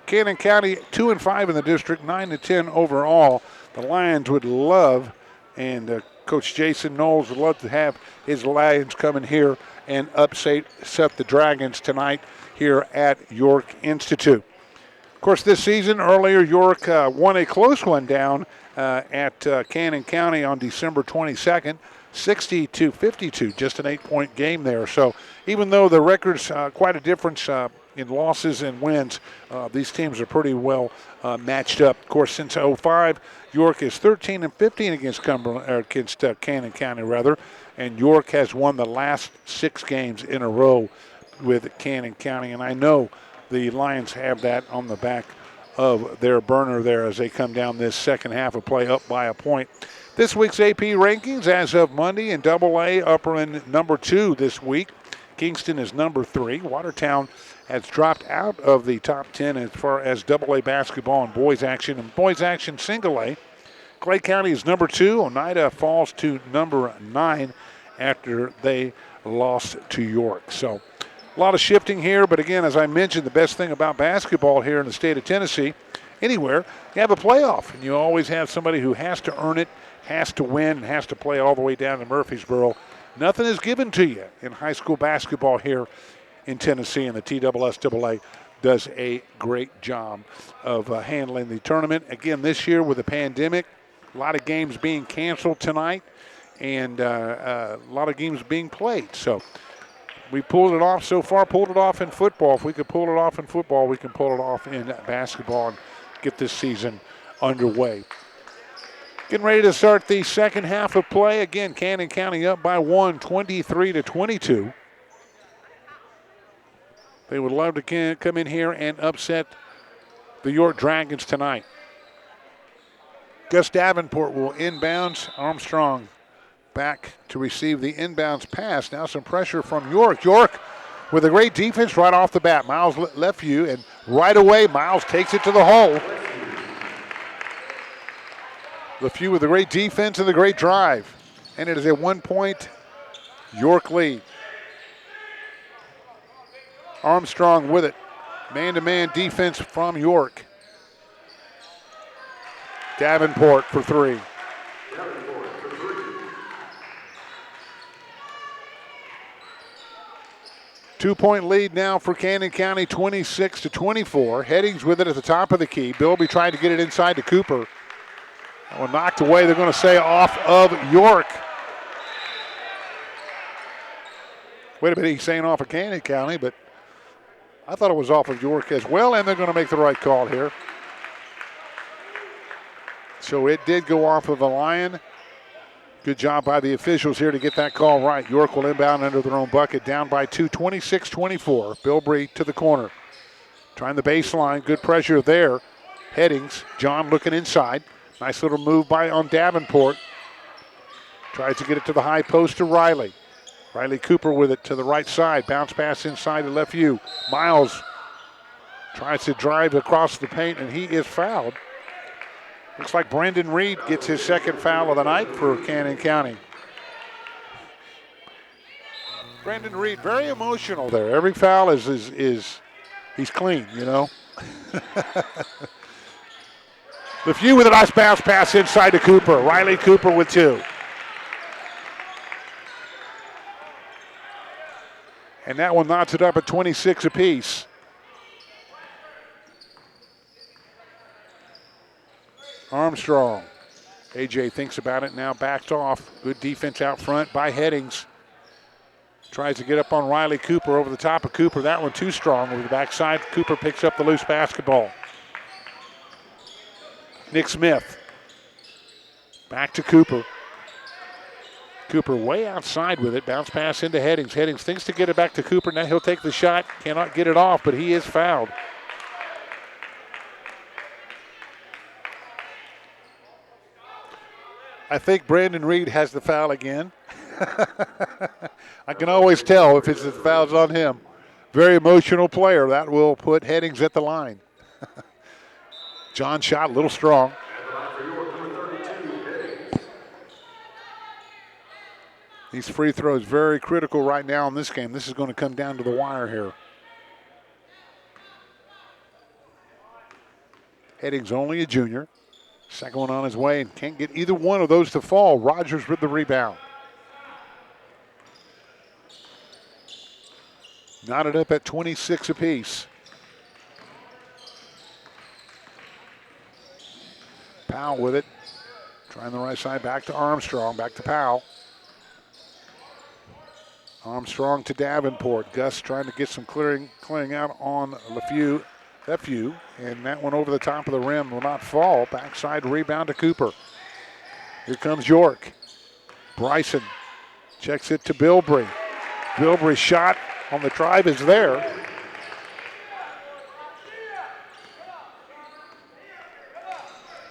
S2: Cannon County 2-5 in the district, 9-10 overall. The Lions would love, and Coach Jason Knowles would love to have his Lions come in here and upset the Dragons tonight here at York Institute. Of course, this season, earlier, York won a close one down at Cannon County on December 22nd, 60-52, just an 8-point game there. So even though the record's quite a difference in losses and wins, these teams are pretty well matched up. Of course, since 2005, York is 13-15 against Cannon County, rather, and York has won the last 6 games in a row with Cannon County, and I know the Lions have that on the back of their burner there as they come down this second half of play up by a point. This week's AP rankings as of Monday in AA, upper end number 2 this week. Kingston is number 3. Watertown has dropped out of the top 10 as far as AA basketball and boys action. And boys action single A, Clay County is number 2. Oneida falls to number 9 after they lost to York. So a lot of shifting here, but again, as I mentioned, the best thing about basketball here in the state of Tennessee, anywhere, you have a playoff, and you always have somebody who has to earn it, has to win, and has to play all the way down to Murfreesboro. Nothing is given to you in high school basketball here in Tennessee, and the TSSAA does a great job of handling the tournament. Again, this year with the pandemic, a lot of games being canceled tonight, and a lot of games being played. So we pulled it off so far, pulled it off in football. If we could pull it off in football, we can pull it off in basketball and get this season underway. Getting ready to start the second half of play. Again, Cannon County up by 1, 23-22. They would love to come in here and upset the York Dragons tonight. Gus Davenport will inbounds. Armstrong back to receive the inbounds pass. Now some pressure from York. York with a great defense right off the bat. Miles left you, and right away Miles takes it to the hole. LeFew with a great defense and a great drive. And it is a 1-point York lead. Armstrong with it. Man-to-man defense from York. Davenport for 3. 2-point lead now for Cannon County, 26-24. Headings with it at the top of the key. Bilby tried to get it inside to Cooper. That one knocked away, they're going to say off of York. Wait a minute, he's saying off of Cannon County, but I thought it was off of York as well, and they're going to make the right call here. So it did go off of the Lion. Good job by the officials here to get that call right. York will inbound under their own bucket, down by 2, 26-24. Bilbrey to the corner. Trying the baseline, good pressure there. Headings, John looking inside. Nice little move on Davenport. Tries to get it to the high post to Riley. Riley Cooper with it to the right side. Bounce pass inside to LeFew. Miles tries to drive across the paint, and he is fouled. Looks like Brendan Reed gets his second foul of the night for Cannon County. Brendan Reed, very emotional there. Every foul is he's clean, you know. LeFew with a nice bounce pass inside to Cooper. Riley Cooper with 2. And that one knots it up at 26 apiece. Armstrong. AJ thinks about it, now backs off. Good defense out front by Headings. Tries to get up on Riley Cooper over the top of Cooper. That one too strong over the backside. Cooper picks up the loose basketball. Nick Smith. Back to Cooper. Cooper way outside with it. Bounce pass into Headings. Headings thinks to get it back to Cooper. Now he'll take the shot. Cannot get it off, but he is fouled. I think Brandon Reed has the foul again. I can always tell if it's the foul's on him. Very emotional player. That will put Headings at the line. John shot a little strong. These free throws very critical right now in this game. This is going to come down to the wire here. Headings only a junior. Second one on his way, and can't get either one of those to fall. Rogers with the rebound. Knotted up at 26 apiece. Powell with it. Trying the right side, back to Armstrong, back to Powell. Armstrong to Davenport. Gus trying to get some clearing out on LeFew. Lefevue, and that one over the top of the rim will not fall. Backside rebound to Cooper. Here comes York. Bryson checks it to Bilbrey. Bilbrey's shot on the drive is there.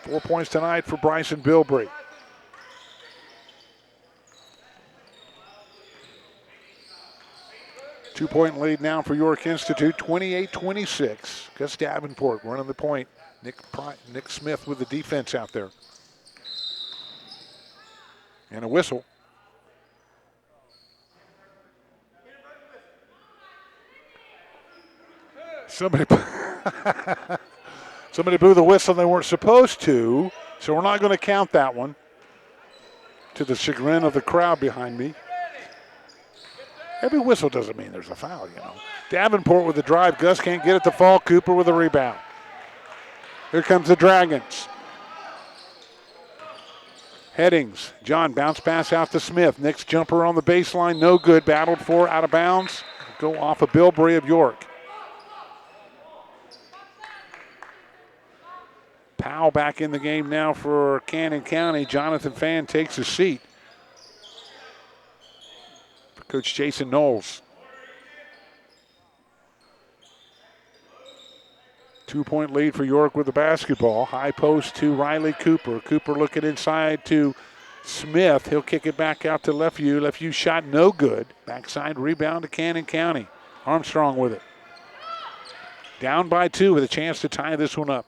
S2: Four points tonight for Bryson Bilbrey. Two-point lead now for York Institute, 28-26. Gus Davenport running the point. Nick Smith with the defense out there. And a whistle. Somebody blew the whistle they weren't supposed to, so we're not going to count that one, to the chagrin of the crowd behind me. Every whistle doesn't mean there's a foul, you know. Davenport with the drive. Gus can't get it to fall. Cooper with a rebound. Here comes the Dragons. Headings. John, bounce pass out to Smith. Nick's jumper on the baseline, no good. Battled for, out of bounds. Go off of Bilbrey of York. Powell back in the game now for Cannon County. Jonathan Fan takes his seat. Coach Jason Knowles. 2-point lead for York with the basketball. High post to Riley Cooper. Cooper looking inside to Smith. He'll kick it back out to Lefevue. Lefevue shot no good. Backside rebound to Cannon County. Armstrong with it. Down by 2 with a chance to tie this one up.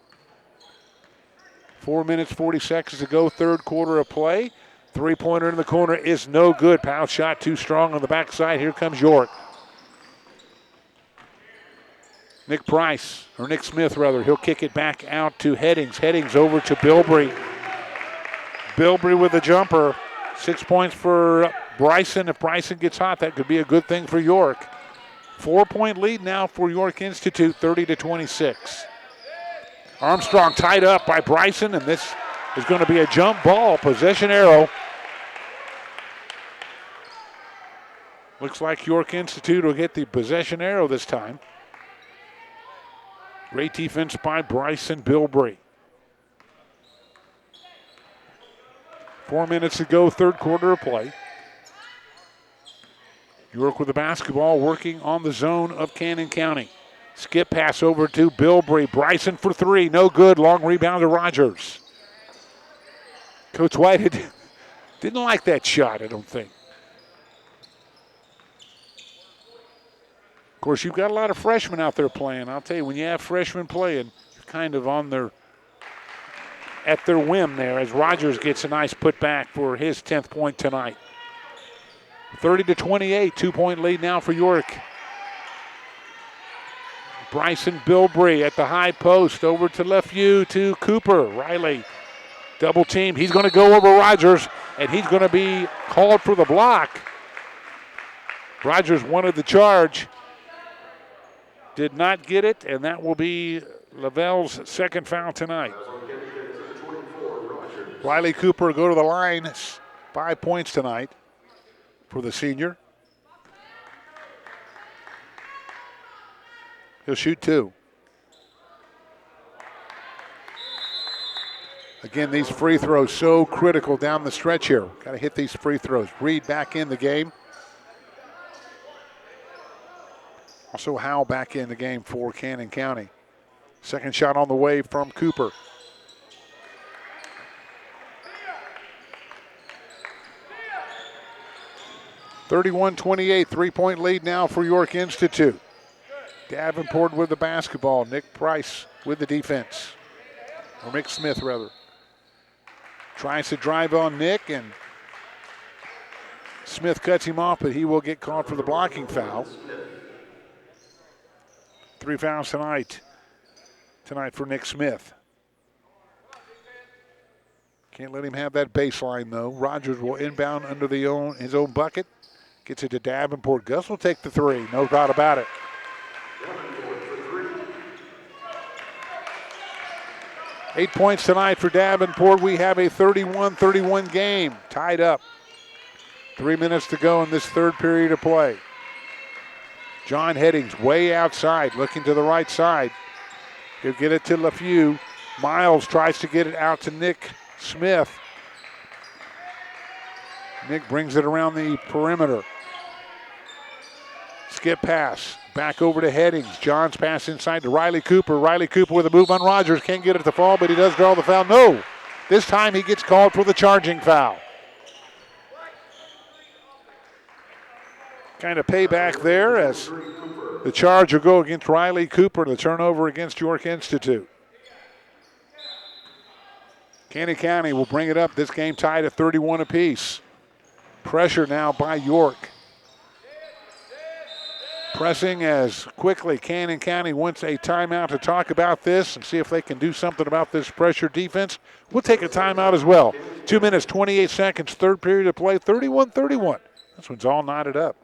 S2: 4 minutes, 40 seconds to go, third quarter of play. Three-pointer in the corner is no good. Powell shot too strong on the backside. Here comes York. Nick Smith, he'll kick it back out to Headings. Headings over to Bilbrey. Bilbrey with a jumper. 6 points for Bryson. If Bryson gets hot, that could be a good thing for York. 4-point lead now for York Institute, 30-26. Armstrong tied up by Bryson, and this is going to be a jump ball. Possession arrow. Looks like York Institute will get the possession arrow this time. Great defense by Bryson Bilbrey. 4 minutes to go, third quarter of play. York with the basketball, working on the zone of Cannon County. Skip pass over to Bilbrey. Bryson for 3, no good. Long rebound to Rogers. Coach White didn't like that shot, I don't think. Of course, you've got a lot of freshmen out there playing. I'll tell you, when you have freshmen playing, you're kind of at their whim there as Rogers gets a nice putback for his 10th point tonight. 30-28, 2-point lead now for York. Bryson Bilbrey at the high post, over to Lefevue to Cooper. Riley double team. He's going to go over Rogers, and he's going to be called for the block. Rogers wanted the charge. Did not get it, and that will be Lavelle's second foul tonight. Riley Cooper go to the line. 5 points tonight for the senior. He'll shoot 2. Again, these free throws so critical down the stretch here. Got to hit these free throws. Reed back in the game. Also Howell back in the game for Cannon County. Second shot on the way from Cooper. (31-28), 3-point lead now for York Institute. Davenport with the basketball. Nick Price with the defense. Or Nick Smith, rather. Tries to drive on Nick, and Smith cuts him off, but he will get called for the blocking foul. 3 fouls tonight for Nick Smith. Can't let him have that baseline, though. Rogers will inbound under his own bucket. Gets it to Davenport. Gus will take the 3, no doubt about it. 8 points tonight for Davenport. We have a 31-31 game, tied up. 3 minutes to go in this third period of play. John Headings way outside, looking to the right side. He'll get it to LeFew. Miles tries to get it out to Nick Smith. Nick brings it around the perimeter. Skip pass. Back over to Headings. John's pass inside to Riley Cooper. Riley Cooper with a move on Rogers. Can't get it to fall, but he does draw the foul. No. This time he gets called for the charging foul. Kind of payback there as the charge will go against Riley Cooper. The turnover against York Institute. Cannon County will bring it up. This game tied at 31 apiece. Pressure now by York. Pressing as quickly. Cannon County wants a timeout to talk about this and see if they can do something about this pressure defense. We'll take a timeout as well. 2 minutes, 28 seconds, third period of play, 31-31. This one's all knotted up.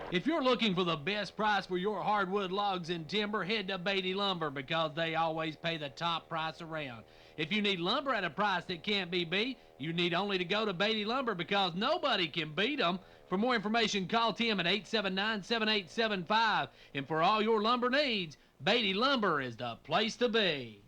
S4: If you're looking for the best price for your hardwood logs and timber, head to Beatty Lumber because they always pay the top price around. If you need lumber at a price that can't be beat, you need only to go to Beatty Lumber because nobody can beat them. For more information, call Tim at 879-7875. And for all your lumber needs, Beatty Lumber is the place to be.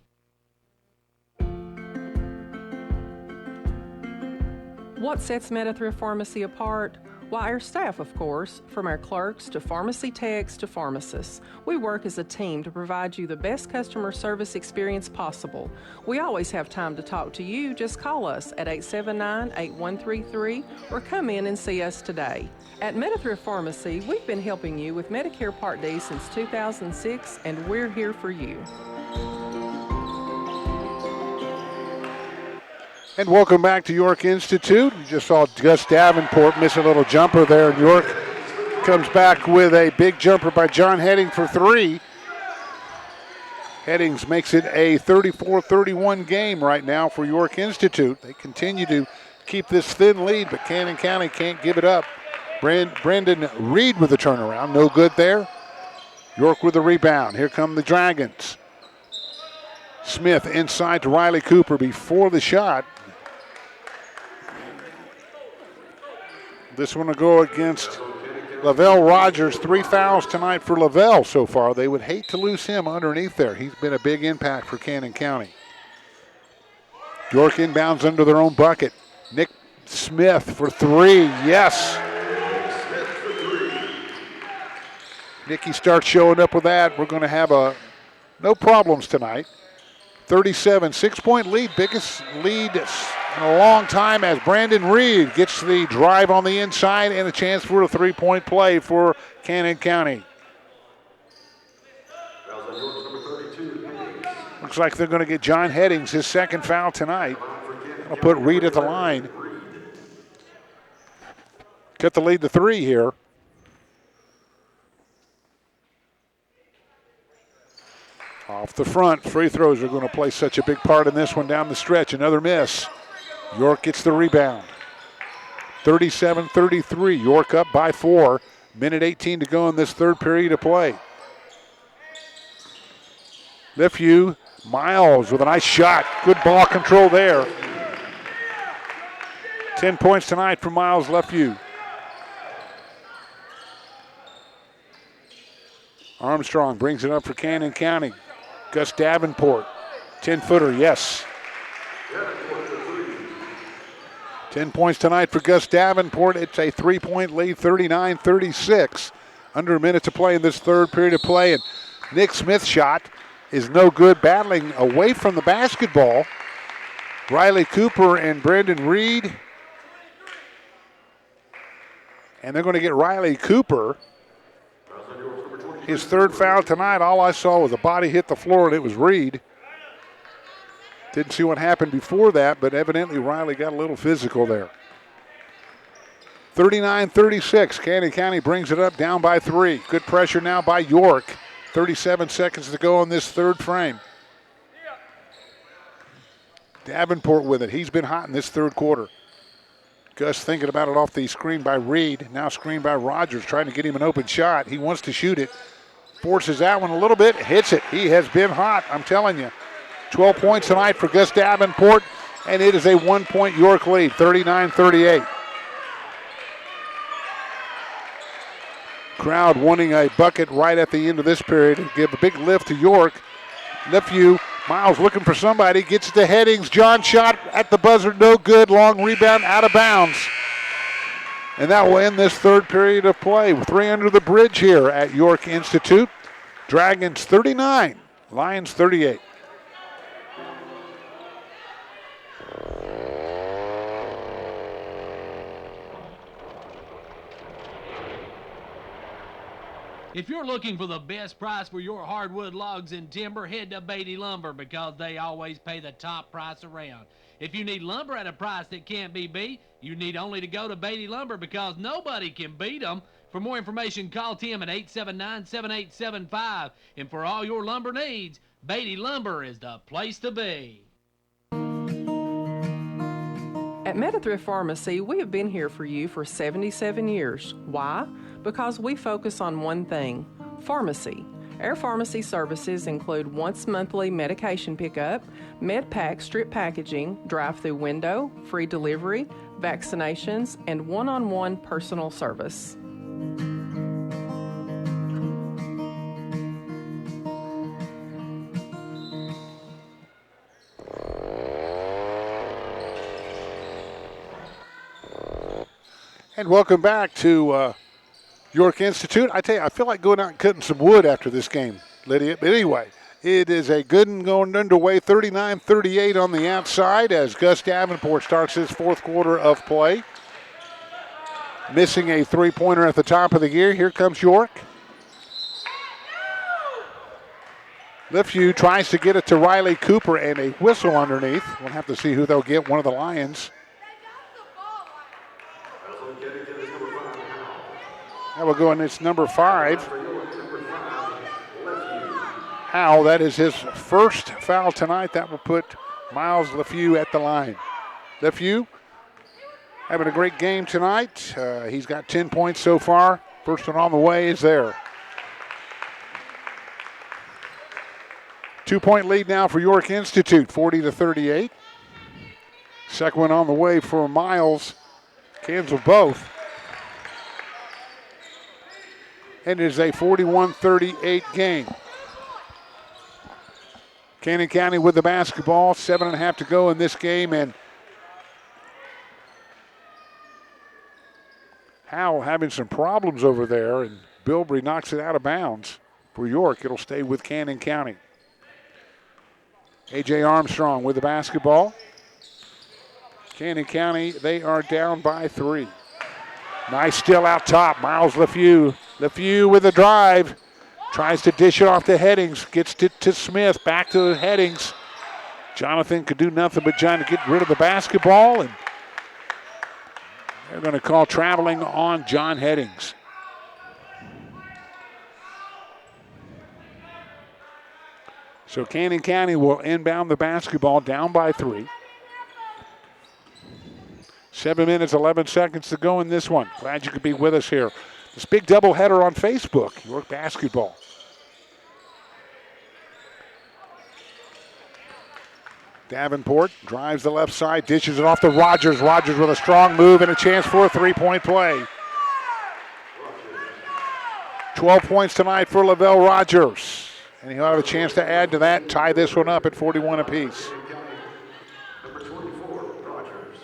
S5: What sets Metathrif Pharmacy apart? Why, our staff, of course, from our clerks to pharmacy techs to pharmacists. We work as a team to provide you the best customer service experience possible. We always have time to talk to you. Just call us at 879-8133 or come in and see us today. At Metathrif Pharmacy, we've been helping you with Medicare Part D since 2006, and we're here for you.
S2: And welcome back to York Institute. You just saw Gus Davenport miss a little jumper there, and York comes back with a big jumper by John Heading for three. Headings makes it a 34-31 game right now for York Institute. They continue to keep this thin lead, but Cannon County can't give it up. Brandon Reed with the turnaround, no good there. York with the rebound. Here come the Dragons. Smith inside to Riley Cooper before the shot. This one will go against Lavelle Rogers. 3 fouls tonight for Lavelle so far. They would hate to lose him underneath there. He's been a big impact for Cannon County. York inbounds under their own bucket. Nick Smith for three. Yes. Nicky starts showing up with that. We're going to have no problems tonight. 37, 6-point lead, biggest lead in a long time as Brandon Reed gets the drive on the inside and a chance for a three-point play for Cannon County. Looks like they're going to get John Headings his second foul tonight. I'll put Reed at the line. Cut the lead to 3 here. Off the front, free throws are going to play such a big part in this one down the stretch. Another miss. York gets the rebound. 37-33, York up by 4. Minute 18 to go in this third period of play. LeFew, Miles with a nice shot. Good ball control there. 10 points tonight for Miles LeFew. Armstrong brings it up for Cannon County. Gus Davenport, 10-footer, yes. 10 points tonight for Gus Davenport. It's a 3-point lead, 39-36. Under a minute to play in this third period of play. And Nick Smith's shot is no good, battling away from the basketball. Riley Cooper and Brandon Reed. And they're going to get Riley Cooper. His third foul tonight. All I saw was a body hit the floor, and it was Reed. Didn't see what happened before that, but evidently Riley got a little physical there. 39-36. Cannon County brings it up, down by 3. Good pressure now by York. 37 seconds to go in this third frame. Davenport with it. He's been hot in this third quarter. Gus thinking about it off the screen by Reed. Now screen by Rogers, trying to get him an open shot. He wants to shoot it. Forces that one a little bit, hits it. He has been hot, I'm telling you. 12 points tonight for Gus Davenport, and it is a 1-point York lead, 39-38. Crowd wanting a bucket right at the end of this period and give a big lift to York. Nephew, Miles looking for somebody, gets it to Headings. John shot at the buzzer, no good. Long rebound, out of bounds. And that will end this third period of play. 3 under the bridge here at York Institute. Dragons 39, Lions 38.
S4: If you're looking for the best price for your hardwood logs and timber, head to Beatty Lumber because they always pay the top price around. If you need lumber at a price that can't be beat, you need only to go to Beatty Lumber because nobody can beat them. For more information, call Tim at 879-7875. And for all your lumber needs, Beatty Lumber is the place to be.
S5: At Metathrif Pharmacy, we have been here for you for 77 years. Why? Because we focus on one thing, pharmacy. Our pharmacy services include once monthly medication pickup, MedPack strip packaging, drive-through window, free delivery, vaccinations, and one-on-one personal service.
S2: And welcome back to York Institute. I tell you, I feel like going out and cutting some wood after this game, Lydia. But anyway, it is a good one going underway, 39-38 on the outside as Gus Davenport starts his fourth quarter of play. Missing a three-pointer at the top of the gear. Here comes York. Liftview tries to get it to Riley Cooper and a whistle underneath. We'll have to see who they'll get, one of the Lions. That will go in, it's number 5. Howe, that is his first foul tonight. That will put Miles Lefew at the line. Lefew having a great game tonight. He's got 10 points so far. First one on the way is there. 2-point lead now for York Institute, 40-38. Second one on the way for Miles. Cancel both. And it is a 41-38 game. Cannon County with the basketball, 7.5 to go in this game, and Howe having some problems over there, and Bilbrey knocks it out of bounds for York. It'll stay with Cannon County. A.J. Armstrong with the basketball. Cannon County, they are down by 3. Nice steal out top, Miles Lefew. Lefew with a drive. Tries to dish it off to Headings. Gets it to Smith. Back to Headings. Jonathan could do nothing but trying to get rid of the basketball. And they're going to call traveling on John Headings. So Cannon County will inbound the basketball down by 3. 7 minutes, 11 seconds to go in this one. Glad you could be with us here. This big doubleheader on Facebook, York basketball. Davenport drives the left side, dishes it off to Rogers. Rogers with a strong move and a chance for a three-point play. 12 points tonight for Lavelle Rogers. And he'll have a chance to add to that, tie this one up at 41 apiece.
S3: Number 24, Rogers.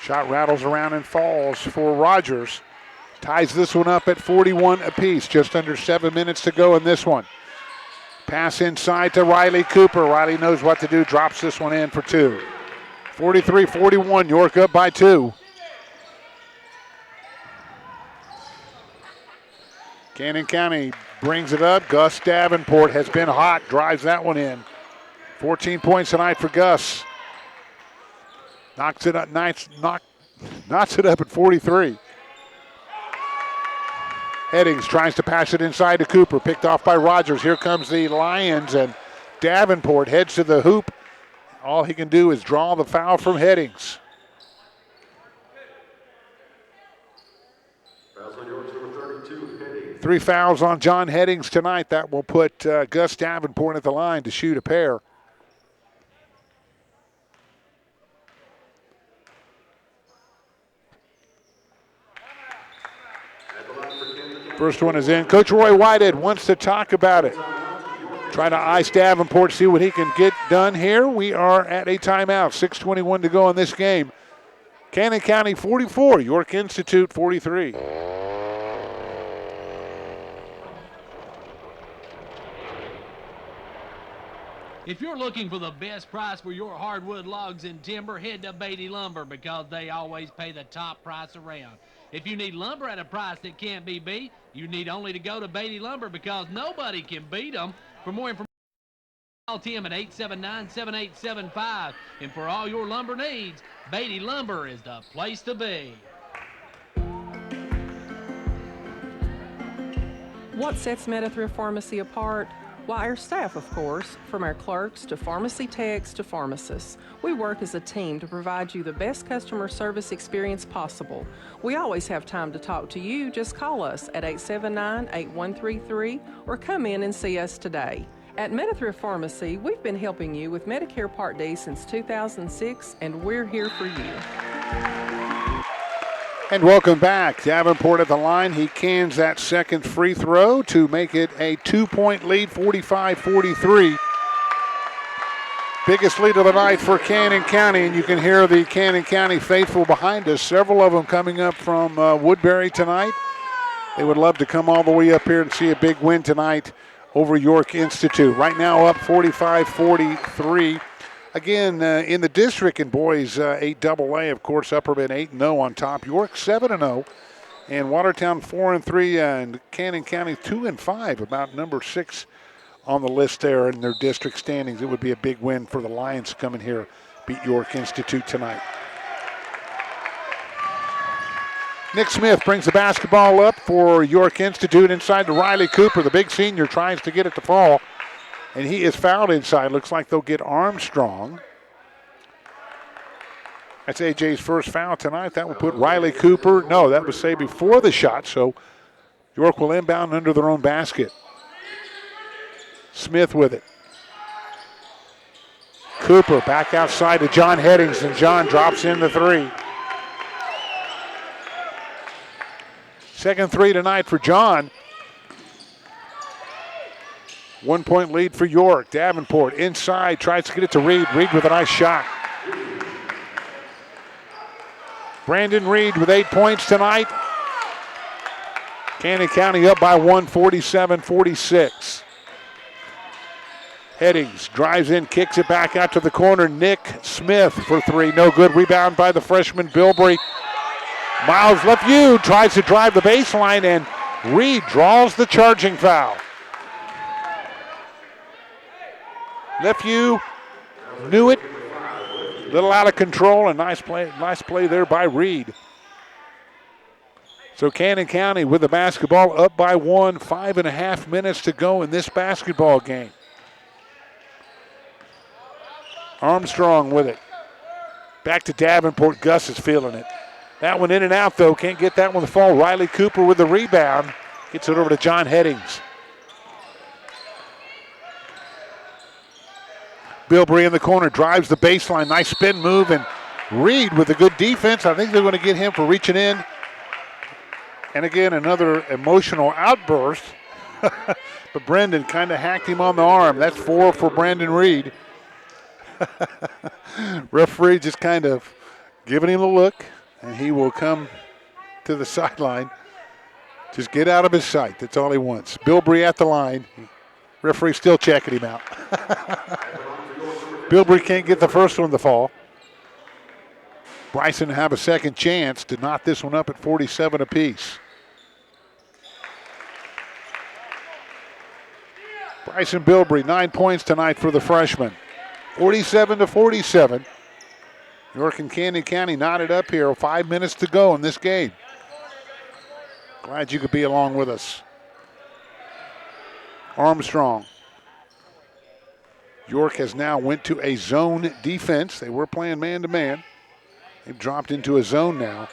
S2: Shot rattles around and falls for Rogers. Ties this one up at 41 apiece. Just under 7 minutes to go in this one. Pass inside to Riley Cooper. Riley knows what to do, drops this one in for 2. 43-41, York up by 2. Cannon County brings it up. Gus Davenport has been hot, drives that one in. 14 points tonight for Gus. Knocks it up, knocks it up at 43. Headings tries to pass it inside to Cooper, picked off by Rogers. Here comes the Lions, and Davenport heads to the hoop. All he can do is draw the foul from Headings.
S3: Fouls on York's number 32, Headings.
S2: 3 fouls on John Headings tonight. That will put Gus Davenport at the line to shoot a pair. First one is in. Coach Roy Whitehead wants to talk about it. Trying to ice Davenport, see what he can get done here. We are at a timeout. 6:21 to go in this game. Cannon County 44, York Institute 43.
S4: If you're looking for the best price for your hardwood logs and timber, head to Beatty Lumber because they always pay the top price around. If you need lumber at a price that can't be beat, you need only to go to Beatty Lumber because nobody can beat them. For more information, call Tim at 879-7875. And for all your lumber needs, Beatty Lumber is the place to be.
S5: What sets Metathrif Pharmacy apart? Why, our staff, of course, from our clerks to pharmacy techs to pharmacists. We work as a team to provide you the best customer service experience possible. We always have time to talk to you. Just call us at 879-8133 or come in and see us today. At Metathrif Pharmacy, we've been helping you with Medicare Part D since 2006, and we're here for you.
S2: And welcome back. Davenport at the line. He cans that second free throw to make it a 2-point lead, 45-43. Biggest lead of the night for Cannon County, and you can hear the Cannon County faithful behind us. Several of them coming up from Woodbury tonight. They would love to come all the way up here and see a big win tonight over York Institute. Right now up 45-43. Again, in the district in boys 8AA, of course, Upperman 8-0 on top. York 7-0, and Watertown 4-3, and Cannon County 2-5, about number 6 on the list there in their district standings. It would be a big win for the Lions to come in here, beat York Institute tonight. Nick Smith brings the basketball up for York Institute inside to Riley Cooper. The big senior tries to get it to fall, and he is fouled inside. Looks like they'll get Armstrong. That's AJ's first foul tonight. That will put Riley Cooper. No, that was saved before the shot, so York will inbound under their own basket. Smith with it. Cooper back outside to John Headings, and John drops in the three. Second three tonight for John. 1 point lead for York. Davenport inside, tries to get it to Reed. Reed with a nice shot. Brandon Reed with 8 points tonight. Cannon County up by 1, 47-46. Headings drives in, kicks it back out to the corner. Nick Smith for three. No good. Rebound by the freshman Bilbrey. Miles Lefevue tries to drive the baseline, and Reed draws the charging foul. Lefevue knew it. A little out of control, and nice play there by Reed. So Cannon County with the basketball up by 1, 5.5 minutes to go in this basketball game. Armstrong with it. Back to Davenport. Gus is feeling it. That one in and out, though. Can't get that one to fall. Riley Cooper with the rebound. Gets it over to John Headings. Bilbrey in the corner, drives the baseline. Nice spin move, and Reed with a good defense. I think they're going to get him for reaching in. And again, another emotional outburst. But Brendan kind of hacked him on the arm. That's 4 for Brandon Reed. Referee just kind of giving him a look, and he will come to the sideline. Just get out of his sight. That's all he wants. Bilbrey at the line. Referee still checking him out. Bilbrey can't get the first one to fall. Bryson have a second chance to knot this one up at 47 apiece. Bryson Bilbrey, 9 points tonight for the freshman. 47-47. York and Cannon County knotted up here. 5 minutes to go in this game. Glad you could be along with us. Armstrong. York has now went to a zone defense. They were playing man-to-man. They've dropped into a zone now.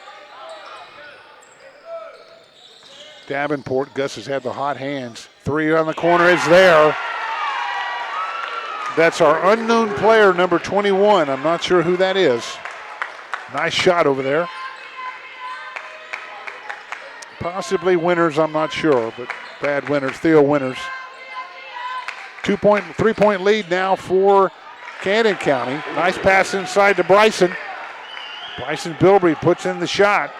S2: Davenport, Gus has had the hot hands. Three on the corner is there. That's our unknown player, number 21. I'm not sure who that is. Nice shot over there. Possibly Winters, I'm not sure, but bad Winters, Theo Winters. 3-point lead now for Cannon County. Nice pass inside to Bryson. Bryson Bilbrey puts in the shot.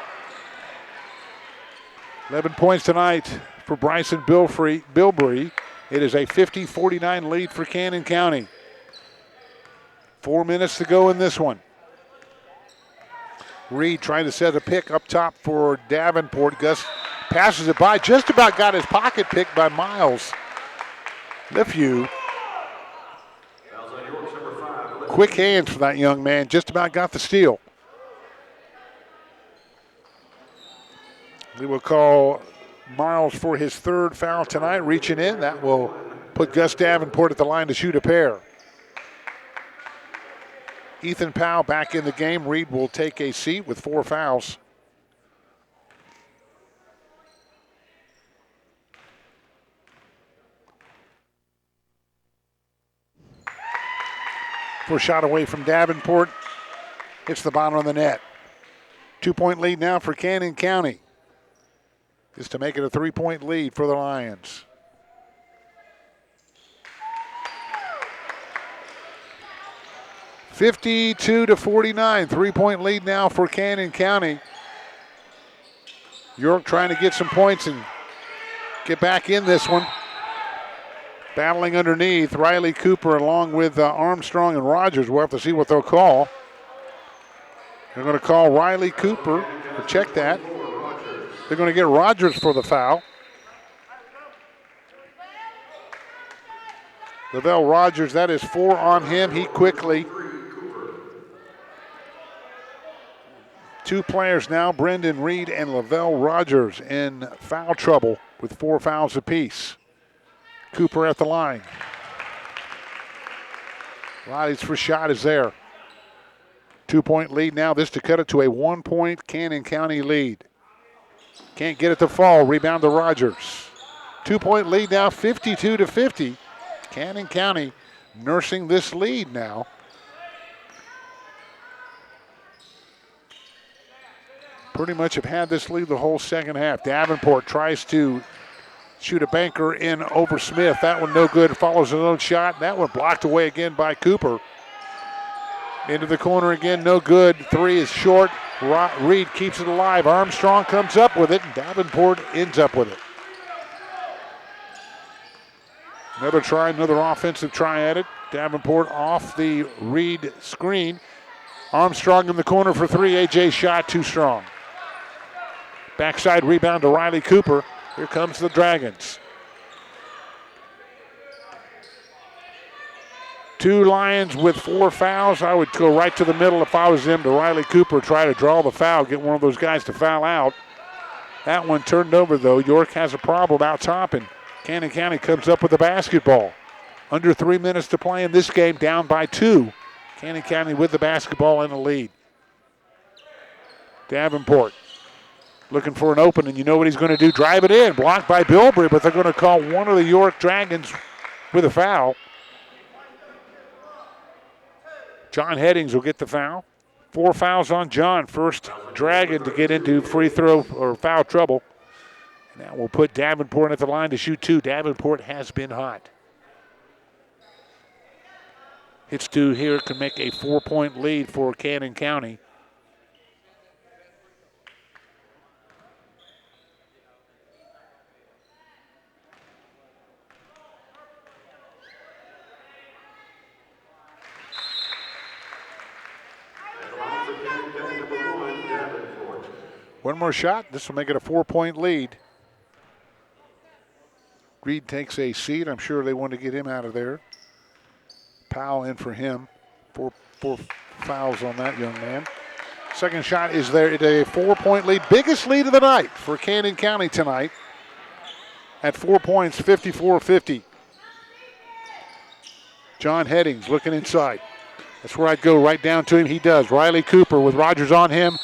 S2: 11 points tonight for Bryson Bilbrey. It is a 50-49 lead for Cannon County. 4 minutes to go in this one. Reed trying to set a pick up top for Davenport. Gus passes it by. Just about got his pocket picked by Miles Lifew. Quick hands for that young man. Just about got the steal. We will call Miles for his third foul tonight, reaching in. That will put Gus Davenport at the line to shoot a pair. Ethan Powell back in the game. Reed will take a seat with 4 fouls. First shot away from Davenport. Hits the bottom of the net. 2-point lead now for Cannon County. Is to make it a 3-point lead for the Lions. (52-49), 3-point lead now for Cannon County. York trying to get some points and get back in this one. Battling underneath, Riley Cooper along with Armstrong and Rogers. We'll have to see what they'll call. They're going to call Riley Cooper. We'll check that. They're going to get Rogers for the foul. Lavelle Rogers, that is 4 on him. He quickly. 2 players now, Brendan Reed and Lavelle Rogers, in foul trouble with 4 fouls apiece. Cooper at the line. Riley's first shot is there. 2-point lead now. This to cut it to a 1-point Cannon County lead. Can't get it to fall. Rebound to Rogers. 2-point lead now, 52-50. Cannon County nursing this lead now. Pretty much have had this lead the whole second half. Davenport tries to shoot a banker in over Smith. That one no good. Follows his own shot. That one blocked away again by Cooper. Into the corner again, no good. 3 is short. Reed keeps it alive. Armstrong comes up with it, and Davenport ends up with it. Another try, another offensive try at it. Davenport off the Reed screen. Armstrong in the corner for 3. AJ's shot too strong. Backside rebound to Riley Cooper. Here comes the Dragons. 2 Lions with 4 fouls. I would go right to the middle if I was them to Riley Cooper, try to draw the foul, get one of those guys to foul out. That one turned over, though. York has a problem out top, and Cannon County comes up with the basketball. Under 3 minutes to play in this game, down by 2. Cannon County with the basketball in the lead. Davenport looking for an open, and you know what he's going to do. Drive it in. Blocked by Bilbrey, but they're going to call one of the York Dragons with a foul. John Headings will get the foul. 4 fouls on John. First Dragon to get into free throw or foul trouble. And that will put Davenport at the line to shoot 2. Davenport has been hot. Hits 2 here can make a 4-point lead for Cannon County. One more shot. This will make it a 4-point lead. Reed takes a seat. I'm sure they want to get him out of there. Powell in for him. Four fouls on that young man. Second shot is there. It's a 4-point lead. Biggest lead of the night for Cannon County tonight. At 4 points, 54-50. John Headings looking inside. That's where I'd go right down to him. He does. Riley Cooper with Rogers on him.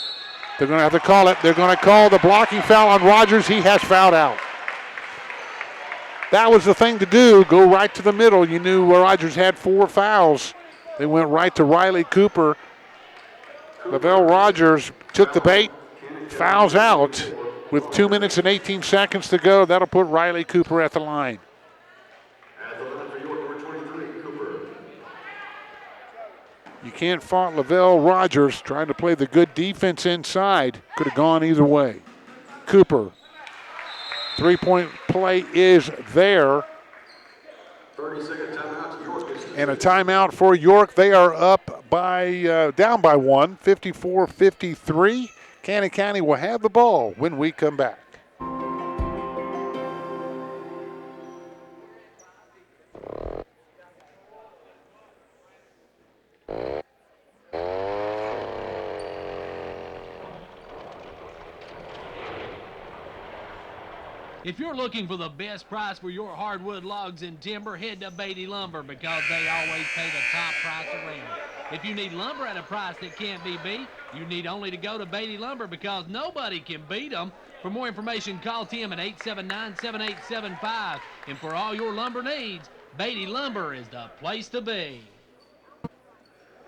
S2: They're going to have to call it. They're going to call the blocking foul on Rogers. He has fouled out. That was the thing to do. Go right to the middle. You knew Rogers had 4 fouls. They went right to Riley Cooper. Lavelle Rogers took the bait, fouls out, with 2 minutes and 18 seconds to go. That'll put Riley Cooper at the line.
S3: At the line for York, number 23, Cooper.
S2: You can't fault Lavelle Rogers trying to play the good defense inside. Could have gone either way. Cooper. Three-point play is there.
S3: 30-second timeout to York.
S2: And a timeout for York. They are up by down by one, 54-53. Cannon County will have the ball when we come back.
S4: If you're looking for the best price for your hardwood logs and timber, head to Beatty Lumber because they always pay the top price around. If you need lumber at a price that can't be beat, you need only to go to Beatty Lumber because nobody can beat them. For more information, call Tim at 879-7875. And for all your lumber needs, Beatty Lumber is the place to be.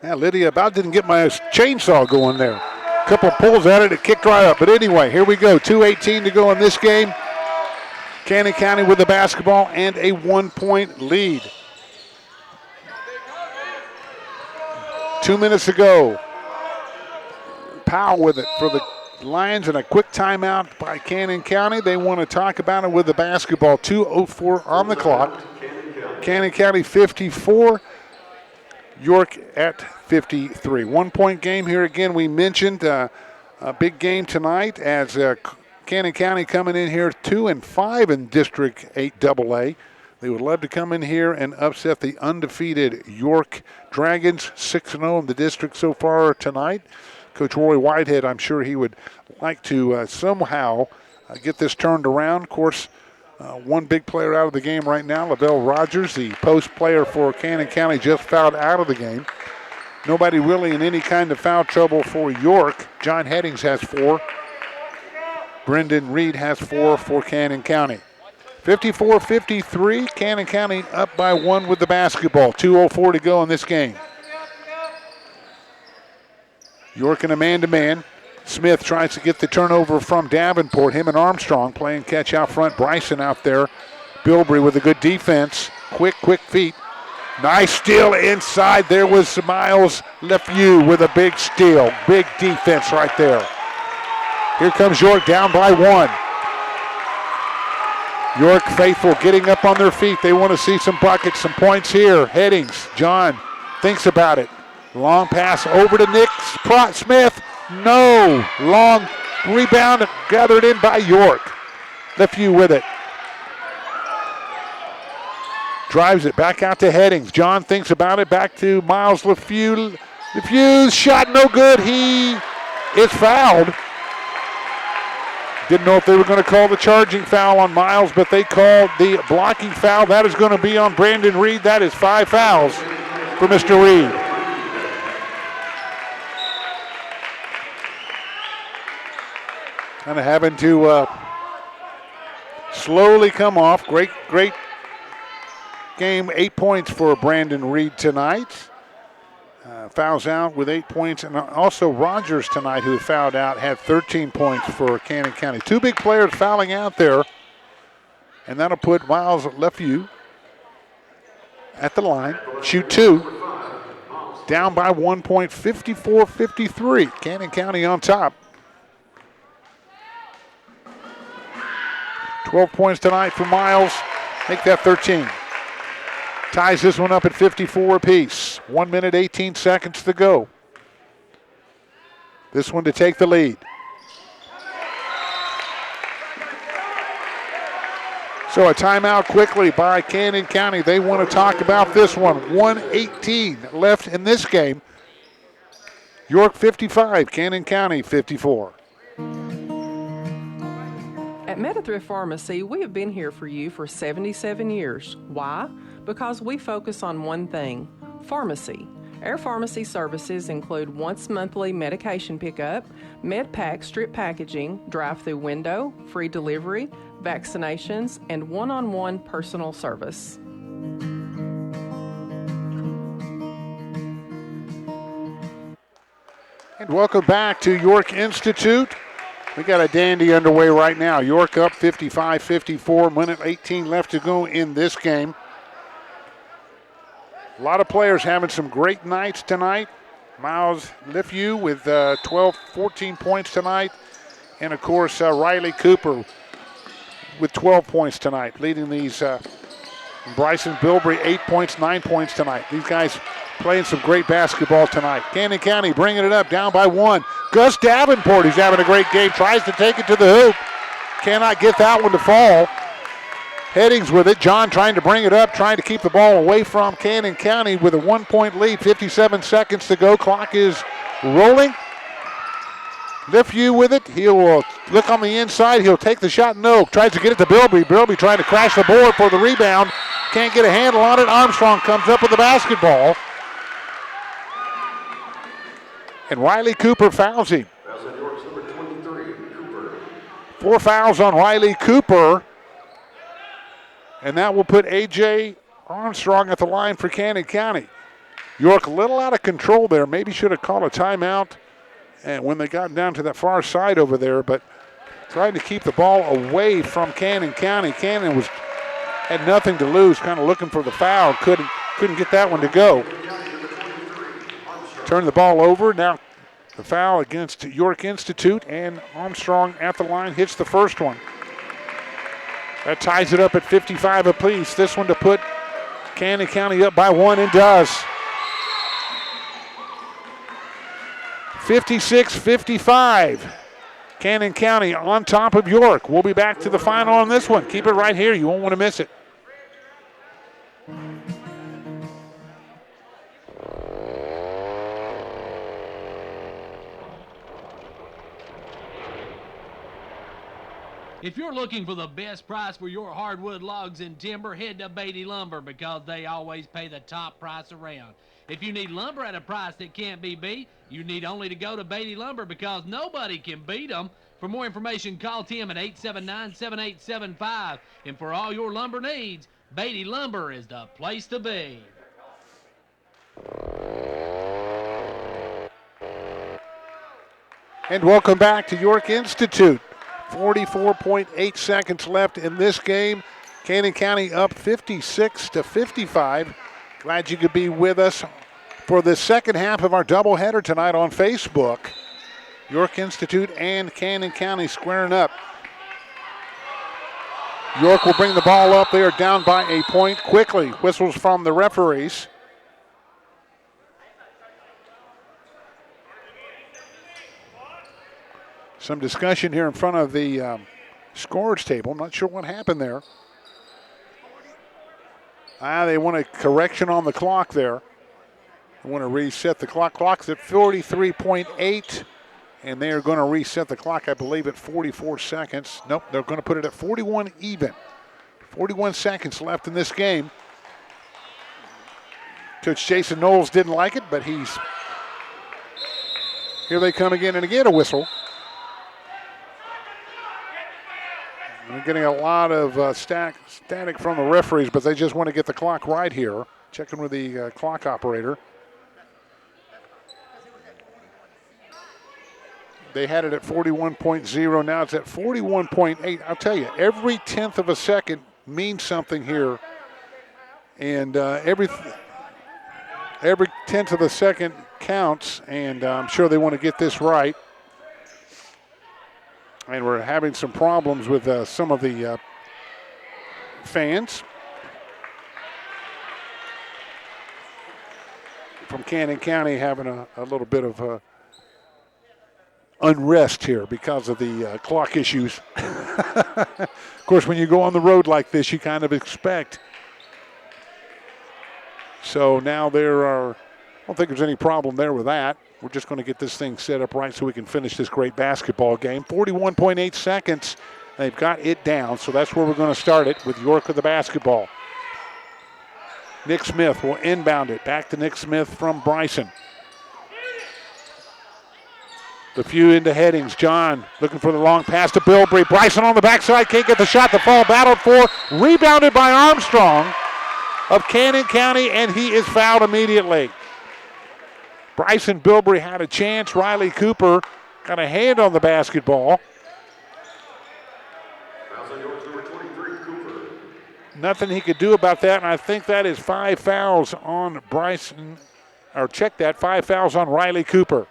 S2: Yeah, Lydia about didn't get my chainsaw going there. A couple pulls at it, it kicked right up. But anyway, here we go. 2:18 to go in this game. Cannon County with the basketball and a 1-point lead. 2 minutes to go. Powell with it for the Lions and a quick timeout by Cannon County. They want to talk about it with the basketball. 2:04 on the clock. Cannon County 54, York at 53. 1-point game here again. We mentioned a big game tonight as Cannon County coming in here 2-5 in District 8 AA. They would love to come in here and upset the undefeated York Dragons, 6-0 in the district so far tonight. Coach Roy Whitehead, I'm sure he would like to somehow get this turned around. Of course, one big player out of the game right now, Lavelle Rogers, the post player for Cannon County, just fouled out of the game. Nobody really in any kind of foul trouble for York. John Headings has 4. Brendan Reed has 4 for Cannon County. 54-53, Cannon County up by 1 with the basketball. 2:04 to go in this game. York in a man-to-man. Smith tries to get the turnover from Davenport. Him and Armstrong playing catch out front. Bryson out there. Bilbrey with a good defense. Quick feet. Nice steal inside. There was Miles Lefew with a big steal. Big defense right there. Here comes York down by 1. York faithful getting up on their feet. They want to see some buckets, some points here. Headings. John thinks about it. Long pass over to Nick Smith. No. Long rebound gathered in by York. Lefew with it. Drives it back out to Headings. John thinks about it. Back to Miles Lefew. Lefew's shot no good. He is fouled. Didn't know if they were going to call the charging foul on Miles, but they called the blocking foul. That is going to be on Brandon Reed. That is 5 fouls for Mr. Reed. Kind of having to slowly come off. Great game. 8 points for Brandon Reed tonight. Fouls out with 8 points. And also Rogers tonight, who fouled out, had 13 points for Cannon County. 2 big players fouling out there. And that'll put Miles Lefew at the line. Shoot 2. Down by 1 point, 54-53. Cannon County on top. 12 points tonight for Miles. Make that 13. Ties this one up at 54 apiece. 1 minute, 18 seconds to go. This one to take the lead. So a timeout quickly by Cannon County. They want to talk about this one. 1:18 left in this game. York 55, Cannon County 54.
S5: At Metathrif Pharmacy, we have been here for you for 77 years. Why? Because we focus on one thing, pharmacy. Our pharmacy services include once monthly medication pickup, MedPack strip packaging, drive-through window, free delivery, vaccinations, and one-on-one personal service.
S2: And welcome back to York Institute. We got a dandy underway right now. York up 55-54, minute 18 left to go in this game. A lot of players having some great nights tonight. Miles Lifew with 14 points tonight. And, of course, Riley Cooper with 12 points tonight, leading these. Bryson Bilbrey, 8 points, 9 points tonight. These guys playing some great basketball tonight. Cannon County bringing it up, down by 1. Gus Davenport, he's having a great game, tries to take it to the hoop. Cannot get that one to fall. Headings with it. John trying to bring it up, trying to keep the ball away from Cannon County with a 1-point lead. 57 seconds to go. Clock is rolling. Lifew with it. He'll look on the inside. He'll take the shot. No. Tries to get it to Bilbrey. Bilbrey trying to crash the board for the rebound. Can't get a handle on it. Armstrong comes up with the basketball. And Riley Cooper fouls him. 4 fouls on Riley Cooper. And that will put A.J. Armstrong at the line for Cannon County. York a little out of control there. Maybe should have called a timeout and when they got down to that far side over there, but trying to keep the ball away from Cannon County. Cannon had nothing to lose, kind of looking for the foul. Couldn't get that one to go. Turn the ball over. Now the foul against York Institute, and Armstrong at the line hits the first one. That ties it up at 55 apiece. This one to put Cannon County up by 1, and does. 56-55. Cannon County on top of York. We'll be back to the final on this one. Keep it right here. You won't want to miss it.
S4: If you're looking for the best price for your hardwood logs and timber, head to Beatty Lumber because they always pay the top price around. If you need lumber at a price that can't be beat, you need only to go to Beatty Lumber because nobody can beat them. For more information, call Tim at 879-7875. And for all your lumber needs, Beatty Lumber is the place to be.
S2: And welcome back to York Institute. 44.8 seconds left in this game. Cannon County up 56-55. Glad you could be with us for the second half of our doubleheader tonight on Facebook. York Institute and Cannon County squaring up. York will bring the ball up. They are down by a point quickly. Whistles from the referees. Some discussion here in front of the scorers table. Not sure what happened there. They want a correction on the clock there. They want to reset the clock. Clock's at 43.8, and they are going to reset the clock, I believe, at 44 seconds. Nope, they're going to put it at 41 even. 41 seconds left in this game. Coach Jason Knowles didn't like it, but here they come again, and again a whistle. We're getting a lot of static from the referees, but they just want to get the clock right here. Checking with the clock operator. They had it at 41.0. Now it's at 41.8. I'll tell you, every tenth of a second means something here. And every tenth of a second counts, and I'm sure they want to get this right. And we're having some problems with some of the fans from Cannon County, having a little bit of unrest here because of the clock issues. Of course, when you go on the road like this, you kind of expect. So now I don't think there's any problem there with that. We're just going to get this thing set up right so we can finish this great basketball game. 41.8 seconds. They've got it down, so that's where we're going to start it with York with the basketball. Nick Smith will inbound it. Back to Nick Smith from Bryson. The few into Headings. John looking for the long pass to Bilbrey. Bryson on the backside. Can't get the shot. The fall battled for. Rebounded by Armstrong of Cannon County, and he is fouled immediately. Bryson Bilbrey had a chance. Riley Cooper got a hand on the basketball. nothing he could do about that, and I think that is 5 fouls on Bryson, or check that, 5 fouls on Riley Cooper.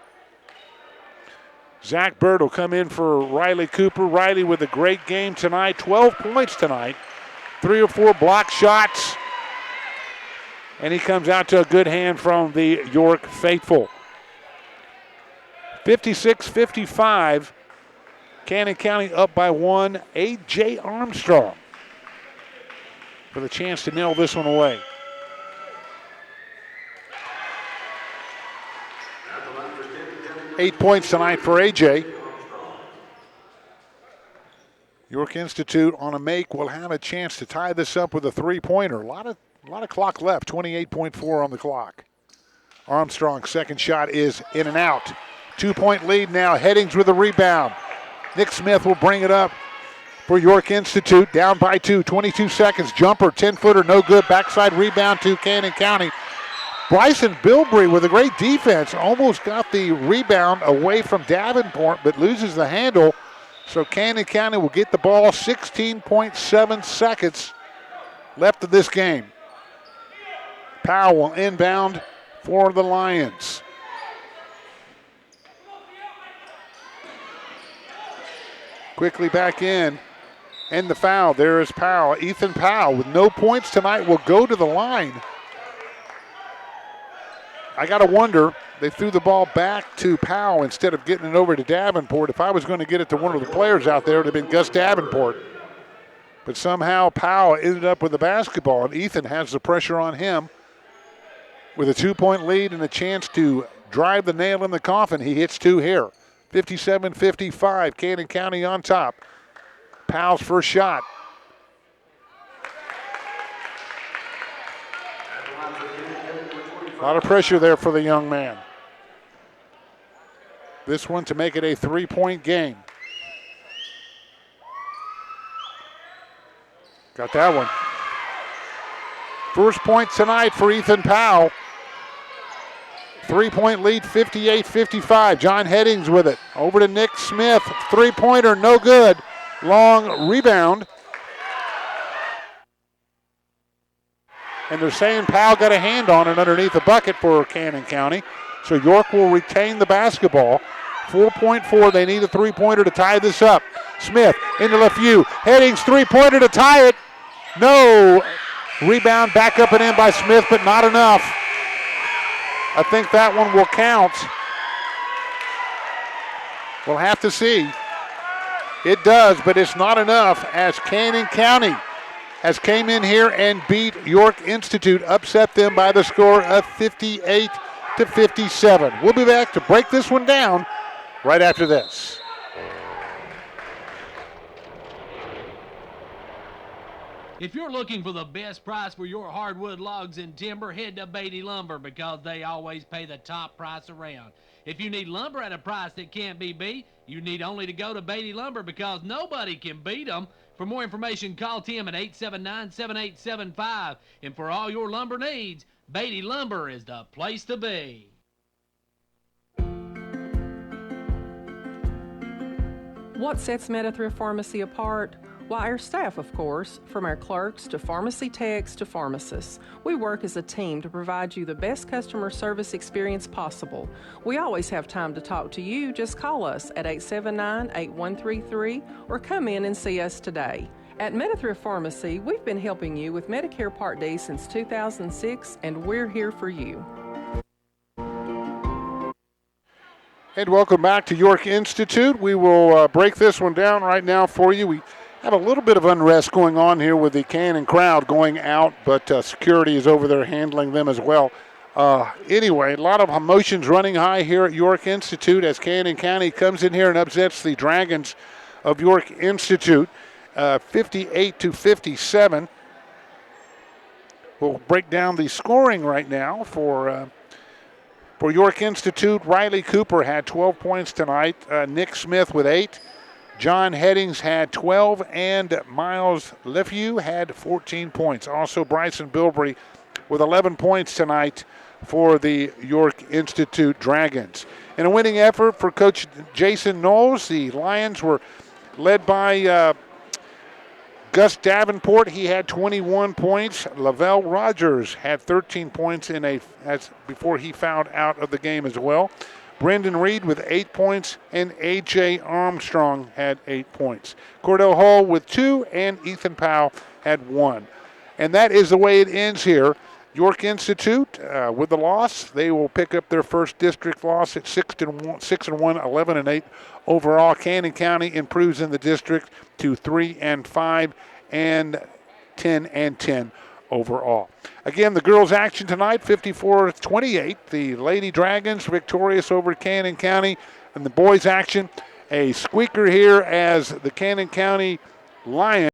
S2: Zach Bird will come in for Riley Cooper. Riley with a great game tonight, 12 points tonight, 3 or 4 block shots, and he comes out to a good hand from the York faithful. 56-55, Cannon County up by 1. A.J. Armstrong for the chance to nail this one away. Eight points tonight for A.J. York Institute on a make will have a chance to tie this up with a three-pointer. A lot of clock left, 28.4 on the clock. Armstrong's second shot is in and out. 2-point lead now. Headings with a rebound. Nick Smith will bring it up for York Institute. Down by 2, 22 seconds. Jumper, 10-footer, no good. Backside rebound to Cannon County. Bryson Bilbrey with a great defense. Almost got the rebound away from Davenport, but loses the handle. So Cannon County will get the ball. 16.7 seconds left of this game. Powell will inbound for the Lions. Quickly back in, and the foul. There is Powell. Ethan Powell, with no points tonight, will go to the line. I got to wonder, they threw the ball back to Powell instead of getting it over to Davenport. If I was going to get it to one of the players out there, it would have been Gus Davenport. But somehow Powell ended up with the basketball, and Ethan has the pressure on him. With a 2-point lead and a chance to drive the nail in the coffin, he hits 2 here. 57-55, Cannon County on top. Powell's first shot. A lot of pressure there for the young man. This one to make it a 3-point game. Got that one. First point tonight for Ethan Powell. 3-point lead, 58-55. John Headings with it. Over to Nick Smith. 3-pointer, no good. Long rebound. And they're saying Powell got a hand on it underneath the bucket for Cannon County. So York will retain the basketball. 4.4, they need a 3-pointer to tie this up. Smith into left view. Headings, 3-pointer to tie it. No. Rebound back up and in by Smith, but not enough. I think that one will count. We'll have to see. It does, but it's not enough, as Cannon County has came in here and beat York Institute, upset them by the score of 58-57. We'll be back to break this one down right after this.
S4: If you're looking for the best price for your hardwood logs and timber, head to Beatty Lumber, because they always pay the top price around. If you need lumber at a price that can't be beat, you need only to go to Beatty Lumber, because nobody can beat them. For more information, call Tim at 879-7875. And for all your lumber needs, Beatty Lumber is the place to be.
S5: What sets Metathrif Pharmacy apart? Why, our staff, of course, from our clerks to pharmacy techs to pharmacists. We work as a team to provide you the best customer service experience possible. We always have time to talk to you. Just call us at 879-8133 or come in and see us today. At Metathrif Pharmacy, we've been helping you with Medicare Part D since 2006, and we're here for you.
S2: And welcome back to York Institute. We will break this one down right now for you. We have a little bit of unrest going on here with the Cannon crowd going out, but security is over there handling them as well. Anyway, a lot of emotions running high here at York Institute as Cannon County comes in here and upsets the Dragons of York Institute, 58-57. We'll break down the scoring right now for York Institute. Riley Cooper had 12 points tonight. Nick Smith with 8. John Headings had 12, and Miles Lefew had 14 points. Also, Bryson Bilbrey with 11 points tonight for the York Institute Dragons. In a winning effort for Coach Jason Knowles, the Lions were led by Gus Davenport, he had 21 points. Lavelle Rogers had 13 points before he fouled out of the game as well. Brendan Reed with 8 points, and A.J. Armstrong had 8 points. Cordell Hall with 2, and Ethan Powell had 1. And that is the way it ends here. York Institute, with the loss, they will pick up their first district loss at 6-1, 11-8 overall. Cannon County improves in the district to 3-5 and 10-10 overall. Again, the girls' action tonight, 54-28. The Lady Dragons victorious over Cannon County. And the boys' action, a squeaker here as the Cannon County Lions